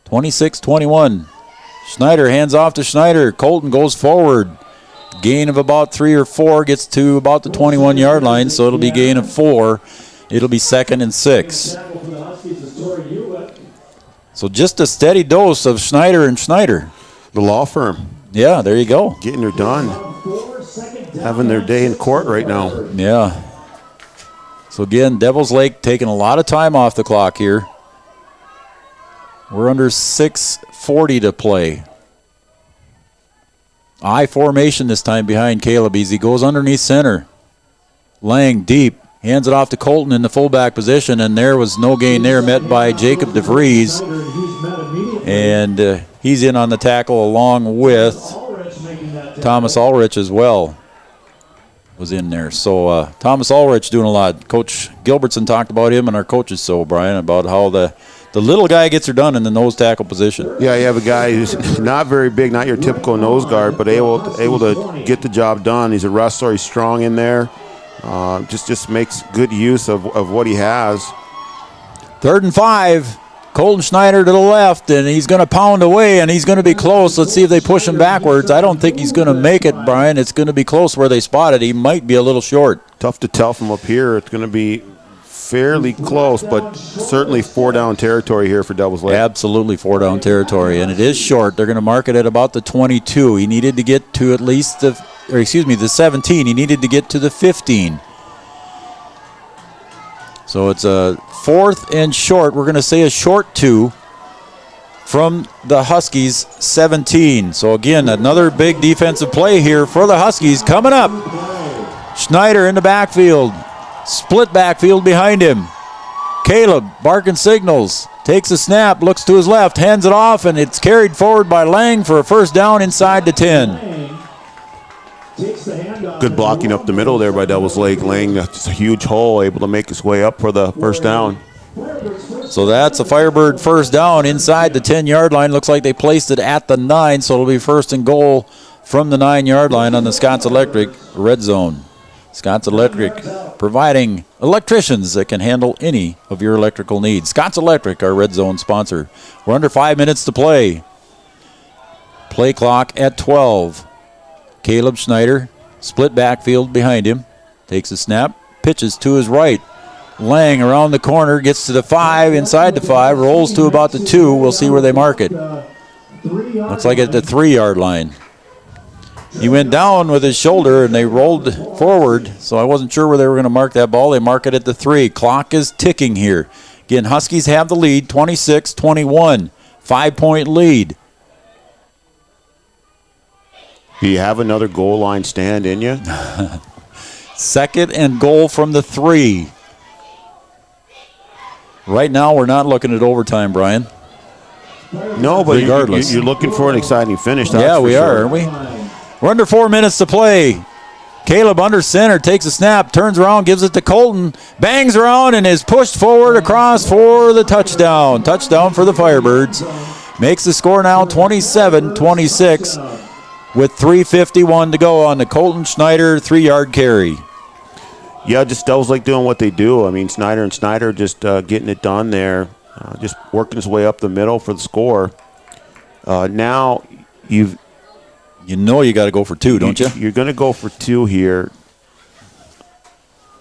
26-21. Schneider hands off to Schneider. Colton goes forward. Gain of about 3 or 4, gets to about the 21-yard line, so it'll be gain of 4. It'll be 2nd and 6. So just a steady dose of Schneider and Schneider. The law firm. Yeah, there you go. Getting her done. Having their day in court right now. Yeah. So again, Devils Lake taking a lot of time off the clock here. We're under 6:40 to play. I formation this time behind Caleb as he goes underneath center. Lang deep. Hands it off to Colton in the fullback position, and there was no gain there, met by Jacob DeVries. And he's in on the tackle along with Thomas Ulrich as well. Was in there. So Thomas Ulrich doing a lot. Coach Gilbertson talked about him, and our coaches so, Brian, about how the little guy gets her done in the nose tackle position. Yeah, you have a guy who's not very big, not your typical nose guard, but able to get the job done. He's a wrestler. He's strong in there. Just makes good use of what he has. 3rd and 5. Colton Schneider to the left, and he's going to pound away, and he's going to be close. Let's see if they push him backwards. I don't think he's going to make it, Brian. It's going to be close where they spotted. He might be a little short. Tough to tell from up here. It's going to be fairly close, but certainly 4-down territory here for Devils Lake. Absolutely 4-down territory, and it is short. They're going to mark it at about the 22. He needed to get to at least the 17. He needed to get to the 15. So it's a 4th and short. We're going to say a short 2 from the Huskies 17. So again, another big defensive play here for the Huskies coming up. Schneider in the backfield. Split backfield behind him. Caleb barking signals. Takes a snap, looks to his left, hands it off, and it's carried forward by Lang for a first down inside the 10. Good blocking up the middle there by Devils Lake. Lang, just a huge hole, able to make his way up for the first down. So that's a Firebird first down inside the 10-yard line. Looks like they placed it at the 9, so it'll be 1st and goal from the 9-yard line on the Scots Electric red zone. Scots Electric providing electricians that can handle any of your electrical needs. Scots Electric, our red zone sponsor. We're under 5 minutes to play. Play clock at 12. Caleb Schneider, split backfield behind him. Takes a snap, pitches to his right. Lang around the corner, gets to the 5, inside the 5, rolls to about the 2. We'll see where they mark it. Looks like at the 3-yard line. He went down with his shoulder, and they rolled forward, so I wasn't sure where they were going to mark that ball. They mark it at the 3. Clock is ticking here. Again, Huskies have the lead, 26-21, 5-point lead. Do you have another goal line stand in you? 2nd and goal from the 3. Right now, we're not looking at overtime, Brian. No, but regardless, you're looking for an exciting finish. Yeah, we are, aren't we? We're under 4 minutes to play. Caleb under center, takes a snap, turns around, gives it to Colton, bangs around, and is pushed forward across for the touchdown. Touchdown for the Firebirds. Makes the score now 27-26 with 3:51 to go on the Colton Schneider 3-yard carry. Yeah, just Devils Lake doing what they do. I mean, Schneider just getting it done there, just working his way up the middle for the score. Now you got to go for 2, don't you? You're going to go for 2 here.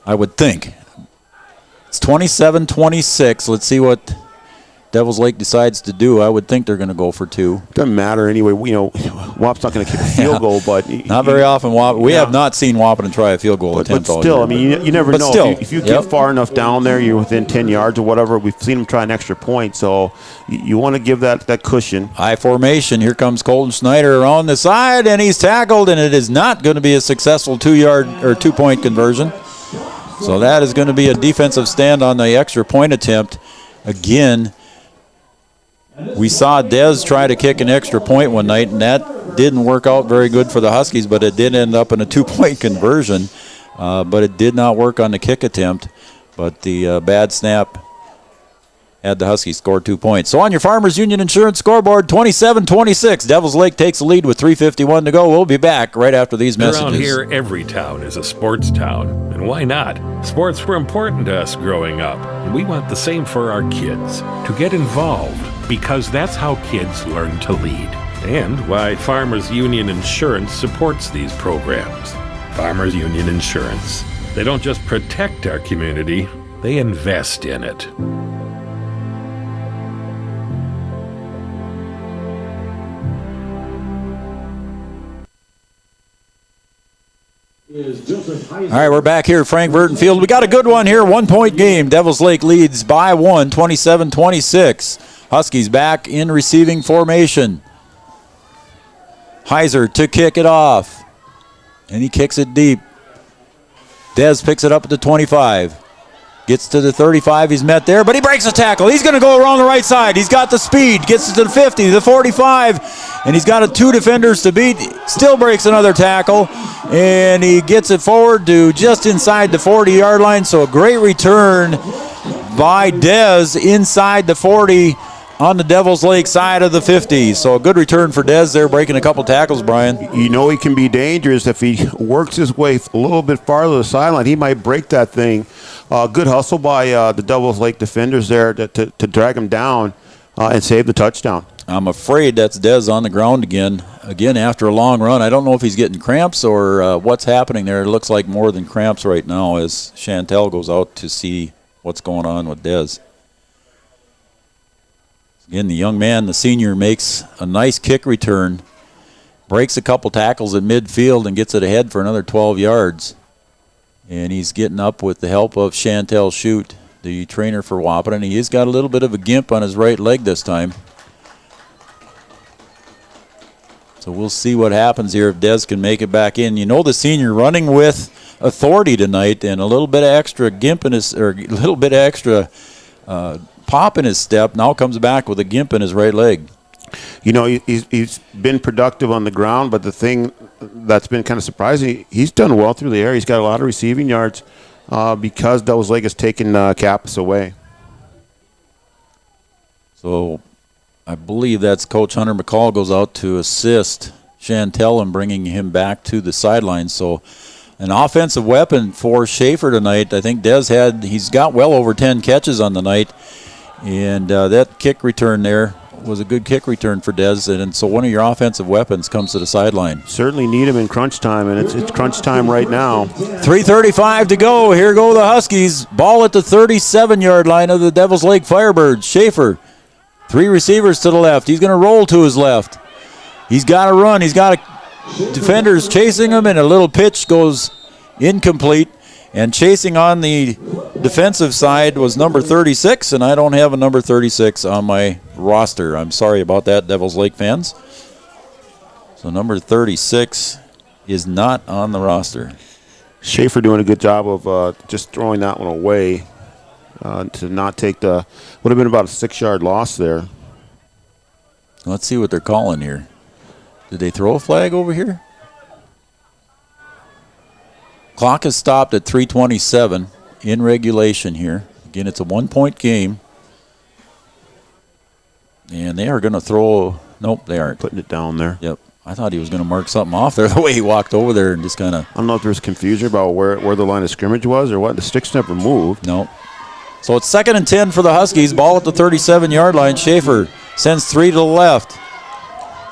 I would think. It's 27-26. Let's see what Devils Lake decides to do. I would think they're going to go for 2. Doesn't matter anyway. Wap's not going to kick a field goal, but not very often. We have not seen Wahpeton try a field goal attempt. But still, all year. I mean, you never know. Still, if you get far enough down there, you're within 10 yards or whatever. We've seen them try an extra point, so you want to give that cushion. High formation. Here comes Colton Schneider around the side, and he's tackled, and it is not going to be a successful 2-point conversion. So that is going to be a defensive stand on the extra point attempt. Again, we saw Dez try to kick an extra point one night, and that didn't work out very good for the Huskies, but it did end up in a 2-point conversion. But it did not work on the kick attempt. But the bad snap had the Huskies score 2 points. So on your Farmers Union Insurance scoreboard, 27-26. Devils Lake takes the lead with 3:51 to go. We'll be back right after these messages. Around here, every town is a sports town. And why not? Sports were important to us growing up. And we want the same for our kids. To get involved, because that's how kids learn to lead. And why Farmers Union Insurance supports these programs. Farmers Union Insurance. They don't just protect our community, they invest in it. All right, we're back here at Frank Burton Field. We got a good one here, 1-point game. Devils Lake leads by 1, 27-26. Huskies back in receiving formation. Heiser to kick it off. And he kicks it deep. Dez picks it up at the 25. Gets to the 35. He's met there, but he breaks a tackle. He's going to go around the right side. He's got the speed. Gets to the 50, the 45, and he's got 2 defenders to beat. Still breaks another tackle, and he gets it forward to just inside the 40-yard line. So a great return by Dez inside the 40 on the Devil's Lake side of the 50. So a good return for Dez there, breaking a couple tackles, Brian. You know he can be dangerous if he works his way a little bit farther to the sideline. He might break that thing. Good hustle by the Devil's Lake defenders there to drag him down and save the touchdown. I'm afraid that's Dez on the ground again after a long run. I don't know if he's getting cramps or what's happening there. It looks like more than cramps right now as Chantel goes out to see what's going on with Dez. Again, the young man, the senior, makes a nice kick return, breaks a couple tackles at midfield, and gets it ahead for another 12 yards. And he's getting up with the help of Chantel Shute, the trainer for Wahpeton. He's got a little bit of a gimp on his right leg this time. So we'll see what happens here if Dez can make it back in. You know the senior running with authority tonight and a little bit of extra gimp in his, or a little bit of extra pop in his step. Now comes back with a gimp in his right leg. You know, he's been productive on the ground, but the thing that's been kind of surprising, he's done well through the air. He's got a lot of receiving yards because Devil's Lake has taken Kappas away. So I believe that's Coach Hunter McCall goes out to assist Chantel in bringing him back to the sideline. So an offensive weapon for Schaefer tonight. I think he's got well over 10 catches on the night. And that kick return there was a good kick return for Dez. And so one of your offensive weapons comes to the sideline. Certainly need him in crunch time, and it's crunch time right now. 3:35 to go. Here go the Huskies. Ball at the 37-yard line of the Devil's Lake Firebirds. Schaefer, 3 receivers to the left. He's going to roll to his left. He's got to run. He's got defenders chasing him, and a little pitch goes incomplete. And chasing on the defensive side was number 36, and I don't have a number 36 on my roster. I'm sorry about that, Devil's Lake fans. So number 36 is not on the roster. Schaefer doing a good job of just throwing that one away to not take would have been about a 6-yard loss there. Let's see what they're calling here. Did they throw a flag over here? Clock is stopped at 3:27 in regulation here. Again, it's a 1-point game. And they are going to throw. Nope, they aren't. Putting it down there. Yep. I thought he was going to mark something off there the way he walked over there and just kind of. I don't know if there's confusion about where the line of scrimmage was or what. The sticks never moved. Nope. So it's 2nd and 10 for the Huskies. Ball at the 37-yard line. Schaefer sends 3 to the left.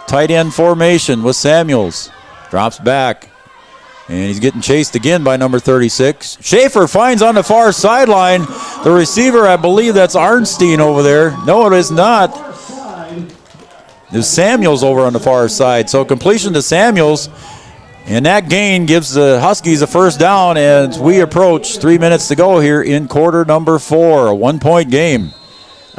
Tight end formation with Samuels. Drops back. And he's getting chased again by number 36. Schaefer finds on the far sideline the receiver. I believe that's Arnstein over there. No, it is not. There's Samuels over on the far side. So completion to Samuels. And that gain gives the Huskies a first down as we approach 3 minutes to go here in quarter number 4. A 1-point game.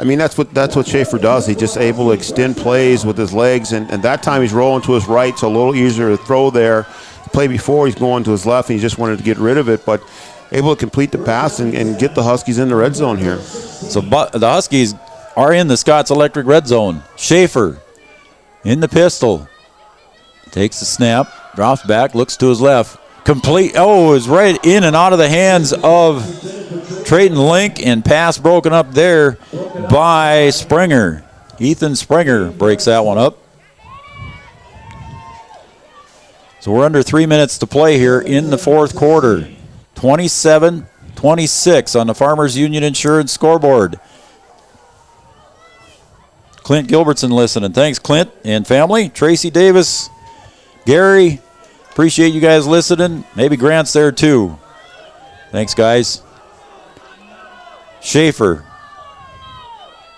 I mean, that's what Schaefer does. He's just able to extend plays with his legs. And that time he's rolling to his right, so a little easier to throw there. Play before he's going to his left and he just wanted to get rid of it, but able to complete the pass and get the Huskies in the red zone here. So the Huskies are in the Scott's Electric red zone. Schaefer in the pistol. Takes the snap, drops back, looks to his left. Complete. Oh, is right in and out of the hands of Trayton Link, and pass broken up there by Springer. Ethan Springer breaks that one up. So we're under 3 minutes to play here in the fourth quarter. 27-26 on the Farmers Union Insurance scoreboard. Clint Gilbertson listening. Thanks, Clint and family. Tracy Davis, Gary, appreciate you guys listening. Maybe Grant's there too. Thanks, guys. Schaefer,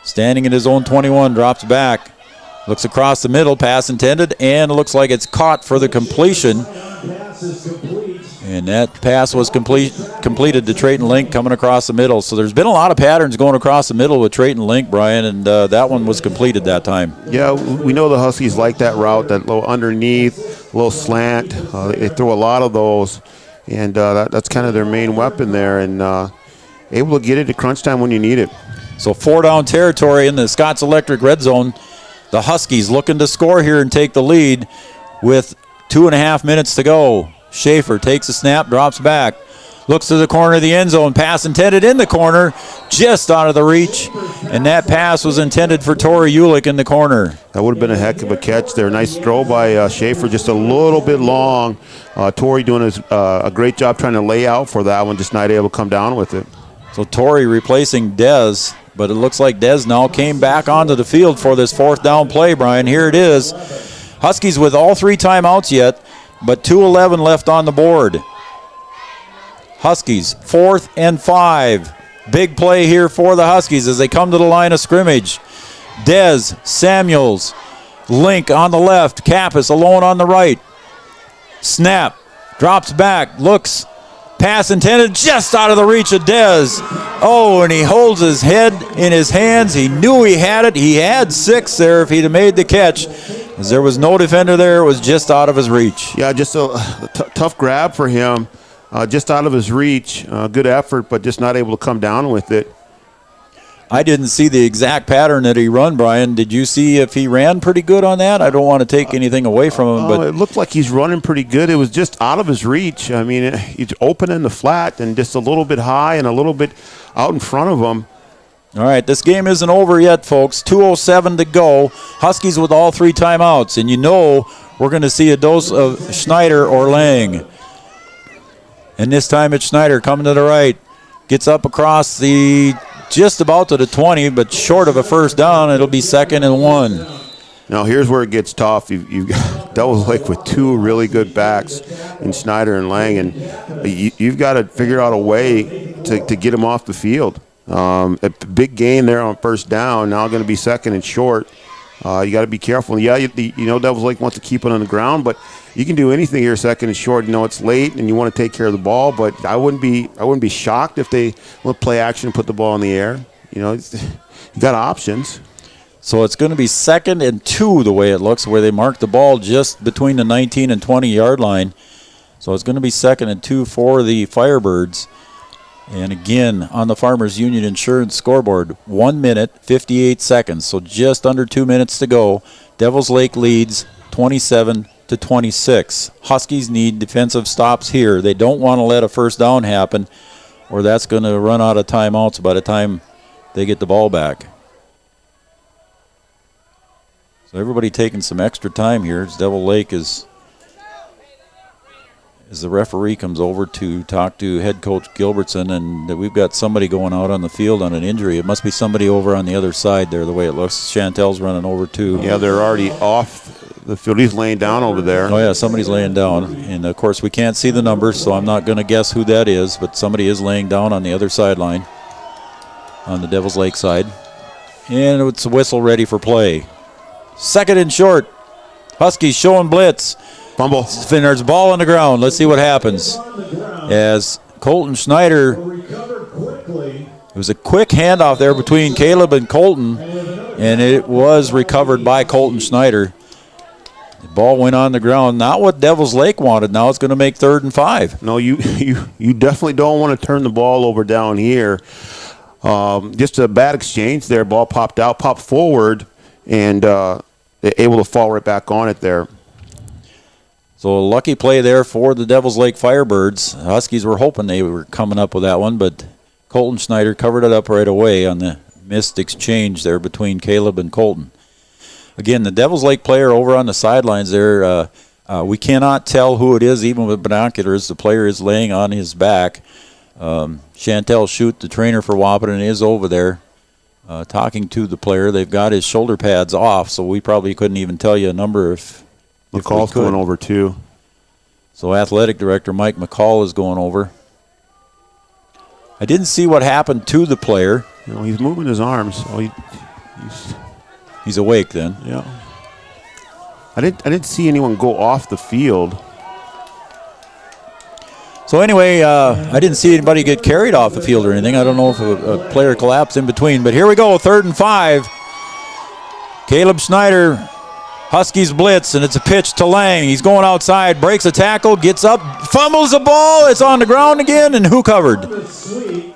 standing in his own 21, drops back. Looks across the middle, pass intended, and it looks like it's caught for the completion. And that pass was completed to Trayton Link coming across the middle. So there's been a lot of patterns going across the middle with Trayton Link, Brian, and that one was completed that time. Yeah, we know the Huskies like that route, that little underneath, little slant. They throw a lot of those. and that's kind of their main weapon there, and able to get it at crunch time when you need it. So 4-down territory in the Scott's Electric red zone. The Huskies looking to score here and take the lead with 2.5 minutes to go. Schaefer takes a snap, drops back, looks to the corner of the end zone. Pass intended in the corner, just out of the reach. And that pass was intended for Torrey Ulick in the corner. That would have been a heck of a catch there. Nice throw by Schaefer, just a little bit long. Torrey doing a great job trying to lay out for that one, just not able to come down with it. So Torrey replacing Dez, but it looks like Dez now came back onto the field for this 4th down play, Brian. Here it is. Huskies with all 3 timeouts yet, but 2:11 left on the board. Huskies, 4th and 5. Big play here for the Huskies as they come to the line of scrimmage. Dez, Samuels, Link on the left, Kappas alone on the right. Snap, drops back, looks, pass intended just out of the reach of Dez. Oh, and he holds his head in his hands. He knew he had it. He had 6 there if he'd have made the catch. As there was no defender there, it was just out of his reach. Yeah, just a tough grab for him. Just out of his reach. Good effort, but just not able to come down with it. I didn't see the exact pattern that he run, Brian. Did you see if he ran pretty good on that? I don't want to take anything away from him, but it looked like he's running pretty good. It was just out of his reach. I mean, he's open in the flat and just a little bit high and a little bit out in front of him. All right, this game isn't over yet, folks. 2:07 to go. Huskies with all 3 timeouts, and you know we're going to see a dose of Schneider or Lang. And this time it's Schneider coming to the right. Gets up across the just about to the 20, but short of a first down. It'll be 2nd and 1. Now here's where it gets tough. You've got Devils Lake with 2 really good backs in Schneider and Lang, and you've got to figure out a way to get them off the field. A big gain there on first down. Now going to be 2nd and short. You got to be careful. Yeah, you know Devils Lake wants to keep it on the ground, but you can do anything here 2nd and short. You know it's late and you want to take care of the ball, but I wouldn't be shocked if they will play action and put the ball in the air. You know, you got options. So it's going to be 2nd and 2 the way it looks, where they mark the ball just between the 19 and 20 yard line. So it's going to be 2nd and 2 for the Firebirds. And again, on the Farmers Union Insurance scoreboard, 1 minute, 58 seconds. So just under 2 minutes to go. Devils Lake leads 27-26. Huskies need defensive stops here. They don't want to let a first down happen, or that's going to run out of timeouts by the time they get the ball back. So everybody taking some extra time here as Devil Lake as the referee comes over to talk to head coach Gilbertson, and we've got somebody going out on the field on an injury. It must be somebody over on the other side there, the way it looks. Chantel's running over too. Yeah, they're already off the field. He's laying down over there. Oh, yeah, somebody's laying down. And, of course, we can't see the numbers, so I'm not going to guess who that is, but somebody is laying down on the other sideline on the Devils Lake side. And it's a whistle ready for play. 2nd and short. Huskies showing blitz. Fumble. There's a ball on the ground. Let's see what happens. As Colton Schneider, it was a quick handoff there between Caleb and Colton, and it was recovered by Colton Schneider. The ball went on the ground. Not what Devils Lake wanted. Now it's going to make 3rd and 5. No, you definitely don't want to turn the ball over down here. Just a bad exchange there. Ball popped out, popped forward, and able to fall right back on it there. So a lucky play there for the Devils Lake Firebirds. The Huskies were hoping they were coming up with that one, but Colton Schneider covered it up right away on the missed exchange there between Caleb and Colton. Again, the Devils Lake player over on the sidelines there, we cannot tell who it is even with binoculars. The player is laying on his back. Chantel Shute, the trainer for Wahpeton, is over there talking to the player. They've got his shoulder pads off, so we probably couldn't even tell you a number if McCall's going over too. So athletic director Mike McCall is going over. I didn't see what happened to the player. You know, he's moving his arms. Oh, he's awake then. Yeah. I didn't see anyone go off the field. So anyway, I didn't see anybody get carried off the field or anything. I don't know if a player collapsed in between, but here we go, 3rd and 5. Caleb Schneider Huskies blitz, and it's a pitch to Lang. He's going outside, breaks a tackle, gets up, fumbles the ball. It's on the ground again, and who covered? And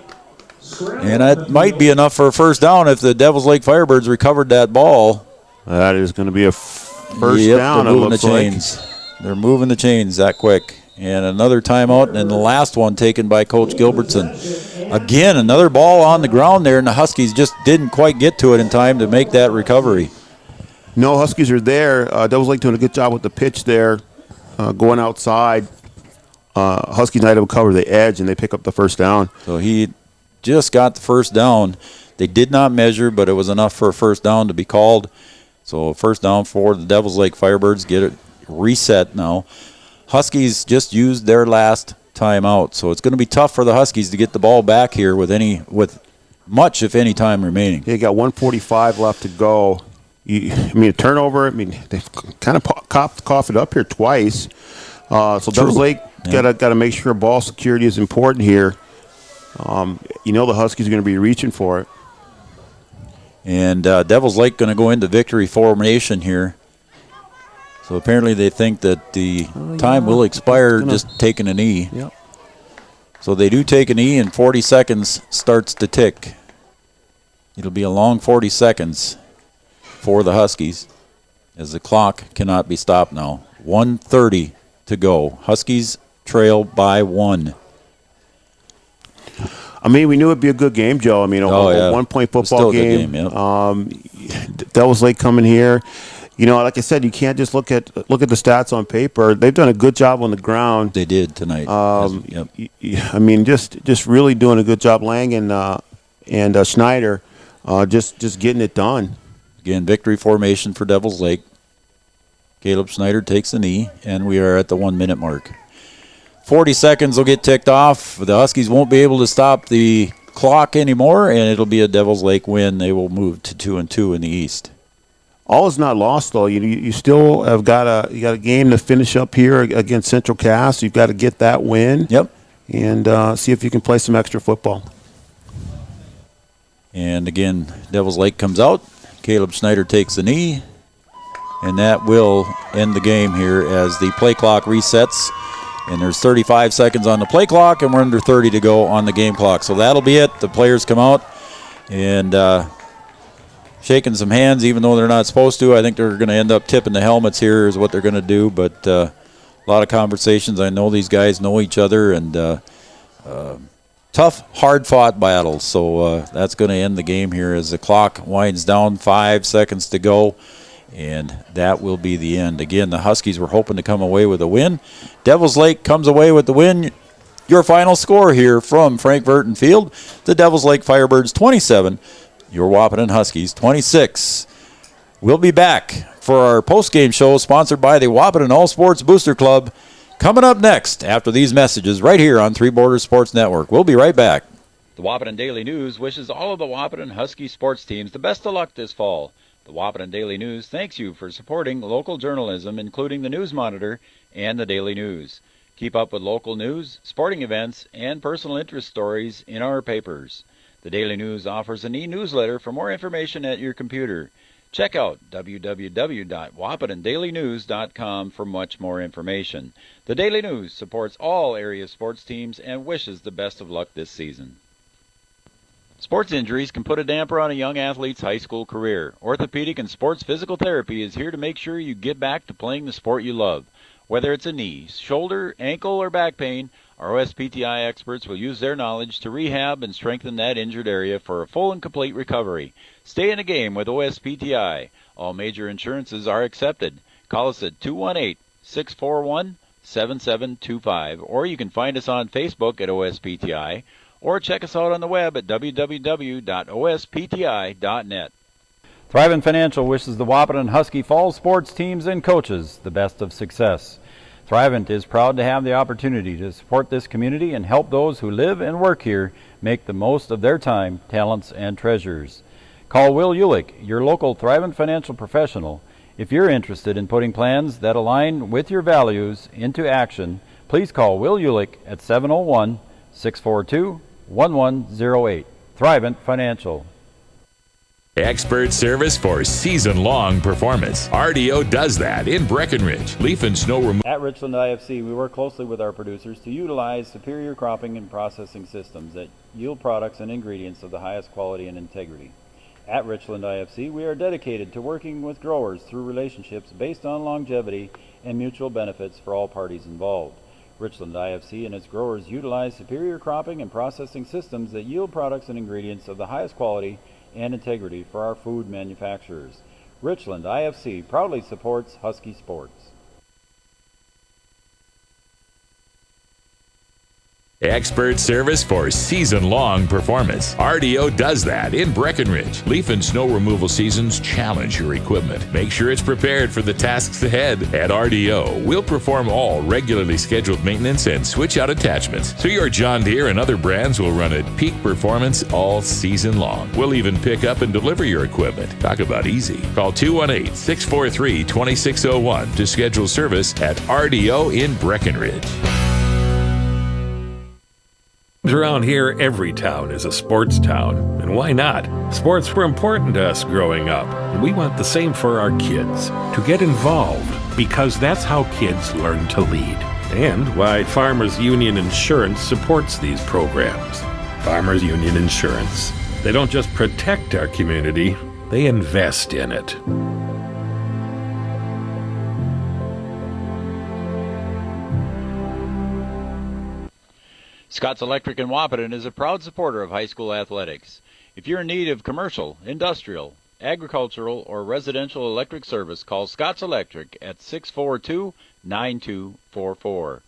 that might be enough for a first down if the Devils Lake Firebirds recovered that ball. That is going to be a first down, they're moving it looks the chains. like. They're moving the chains that quick. And another timeout, and the last one taken by Coach Gilbertson. Again, another ball on the ground there, and the Huskies just didn't quite get to it in time to make that recovery. No, Huskies are there. Devils Lake doing a good job with the pitch there, going outside. Huskies not able to cover the edge, and they pick up the first down. So he just got the first down. They did not measure, but it was enough for a first down to be called. So first down for the Devils Lake Firebirds. Get it reset now. Huskies just used their last timeout, so it's going to be tough for the Huskies to get the ball back here with much, if any, time remaining. They got 1:45 left to go. A turnover. They've kind of coughed it up here twice. So Devils Lake got to make sure ball security is important here. The Huskies are going to be reaching for it. And Devils Lake going to go into victory formation here. So apparently they think that the time will expire just taking a knee. Yep. So they do take a knee, and 40 seconds starts to tick. It'll be a long 40 seconds for the Huskies as the clock cannot be stopped now. 1:30 to go. Huskies trail by 1. We knew it'd be a good game, Joe. A 1-point football game. Devils Lake coming here. Like I said, you can't just look at the stats on paper. They've done a good job on the ground. They did tonight. Just really doing a good job. Lang and Schneider, just getting it done. Again, victory formation for Devils Lake. Caleb Schneider takes the knee, and we are at the 1-minute mark. 40 seconds will get ticked off. The Huskies won't be able to stop the clock anymore, and it'll be a Devils Lake win. They will move to 2-2 in the East. All is not lost, though. You still have got a game to finish up here against Central Cass. You've got to get that win. Yep. And see if you can play some extra football. And again, Devils Lake comes out. Caleb Schneider takes the knee, and that will end the game here as the play clock resets. And there's 35 seconds on the play clock, and we're under 30 to go on the game clock. So that'll be it. The players come out and shaking some hands, even though they're not supposed to. I think they're going to end up tipping the helmets here is what they're going to do. But a lot of conversations. I know these guys know each other, and tough, hard-fought battles. So that's going to end the game here as the clock winds down. 5 seconds to go. And that will be the end. Again, the Huskies were hoping to come away with a win. Devils Lake comes away with the win. Your final score here from Frank Verton Field, the Devils Lake Firebirds 27, your Wahpeton Huskies 26. We'll be back for our postgame show sponsored by the Wahpeton All Sports Booster Club. Coming up next after these messages right here on Three Borders Sports Network. We'll be right back. The Wahpeton Daily News wishes all of the Wahpeton Husky sports teams the best of luck this fall. The Wahpeton Daily News thanks you for supporting local journalism, including the News Monitor and the Daily News. Keep up with local news, sporting events, and personal interest stories in our papers. The Daily News offers an e-newsletter for more information at your computer. Check out www.wahpetondailynews.com for much more information. The Daily News supports all area sports teams and wishes the best of luck this season. Sports injuries can put a damper on a young athlete's high school career. Orthopedic and sports physical therapy is here to make sure you get back to playing the sport you love. Whether it's a knee, shoulder, ankle, or back pain, our OSPTI experts will use their knowledge to rehab and strengthen that injured area for a full and complete recovery. Stay in the game with OSPTI. All major insurances are accepted. Call us at 218-641-7725, or you can find us on Facebook at OSPTI, or check us out on the web at www.ospti.net. Thrivent Financial wishes the Wahpeton Husky Falls sports teams and coaches the best of success. Thrivent is proud to have the opportunity to support this community and help those who live and work here make the most of their time, talents, and treasures. Call Will Ulick, your local Thrivent financial professional. If you're interested in putting plans that align with your values into action, please call Will Ulick at 701-642-1108. Thrivent Financial. Expert service for season-long performance. RDO does that in Breckenridge. Leaf and snow removal. At Richland IFC, we work closely with our producers to utilize superior cropping and processing systems that yield products and ingredients of the highest quality and integrity. At Richland IFC, we are dedicated to working with growers through relationships based on longevity and mutual benefits for all parties involved. Richland IFC and its growers utilize superior cropping and processing systems that yield products and ingredients of the highest quality and integrity for our food manufacturers. Richland IFC proudly supports Husky sports. Expert service for season-long performance. RDO does that in Breckenridge. Leaf and snow removal seasons challenge your equipment. Make sure it's prepared for the tasks ahead. At RDO, we'll perform all regularly scheduled maintenance and switch out attachments, so your John Deere and other brands will run at peak performance all season long. We'll even pick up and deliver your equipment. Talk about easy. Call 218-643-2601 to schedule service at RDO in Breckenridge. Around here, every town is a sports town. And why not? Sports were important to us growing up, and we want the same for our kids. To get involved, because that's how kids learn to lead. And why Farmers Union Insurance supports these programs. Farmers Union Insurance. They don't just protect our community, they invest in it. Scott's Electric in Wahpeton is a proud supporter of high school athletics. If you're in need of commercial, industrial, agricultural, or residential electric service, call Scott's Electric at 642-9244.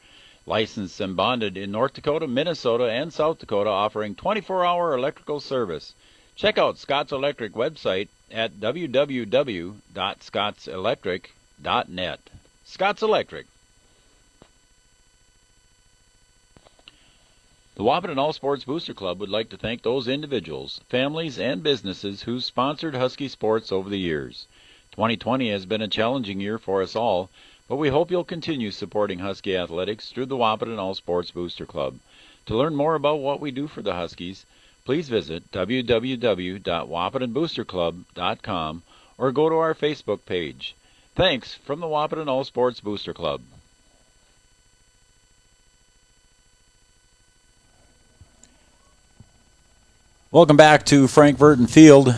Licensed and bonded in North Dakota, Minnesota, and South Dakota, offering 24-hour electrical service. Check out Scott's Electric website at www.scottselectric.net. Scott's Electric. The Wahpeton All Sports Booster Club would like to thank those individuals, families, and businesses who sponsored Husky sports over the years. 2020 has been a challenging year for us all, but we hope you'll continue supporting Husky athletics through the Wahpeton All Sports Booster Club. To learn more about what we do for the Huskies, please visit www.wahpetonboosterclub.com or go to our Facebook page. Thanks from the Wahpeton All Sports Booster Club. Welcome back to Frank Burton Field,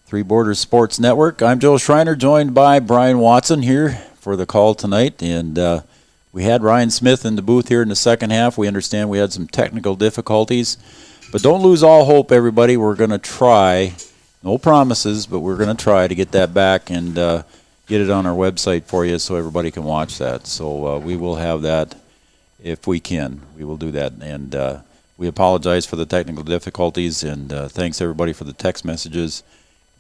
Three Borders Sports Network. I'm Joe Schreiner, joined by Brian Watson here for the call tonight. And we had Ryan Smith in the booth here in the second half. We understand we had some technical difficulties. But don't lose all hope, everybody. We're going to try, no promises, but we're going to try to get that back and get it on our website for you so everybody can watch that. So we will have that if we can. We will do that. And we apologize for the technical difficulties, and thanks everybody for the text messages.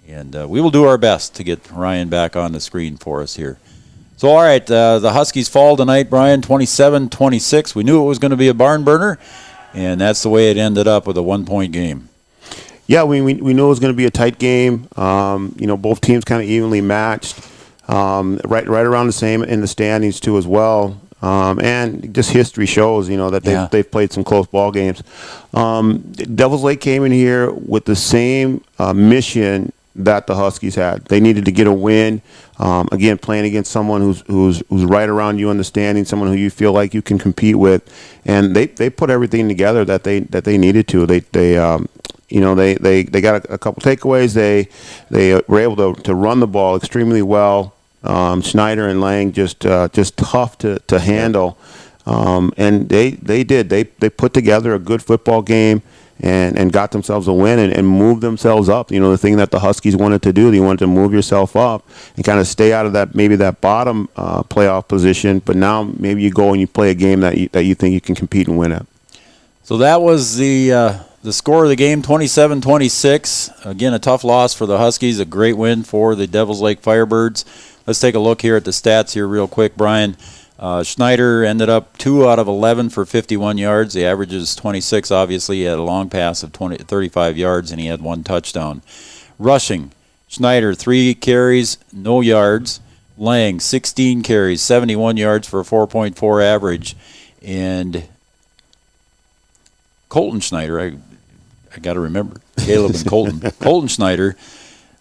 And we will do our best to get Ryan back on the screen for us here. So, all right, the Huskies fall tonight, Brian, 27-26. We knew it was going to be a barn burner, and that's the way it ended up with a one-point game. Yeah, we knew it was going to be a tight game. Both teams kind of evenly matched, right around the same in the standings too as well. And just history shows, that they've played some close ball games. Devils Lake came in here with the same mission that the Huskies had. They needed to get a win. Again, playing against someone who's right around you in the standing, someone who you feel like you can compete with, and they put everything together that they needed to. They got a couple takeaways. They were able to run the ball extremely well. Schneider and Lang just tough to handle, and they put together a good football game and got themselves a win and moved themselves up. The thing that the Huskies wanted to do, they wanted to move yourself up and kind of stay out of that bottom playoff position. But now maybe you go and you play a game that you think you can compete and win at. So that was the score of the game, 27-26. Again, a tough loss for the Huskies, a great win for the Devils Lake Firebirds. Let's take a look here at the stats here real quick, Brian. Schneider ended up 2 out of 11 for 51 yards. The average is 26, obviously. He had a long pass of 35 yards, and he had 1 touchdown. Rushing, Schneider, 3 carries, no yards. Lang, 16 carries, 71 yards for a 4.4 average. And Colton Schneider, I I got to remember. Caleb and Colton. Colton Schneider,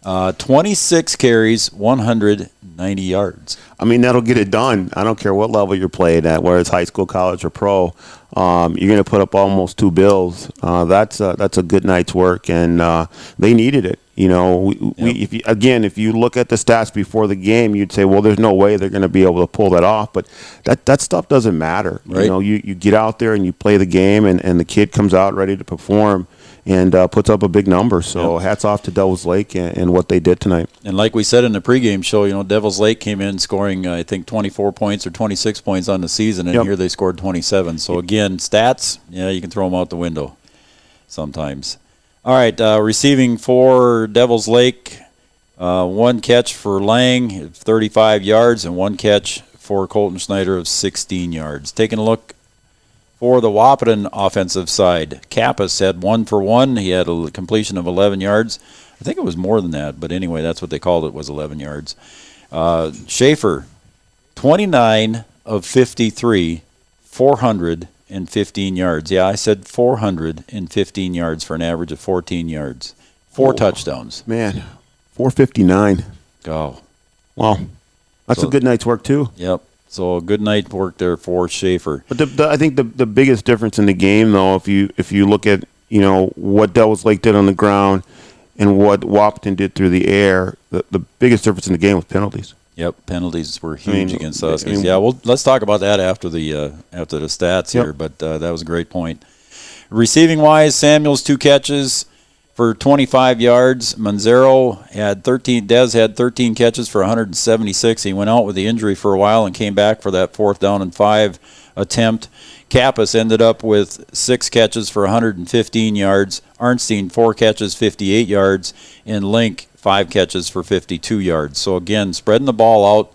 26 carries, 190 yards. I mean, that'll get it done. I don't care what level you're playing at, whether it's high school, college, or pro. You're going to put up almost 2 bills. That's a good night's work, and they needed it. You know, if you look at the stats before the game, you'd say, well, there's no way they're going to be able to pull that off. But that stuff doesn't matter. Right. You know, you get out there and you play the game, and the kid comes out ready to perform and puts up a big number. So hats off to Devils Lake and what they did tonight. And like we said in the pregame show, you know, Devils Lake came in scoring, I think, 24 points or 26 points on the season, and here they scored 27. So, again, stats, you can throw them out the window sometimes. All right, receiving for Devils Lake, 1 catch for Lang, 35 yards, and 1 catch for Colton Schneider of 16 yards. Taking a look for the Wahpeton offensive side, Kappas had 1 for 1. He had a completion of 11 yards. I think it was more than that, but anyway, that's what they called it, was 11 yards. Schaefer, 29 of 53, 415 yards. Yeah, I said 415 yards for an average of 14 yards. 4 touchdowns. Man, 459. Go. Wow. That's a good night's work, too. Yep. So a good night work there for Schaefer. But I think the biggest difference in the game, though, if you look at what Devils Lake did on the ground and what Wahpeton did through the air, the biggest difference in the game was penalties. Yep, penalties were huge against the Huskies. Well, let's talk about that after the stats here. But that was a great point. Receiving wise, Samuels 2 catches for 25 yards. Manzero had 13. Dez had 13 catches for 176. He went out with the injury for a while and came back for that 4th down and 5 attempt. Kappas ended up with 6 catches for 115 yards. Arnstein 4 catches, 58 yards, and Link 5 catches for 52 yards. So again, spreading the ball out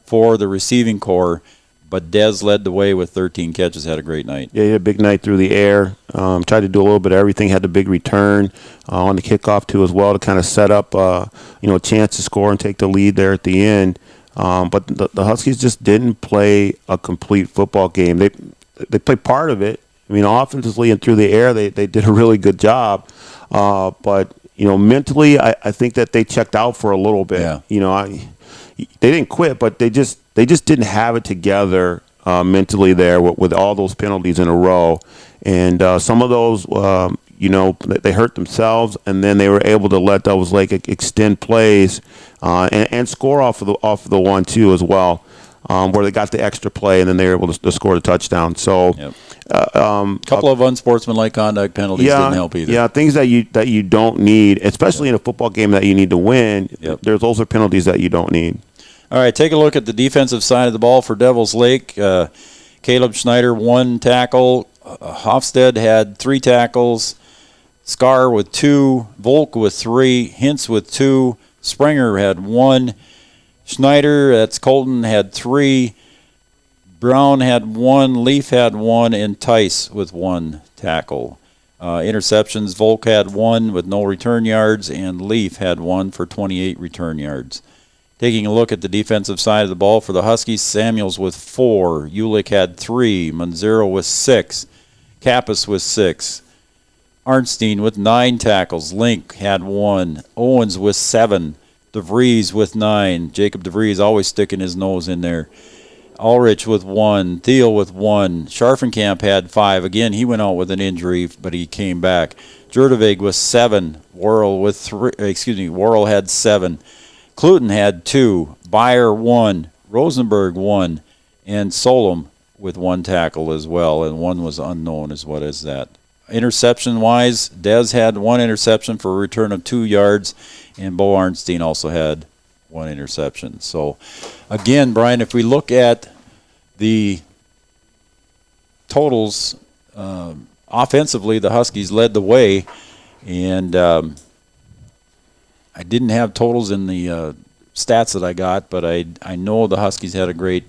for the receiving corps. But Dez led the way with 13 catches, had a great night. Yeah, he had a big night through the air. Tried to do a little bit of everything, had the big return on the kickoff, too, as well, to kind of set up a chance to score and take the lead there at the end. But the Huskies just didn't play a complete football game. They played part of it. I mean, offensively and through the air, they did a really good job. But, mentally, I think that they checked out for a little bit. Yeah. They didn't quit, but they just didn't have it together mentally there with all those penalties in a row. And some of those, they hurt themselves, and then they were able to let Devils Lake extend plays and score off of the 1-2 as well, where they got the extra play, and then they were able to score the touchdown. So, a couple of unsportsmanlike conduct penalties didn't help either. Yeah, things that you don't need, especially in a football game that you need to win. Those are penalties that you don't need. All right, take a look at the defensive side of the ball for Devils Lake. Caleb Schneider, 1 tackle. Hofstad had 3 tackles. Scar with 2. Volk with 3. Hintz with 2. Springer had 1. Schneider, that's Colton, had 3. Brown had 1. Leaf had 1. And Tice with 1 tackle. Interceptions, Volk had 1 with no return yards, and Leaf had 1 for 28 return yards. Taking a look at the defensive side of the ball for the Huskies, Samuels with 4, Ulick had 3, Manzero with 6, Kappas with 6, Arnstein with 9 tackles, Link had 1, Owens with 7, DeVries with 9, Jacob DeVries always sticking his nose in there, Ulrich with 1, Thiel with 1, Scharfenkamp had 5, again he went out with an injury, but he came back, Jurdevig with 7, Worrell had 7, Cluten had 2, Beyer 1, Rosenberg 1, and Solom with 1 tackle as well, and 1 was unknown as what is that. Interception-wise, Dez had 1 interception for a return of 2 yards, and Bo Arnstein also had 1 interception. So, again, Brian, if we look at the totals, offensively, the Huskies led the way, and I didn't have totals in the stats that I got, but I know the Huskies had a great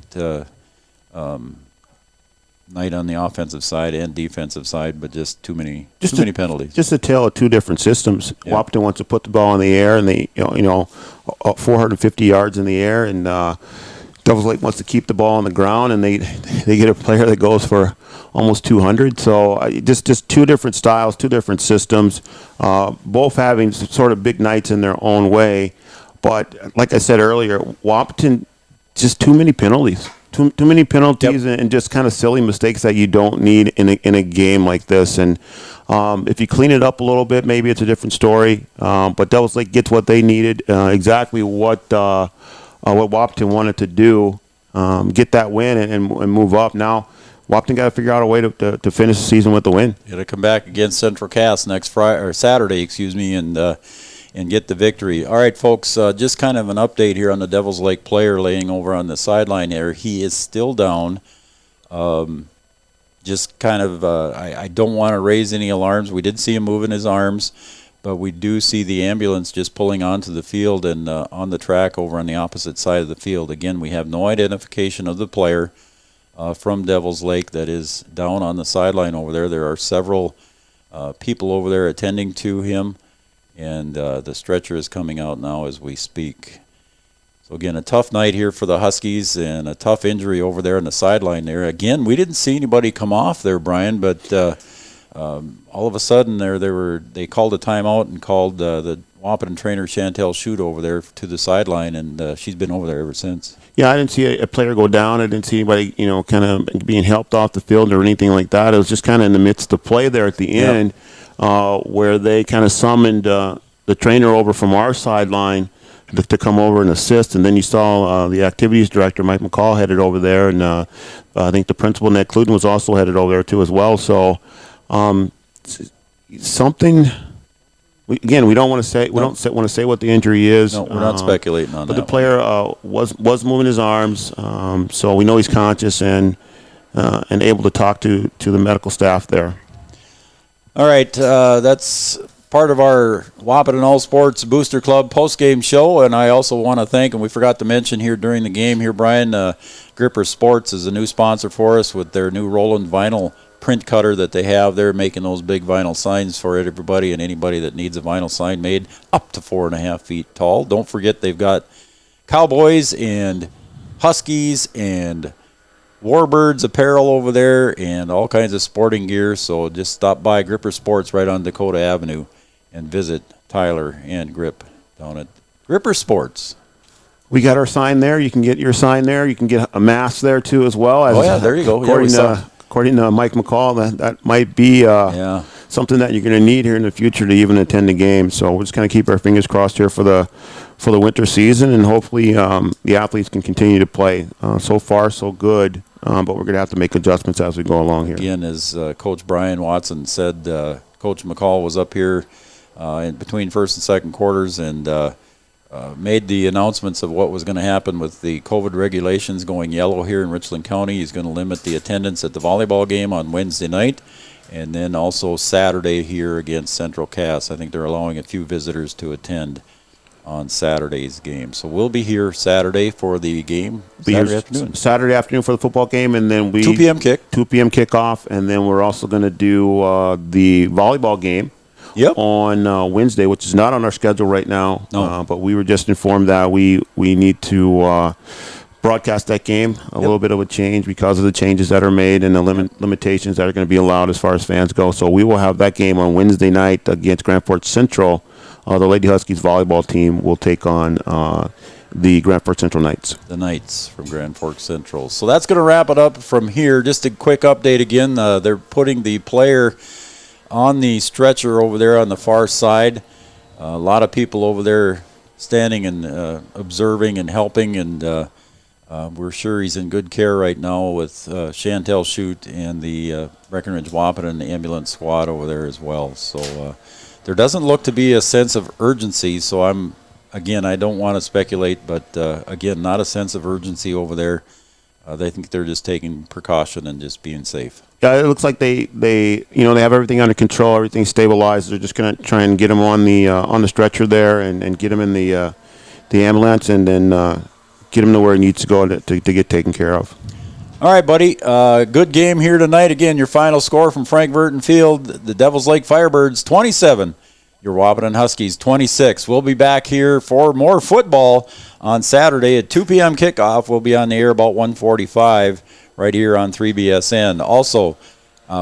night on the offensive side and defensive side, but just too many penalties. Just a tale of 2 different systems. Yeah. Wahpeton wants to put the ball in the air, and they 450 yards in the air, and Devils Lake wants to keep the ball on the ground, and they get a player that goes for almost 200. So just two different styles, two different systems, both having sort of big nights in their own way. But like I said earlier, Wahpeton, just too many penalties. Too many penalties and just kind of silly mistakes that you don't need in a game like this. And if you clean it up a little bit, maybe it's a different story. But Devils Lake gets what they needed, exactly what Wahpeton wanted to do, get that win and move up. Now, Wahpeton got to figure out a way to finish the season with the win. Got to come back against Central Cass next Friday or Saturday, and get the victory. All right, folks, just kind of an update here on the Devils Lake player laying over on the sideline there. He is still down. Just kind of, I don't want to raise any alarms. We did see him moving his arms, but we do see the ambulance just pulling onto the field and on the track over on the opposite side of the field. Again, we have no identification of the player from Devils Lake that is down on the sideline over there. There are several people over there attending to him. And the stretcher is coming out now as we speak. So, again, a tough night here for the Huskies and a tough injury over there on the sideline there. Again, we didn't see anybody come off there, Brian, but all of a sudden they called a timeout and called the Wahpeton trainer Chantel Shute over there to the sideline, and she's been over there ever since. Yeah, I didn't see a player go down. I didn't see anybody, kind of being helped off the field or anything like that. It was just kind of in the midst of play there at the end. Where they kind of summoned the trainer over from our sideline to come over and assist. And then you saw the activities director, Mike McCall, headed over there. And I think the principal, Ned Cluden, was also headed over there, too, as well. So something... we don't want to say want to say what the injury is. No, we're not speculating on that. But the player was moving his arms, so we know he's conscious and able to talk to the medical staff there. All right, that's part of our Wahpeton All Sports Booster Club post-game show, and I also want to thank, and we forgot to mention here during the game here, Brian, Gripper Sports is a new sponsor for us with their new Roland vinyl print cutter that they have. They're making those big vinyl signs for everybody and anybody that needs a vinyl sign made up to 4.5 feet tall. Don't forget they've got Cowboys and Huskies and Warbirds apparel over there and all kinds of sporting gear, so just stop by Gripper Sports right on Dakota Avenue and visit Tyler and Grip down at Gripper Sports. We got our sign there. You can get your sign there. You can get a mask there, too, as well. There you go. According to Mike McCall, that might be something that you're going to need here in the future to even attend the game. So we're just going to keep our fingers crossed here for the winter season, and hopefully the athletes can continue to play. So far, so good. But we're going to have to make adjustments as we go along here. Again, as Coach Brian Watson said, Coach McCall was up here in between first and second quarters and made the announcements of what was going to happen with the COVID regulations going yellow here in Richland County. He's going to limit the attendance at the volleyball game on Wednesday night and then also Saturday here against Central Cass. I think they're allowing a few visitors to attend on Saturday's game. So we'll be here Saturday for the game. Saturday afternoon for the football game, and then 2 p.m. kick. 2 p.m. kickoff, and then we're also going to do the volleyball game on Wednesday, which is not on our schedule right now. No. But we were just informed that we need to broadcast that game. A little bit of a change because of the changes that are made and the limitations that are going to be allowed as far as fans go. So we will have that game on Wednesday night against Grand Forks Central. The Lady Huskies volleyball team will take on the Grand Forks Central Knights. The Knights from Grand Forks Central. So that's going to wrap it up from here. Just a quick update again. They're putting the player on the stretcher over there on the far side. A lot of people over there standing and observing and helping, and we're sure he's in good care right now with Chantel Shute and the Breckenridge Wahpeton ambulance squad over there as well. So there doesn't look to be a sense of urgency, so I don't want to speculate, but again, not a sense of urgency over there. They think they're just taking precaution and just being safe. Yeah, it looks like they have everything under control, everything stabilized. They're just going to try and get him on the stretcher there and get him in the ambulance and then get him to where he needs to go to get taken care of. All right, buddy. Good game here tonight. Again, your final score from Frank Burton Field, the Devils Lake Firebirds 27 your Wahpeton Huskies 26. We'll be back here for more football on Saturday at 2 p.m. kickoff. We'll be on the air about 1:45 right here on 3BSN. Also,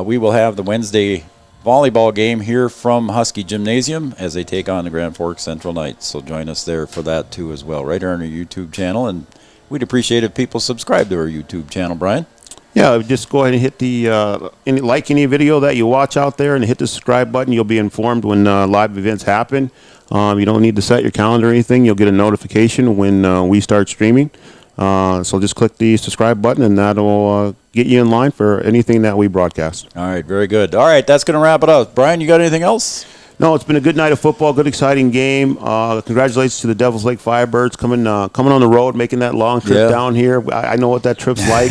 we will have the Wednesday volleyball game here from Husky Gymnasium as they take on the Grand Forks Central Knights. So join us there for that too as well, right here on our YouTube channel. And we'd appreciate if people subscribe to our YouTube channel, Brian. Yeah, just go ahead and hit the like any video that you watch out there and hit the subscribe button. You'll be informed when live events happen. You don't need to set your calendar or anything. You'll get a notification when we start streaming. So just click the subscribe button, and that'll get you in line for anything that we broadcast. All right, very good. All right, that's going to wrap it up. Brian, you got anything else? No, it's been a good night of football, good exciting game. Congratulations to the Devils Lake Firebirds coming on the road, making that long trip down here. I know what that trip's like.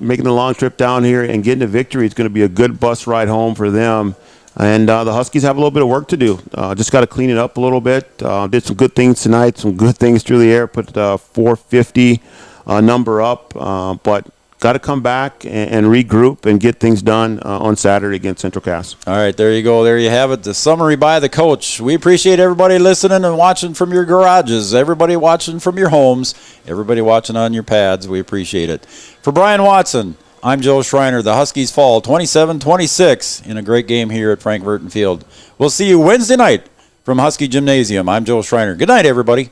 Making the long trip down here and getting a victory is going to be a good bus ride home for them. And the Huskies have a little bit of work to do. Just got to clean it up a little bit. Did some good things tonight, some good things through the air. Put 450 number up, but got to come back and regroup and get things done on Saturday against Central Cass. All right, there you go. There you have it. The summary by the coach. We appreciate everybody listening and watching from your garages, everybody watching from your homes, everybody watching on your pads. We appreciate it. For Brian Watson, I'm Joe Schreiner. The Huskies fall 27-26 in a great game here at Frank Burton Field. We'll see you Wednesday night from Husky Gymnasium. I'm Joe Schreiner. Good night, everybody.